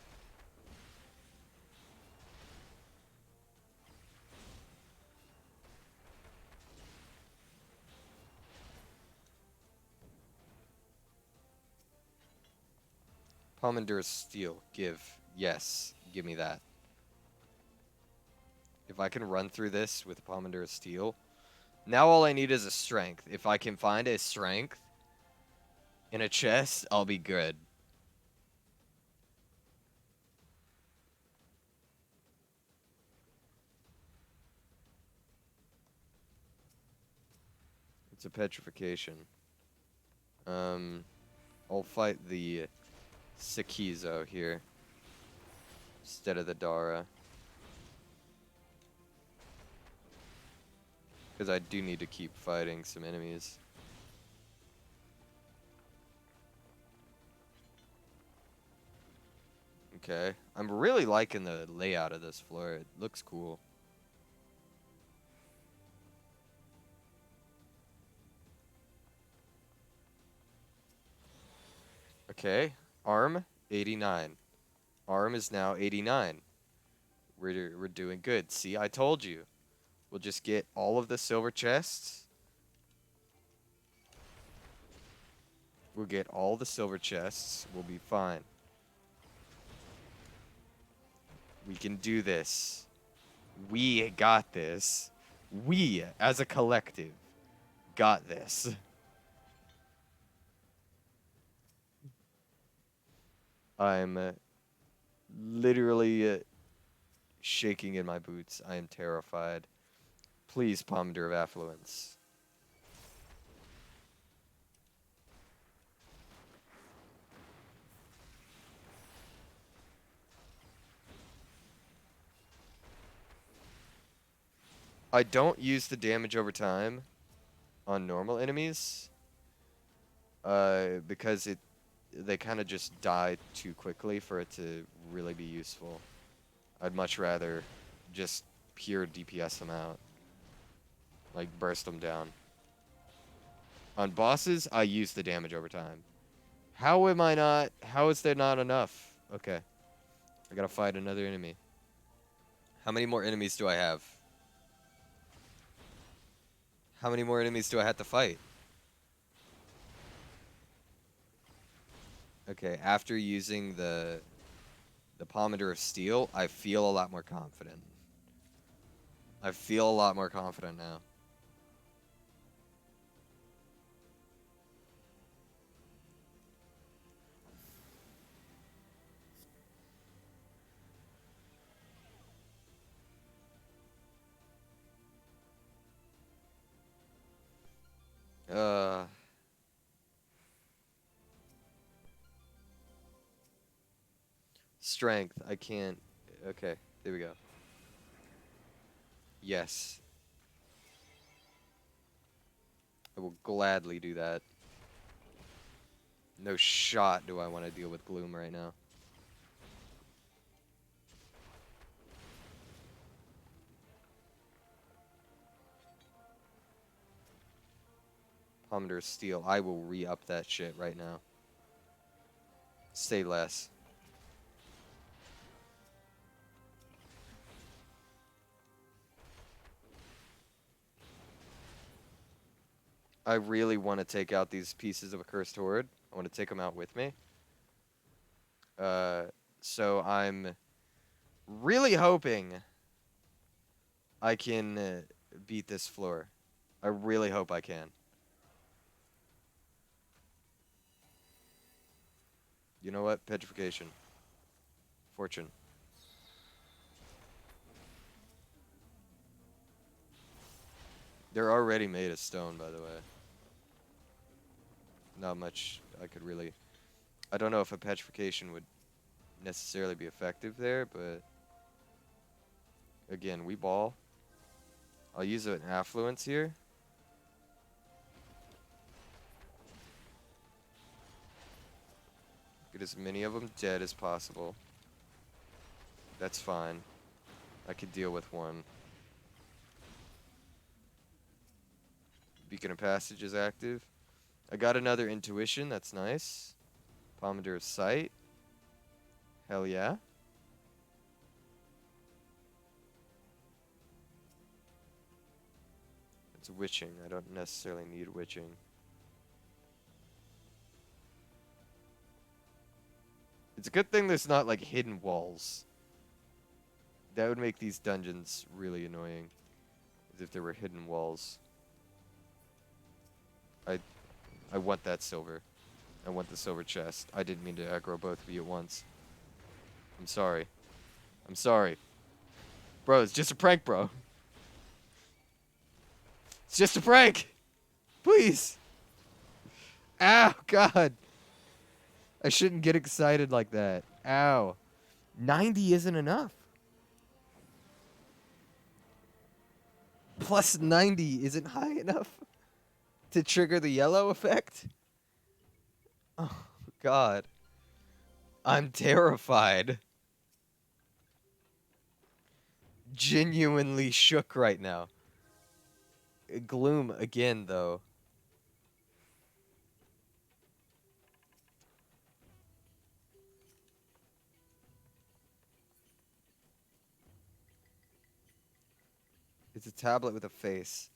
Pomander Steel. Give. Yes. Give me that. If I can run through this with Pomander Steel, now all I need is a strength. If I can find a strength in a chest, I'll be good. It's a petrification. I'll fight the Sikizo here instead of the Dara. Because I do need to keep fighting some enemies. Okay. I'm really liking the layout of this floor. It looks cool. Okay. Arm, 89. Arm is now 89. We're doing good. See, I told you. We'll just get all of the silver chests. We'll get all the silver chests. We'll be fine. We can do this. We got this. We, as a collective, got this. I'm literally shaking in my boots. I am terrified. Please, Pomander of Affluence. I don't use the damage over time on normal enemies because they kind of just die too quickly for it to really be useful. I'd much rather just pure DPS them out. Like, burst them down. On bosses, I use the damage over time. How is there not enough? Okay. I gotta fight another enemy. How many more enemies do I have? How many more enemies do I have to fight? Okay, after using the Pomander of Steel, I feel a lot more confident. I feel a lot more confident now. Strength. I can't. Okay, there we go. Yes. I will gladly do that. No shot do I want to deal with Gloom right now. Pomander of Steel. I will re-up that shit right now. Say less. I really want to take out these pieces of a Cursed Horde. I want to take them out with me. So I'm really hoping I can beat this floor. I really hope I can. You know what? Petrification. Fortune. They're already made of stone, by the way. Not much I could really... I don't know if a petrification would necessarily be effective there, but... Again, we ball. I'll use an affluence here. Get as many of them dead as possible. That's fine. I could deal with one. Beacon of Passage is active. I got another Intuition. That's nice. Pomander of Sight. Hell yeah. It's Witching. I don't necessarily need Witching. It's a good thing there's not, like, hidden walls. That would make these dungeons really annoying. As if there were hidden walls. I want that silver. I want the silver chest. I didn't mean to aggro both of you at once. I'm sorry. I'm sorry. Bro, it's just a prank, bro. It's just a prank! Please! Ow, God! I shouldn't get excited like that. Ow. 90 isn't enough. Plus 90 isn't high enough to trigger the yellow effect? Oh, God. I'm terrified. Genuinely shook right now. Gloom again, though. It's a tablet with a face.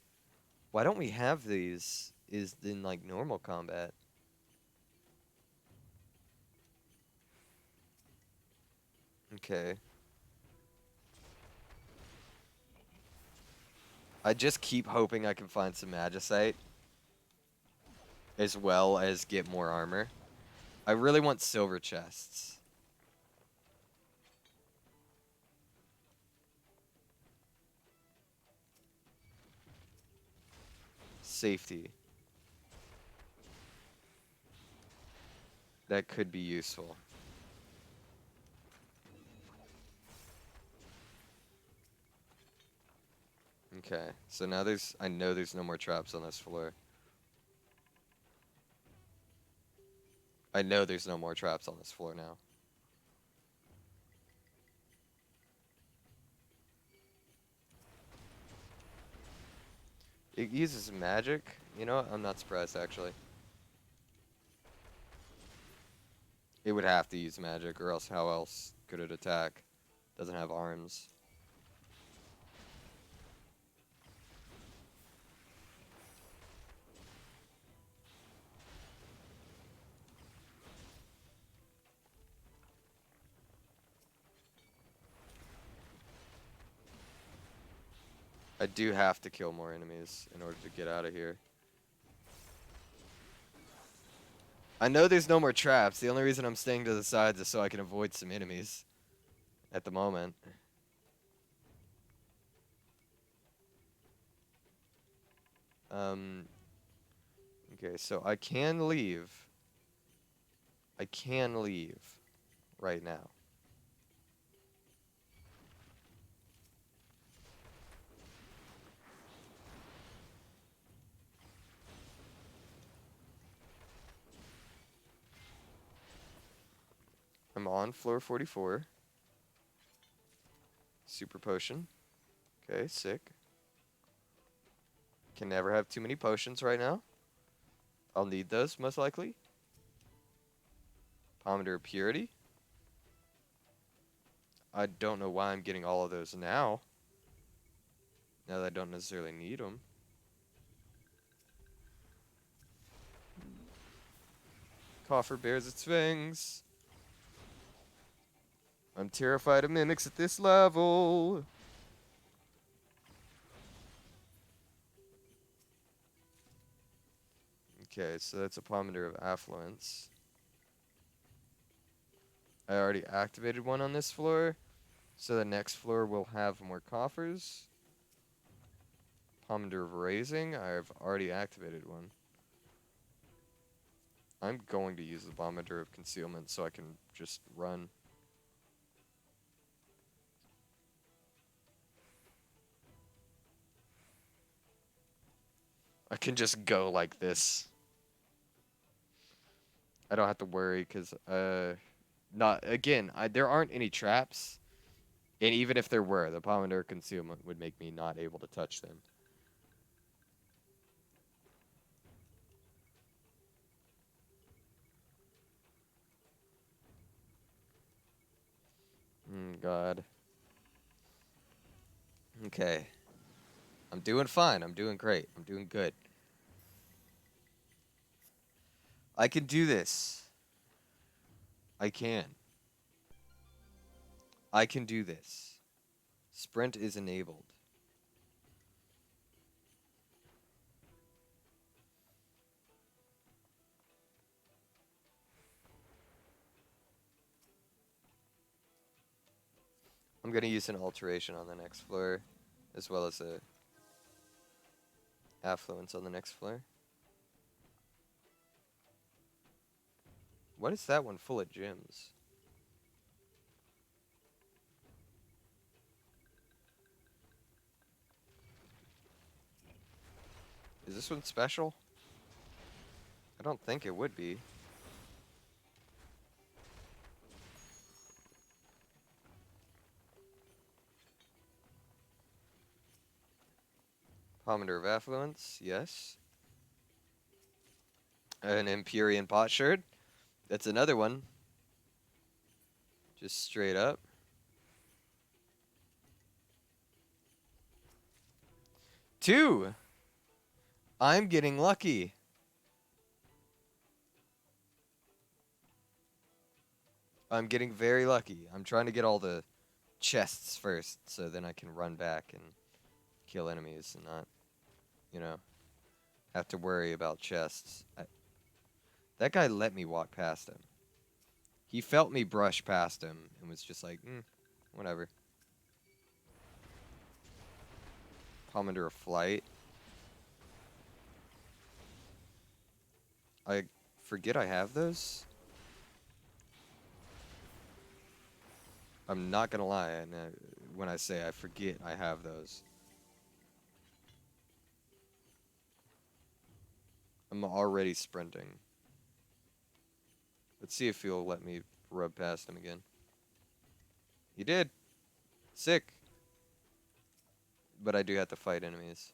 Why don't we have these is in like normal combat? Okay. I just keep hoping I can find some magicite as well as get more armor. I really want silver chests. Safety. That could be useful. Okay, so now I know there's no more traps on this floor. I know there's no more traps on this floor now. It uses magic. You know what? I'm not surprised, actually. It would have to use magic, or else how else could it attack? Doesn't have arms. I do have to kill more enemies in order to get out of here. I know there's no more traps. The only reason I'm staying to the sides is so I can avoid some enemies at the moment. Okay, so I can leave. I can leave right now. I'm on floor 44. Super potion. Okay, sick. Can never have too many potions right now. I'll need those, most likely. Pomander of Purity. I don't know why I'm getting all of those now. Now that I don't necessarily need them. Coffer bears its fangs. I'm terrified of mimics at this level. Okay, so that's a Pomander of Affluence. I already activated one on this floor, so the next floor will have more coffers. Pomander of Raising, I've already activated one. I'm going to use the Pomander of Concealment so I can just run. I can just go like this. I don't have to worry because, there aren't any traps. And even if there were, the Pomander of Concealment would make me not able to touch them. God. Okay. I'm doing fine. I'm doing great. I'm doing good. I can do this. I can. I can do this. Sprint is enabled. I'm going to use an alteration on the next floor, as well as a affluence on the next floor. What is that one full of gems? Is this one special? I don't think it would be. Pomander of Affluence, yes. An Empyrean Potsherd. That's another one. Just straight up. 2. I'm getting lucky. I'm getting very lucky. I'm trying to get all the chests first, so then I can run back and kill enemies and not, you know, have to worry about chests. That guy let me walk past him. He felt me brush past him and was just like, whatever. Commander of Flight. I forget I have those. I'm not gonna lie when I say I forget I have those. I'm already sprinting. Let's see if he'll let me rub past him again. He did. Sick. But I do have to fight enemies.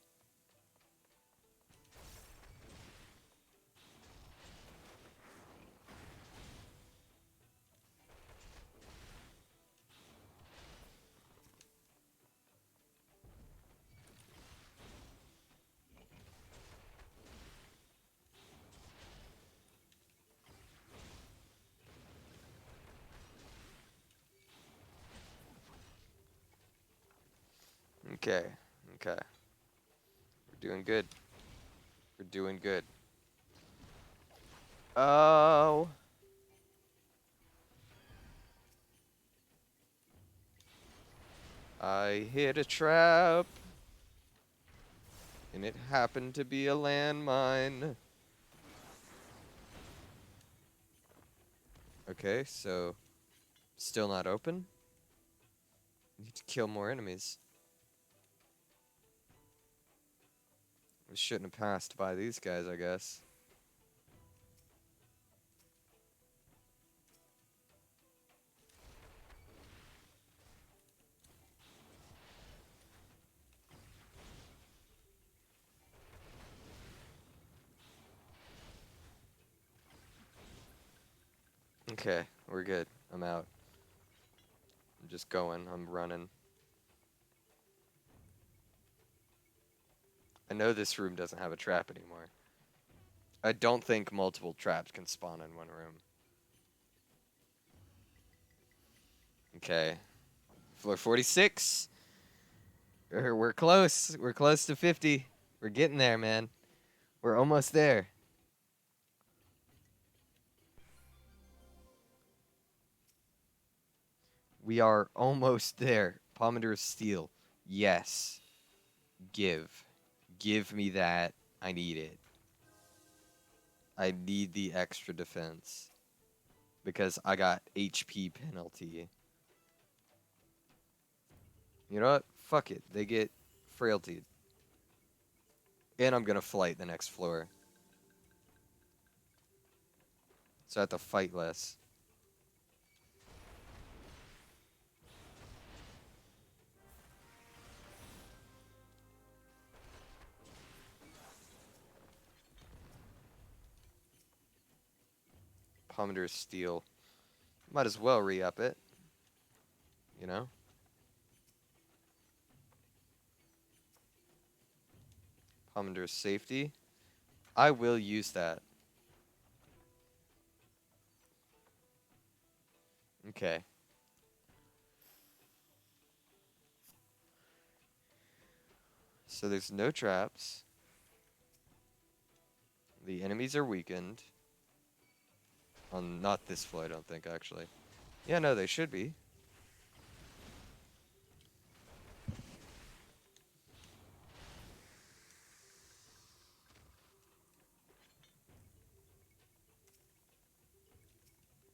Okay. Okay. We're doing good. We're doing good. Oh. I hit a trap. And it happened to be a landmine. Okay, so still not open. Need to kill more enemies. We shouldn't have passed by these guys, I guess. Okay, we're good. I'm out. I'm just going. I'm running. I know this room doesn't have a trap anymore. I don't think multiple traps can spawn in one room. Okay. Floor 46. We're close. We're close to 50. We're getting there, man. We're almost there. We are almost there. Pomander of Steel. Yes. Give. Give me that. I need it. I need the extra defense. Because I got HP penalty. You know what? Fuck it. They get frailty. And I'm gonna flight the next floor. So I have to fight less. Pomander of Steel. Might as well re-up it. You know? Pomander of Safety. I will use that. Okay. So there's no traps. The enemies are weakened. On not this floor, I don't think, actually. Yeah, no, they should be.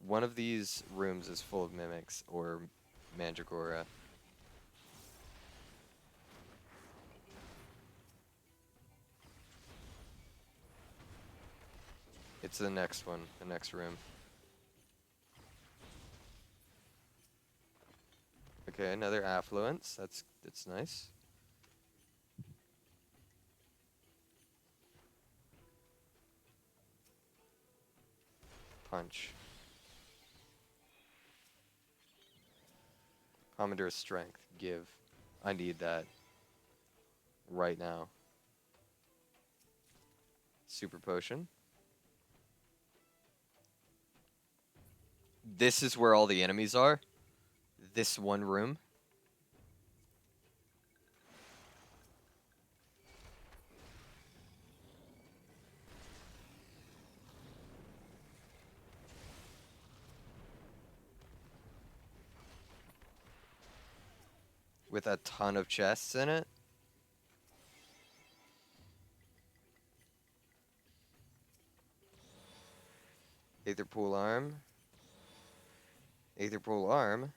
One of these rooms is full of mimics or mandragora. It's the next one, the next room. Okay, another affluence. That's nice. Punch. Commodore Strength. Give. I need that right now. Super potion. This is where all the enemies are. This one room. With a ton of chests in it. Aether pool arm. Aether pool arm.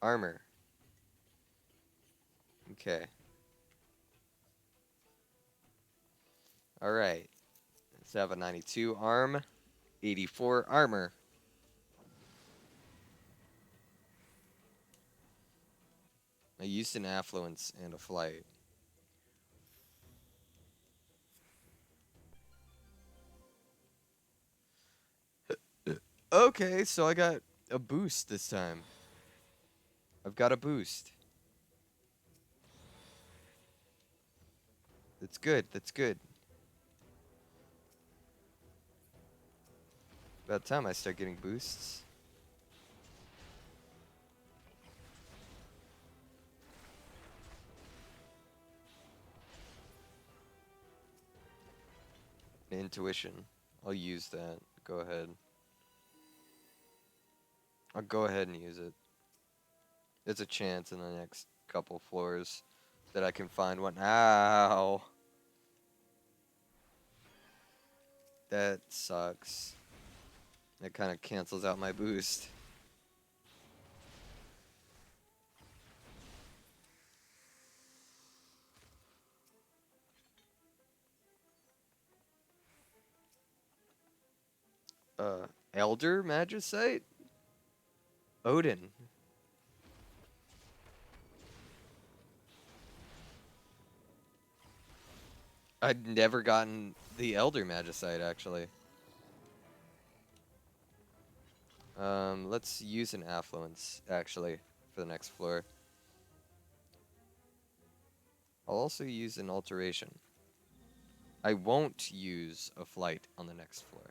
Armor. Okay. Alright. Let's have a 92 arm. 84 armor. I used an affluence and a flight. Okay, so I got a boost this time. I've got a boost. That's good, that's good. About time I start getting boosts. Intuition. I'll use that. Go ahead. I'll go ahead and use it. There's a chance in the next couple floors that I can find one. Ow! That sucks. That kind of cancels out my boost. Elder Magicite? Odin. I'd never gotten the Elder Magicite, actually. Let's use an affluence, actually, for the next floor. I'll also use an alteration. I won't use a flight on the next floor.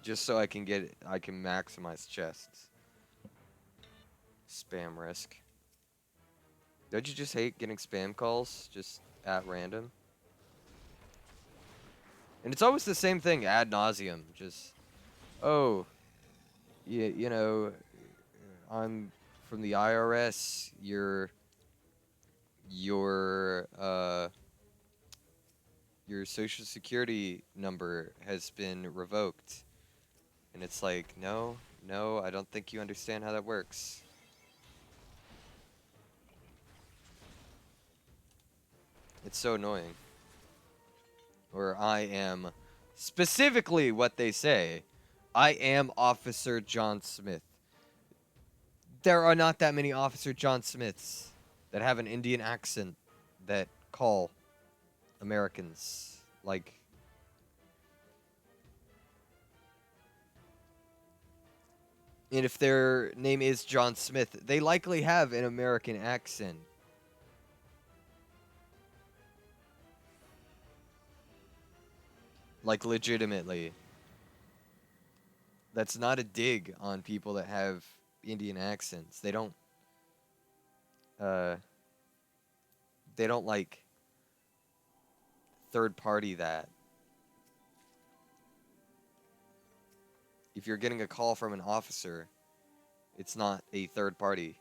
Just so I can maximize chests. Spam risk. Don't you just hate getting spam calls just at random? And it's always the same thing ad nauseum. Just, oh, you know, I'm from the IRS. Your social security number has been revoked. And it's like, no, I don't think you understand how that works. It's so annoying. Or I am, specifically what they say, I am Officer John Smith. There are not that many Officer John Smiths that have an Indian accent that call Americans like... And if their name is John Smith, they likely have an American accent. Like, legitimately. That's not a dig on people that have Indian accents. They don't, like, third party that. If you're getting a call from an officer, it's not a third party.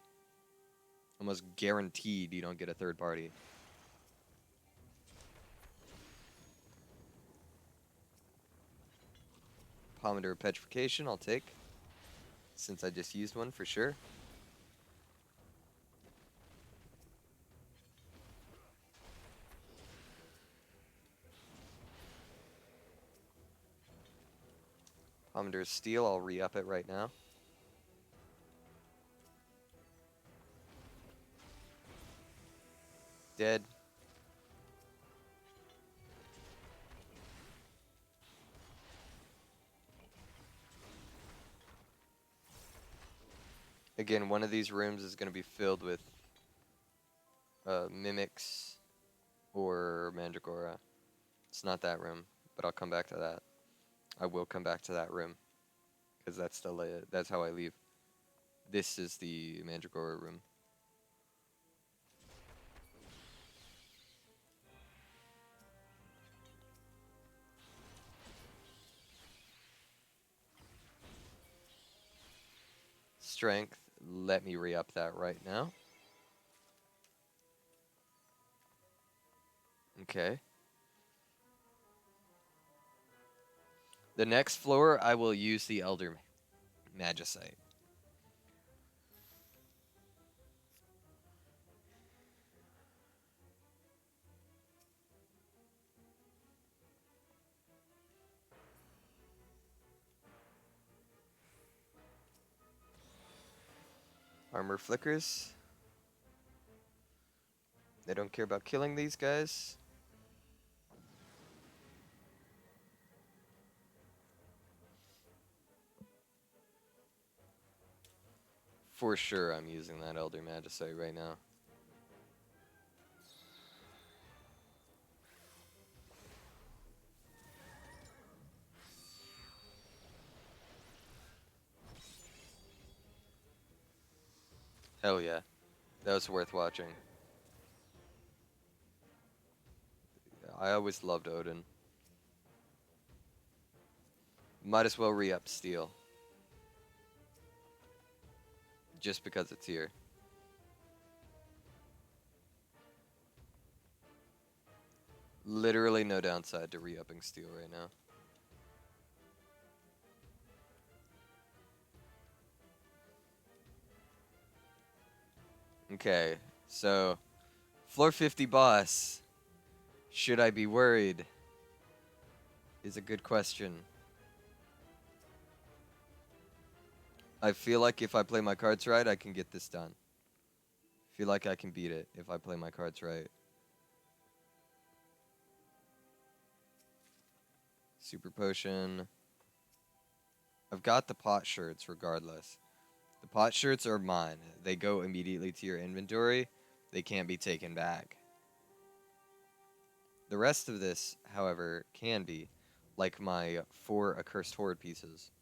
Almost guaranteed you don't get a third party. Pomander of Petrification, I'll take. Since I just used one for sure. Pomander of Steel, I'll re-up it right now. Dead. Again, one of these rooms is going to be filled with mimics or mandragora. It's not that room, but I'll come back to that. I will come back to that room because that's how I leave. This is the mandragora room. Strength. Let me re-up that right now. Okay. The next floor, I will use the Elder Magicite. Armor flickers. They don't care about killing these guys. For sure, I'm using that Elder Magicite right now. Hell yeah. That was worth watching. I always loved Odin. Might as well re-up Steel. Just because it's here. Literally no downside to re-upping Steel right now. Okay, so floor 50 boss. Should I be worried? Is a good question. I feel like if I play my cards right, I can get this done. Feel like I can beat it if I play my cards right. Super potion. I've got the pot shirts regardless. The pot shirts are mine. They go immediately to your inventory. They can't be taken back. The rest of this, however, can be, like my 4 Accursed Horde pieces.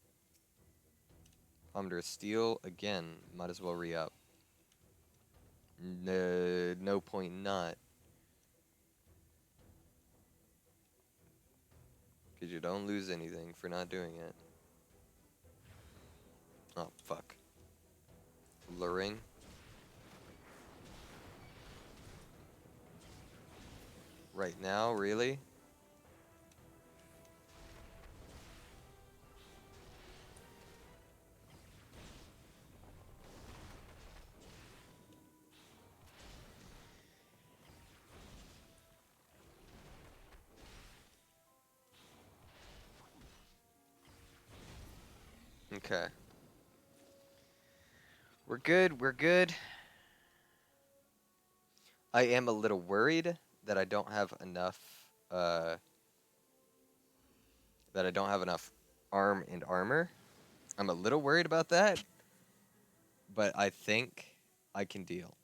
Under Steel, again, might as well re-up. No point not. Because you don't lose anything for not doing it. Oh, fuck. Luring. Right now, really? Okay. We're good, we're good. I am a little worried that I don't have enough, arm and armor. I'm a little worried about that, but I think I can deal.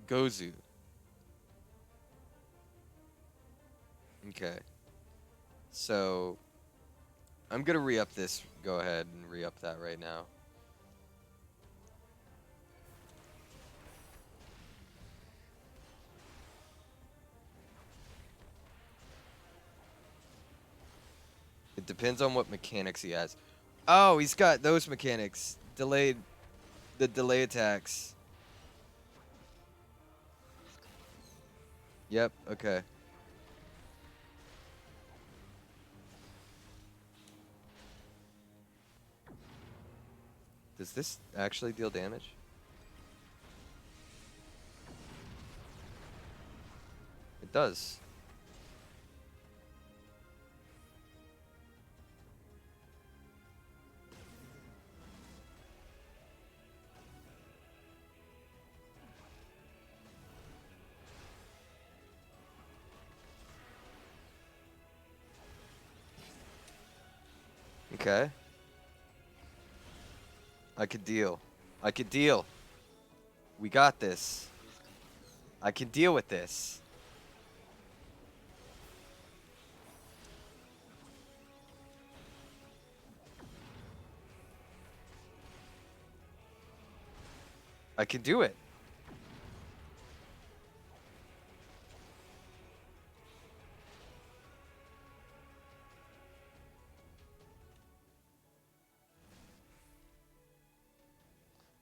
Gozu. Okay. So, I'm gonna re-up this. Go ahead and re-up that right now. It depends on what mechanics he has. Oh, he's got those mechanics. The delay attacks. Yep, okay. Does this actually deal damage? It does. Okay. I could deal. I could deal. We got this. I can deal with this. I can do it.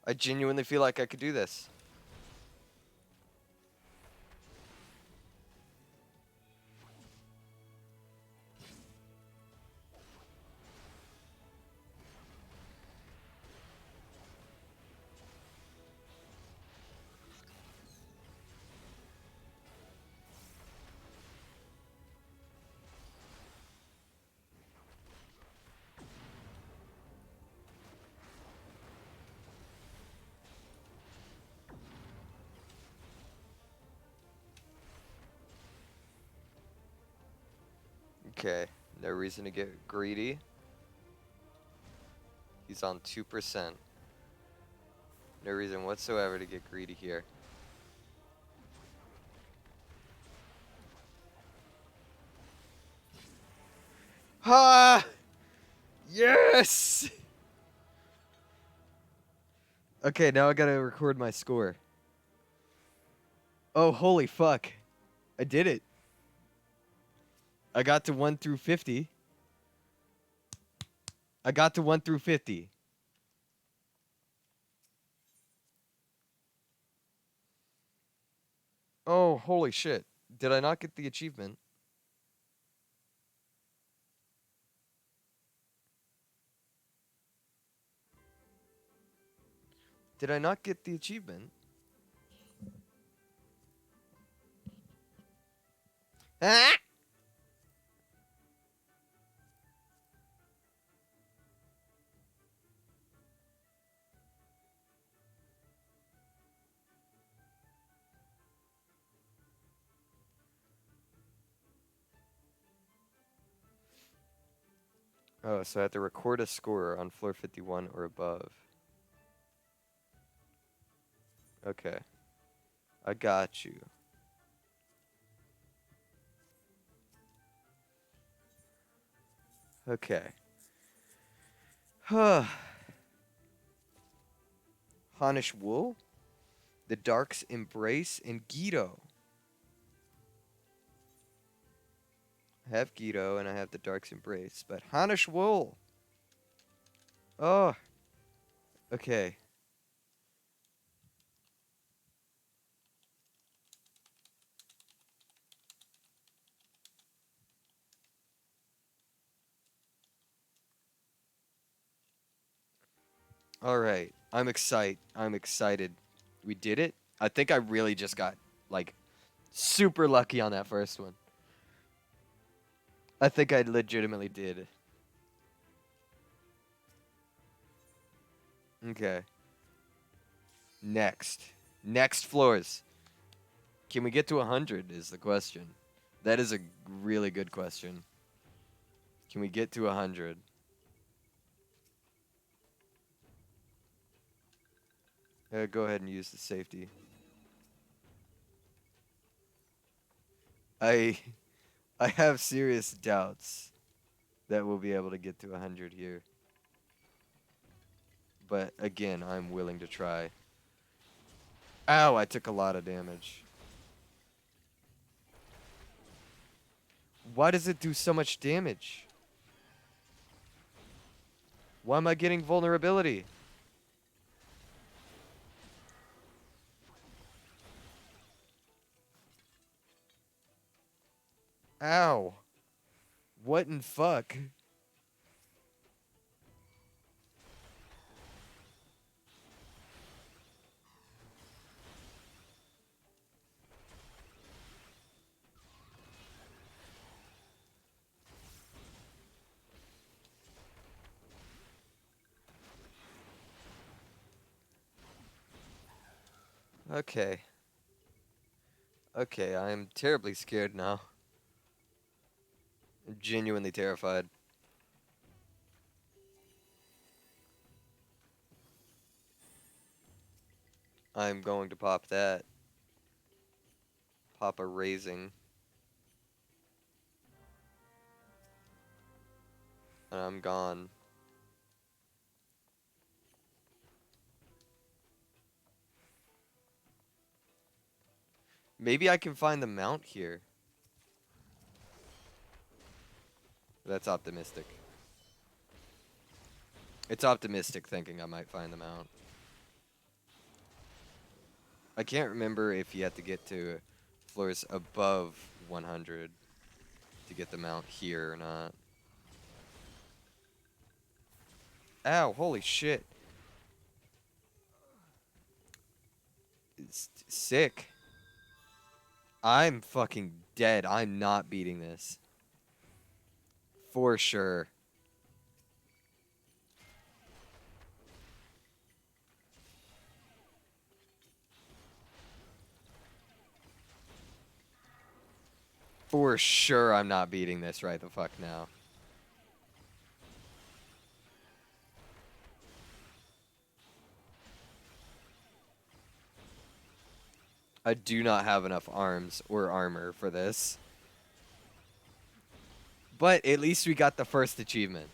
I genuinely feel like I could do this. Okay, no reason to get greedy. He's on 2%. No reason whatsoever to get greedy here. Ha! Yes! Okay, now I gotta record my score. Oh, holy fuck. I did it. I got to 1 through 50. I got to 1 through 50. Oh, holy shit. Did I not get the achievement? Did I not get the achievement? Ah! Oh, so I have to record a score on floor 51 or above. Okay. I got you. Okay. Hanish Wool, The Dark's Embrace, and Guido. I have Guido and I have The Dark's Embrace, but Hanish Wool. Oh. Okay. All right. I'm excited. We did it. I think I really just got like super lucky on that first one. I think I legitimately did. Okay. Next. Next floors. Can we get to 100 is the question. That is a really good question. Can we get to 100? Go ahead and use the safety. I I have serious doubts that we'll be able to get to 100 here. But again, I'm willing to try. Ow, I took a lot of damage. Why does it do so much damage? Why am I getting vulnerability? Ow. What in fuck? Okay. Okay, I'm terribly scared now. I'm genuinely terrified. I'm going to pop that. Pop a raising. And I'm gone. Maybe I can find the mount here. That's optimistic. It's optimistic thinking I might find the mount. I can't remember if you have to get to floors above 100 to get the mount here or not. Ow, holy shit. It's sick. I'm fucking dead. I'm not beating this. For sure. For sure I'm not beating this right the fuck now. I do not have enough arms or armor for this. But at least we got the first achievement.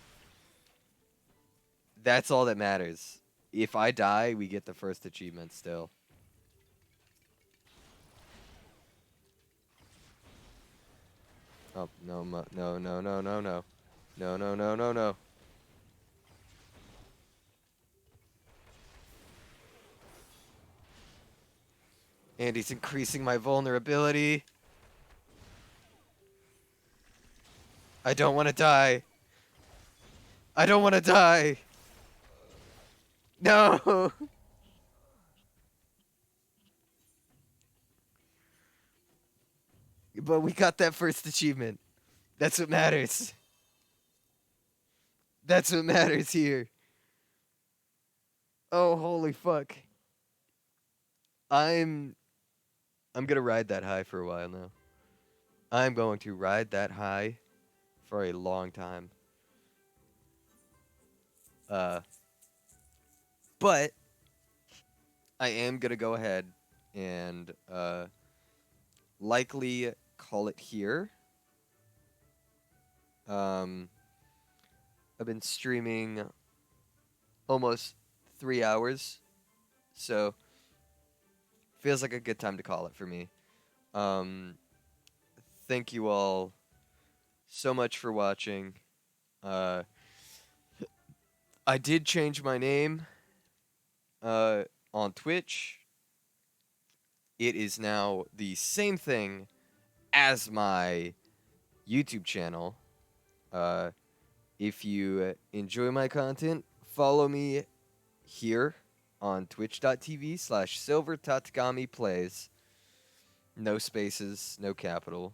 That's all that matters. If I die, we get the first achievement still. Oh, no, no, no, no, no, no. No, no, no, no, no. And he's increasing my vulnerability. I don't want to die. I don't want to die. No. But we got that first achievement. That's what matters. That's what matters here. Oh, holy fuck. I'm gonna ride that high for a while now. I'm going to ride that high for a long time. But I am gonna go ahead and likely call it here. I've been streaming almost 3 hours, so feels like a good time to call it for me. Thank you all so much for watching. I did change my name on Twitch. It is now the same thing as my YouTube channel. If you enjoy my content, follow me here on twitch.tv/silvertatagamiplays. No spaces, no capital.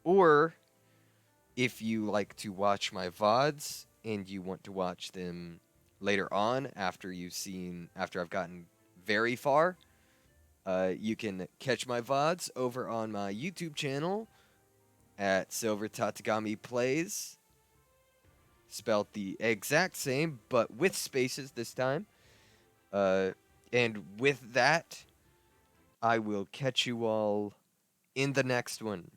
Or if you like to watch my VODs and you want to watch them later on after I've gotten very far, you can catch my VODs over on my YouTube channel at Silver Tatagami Plays. Spelled the exact same, but with spaces this time. And with that, I will catch you all in the next one.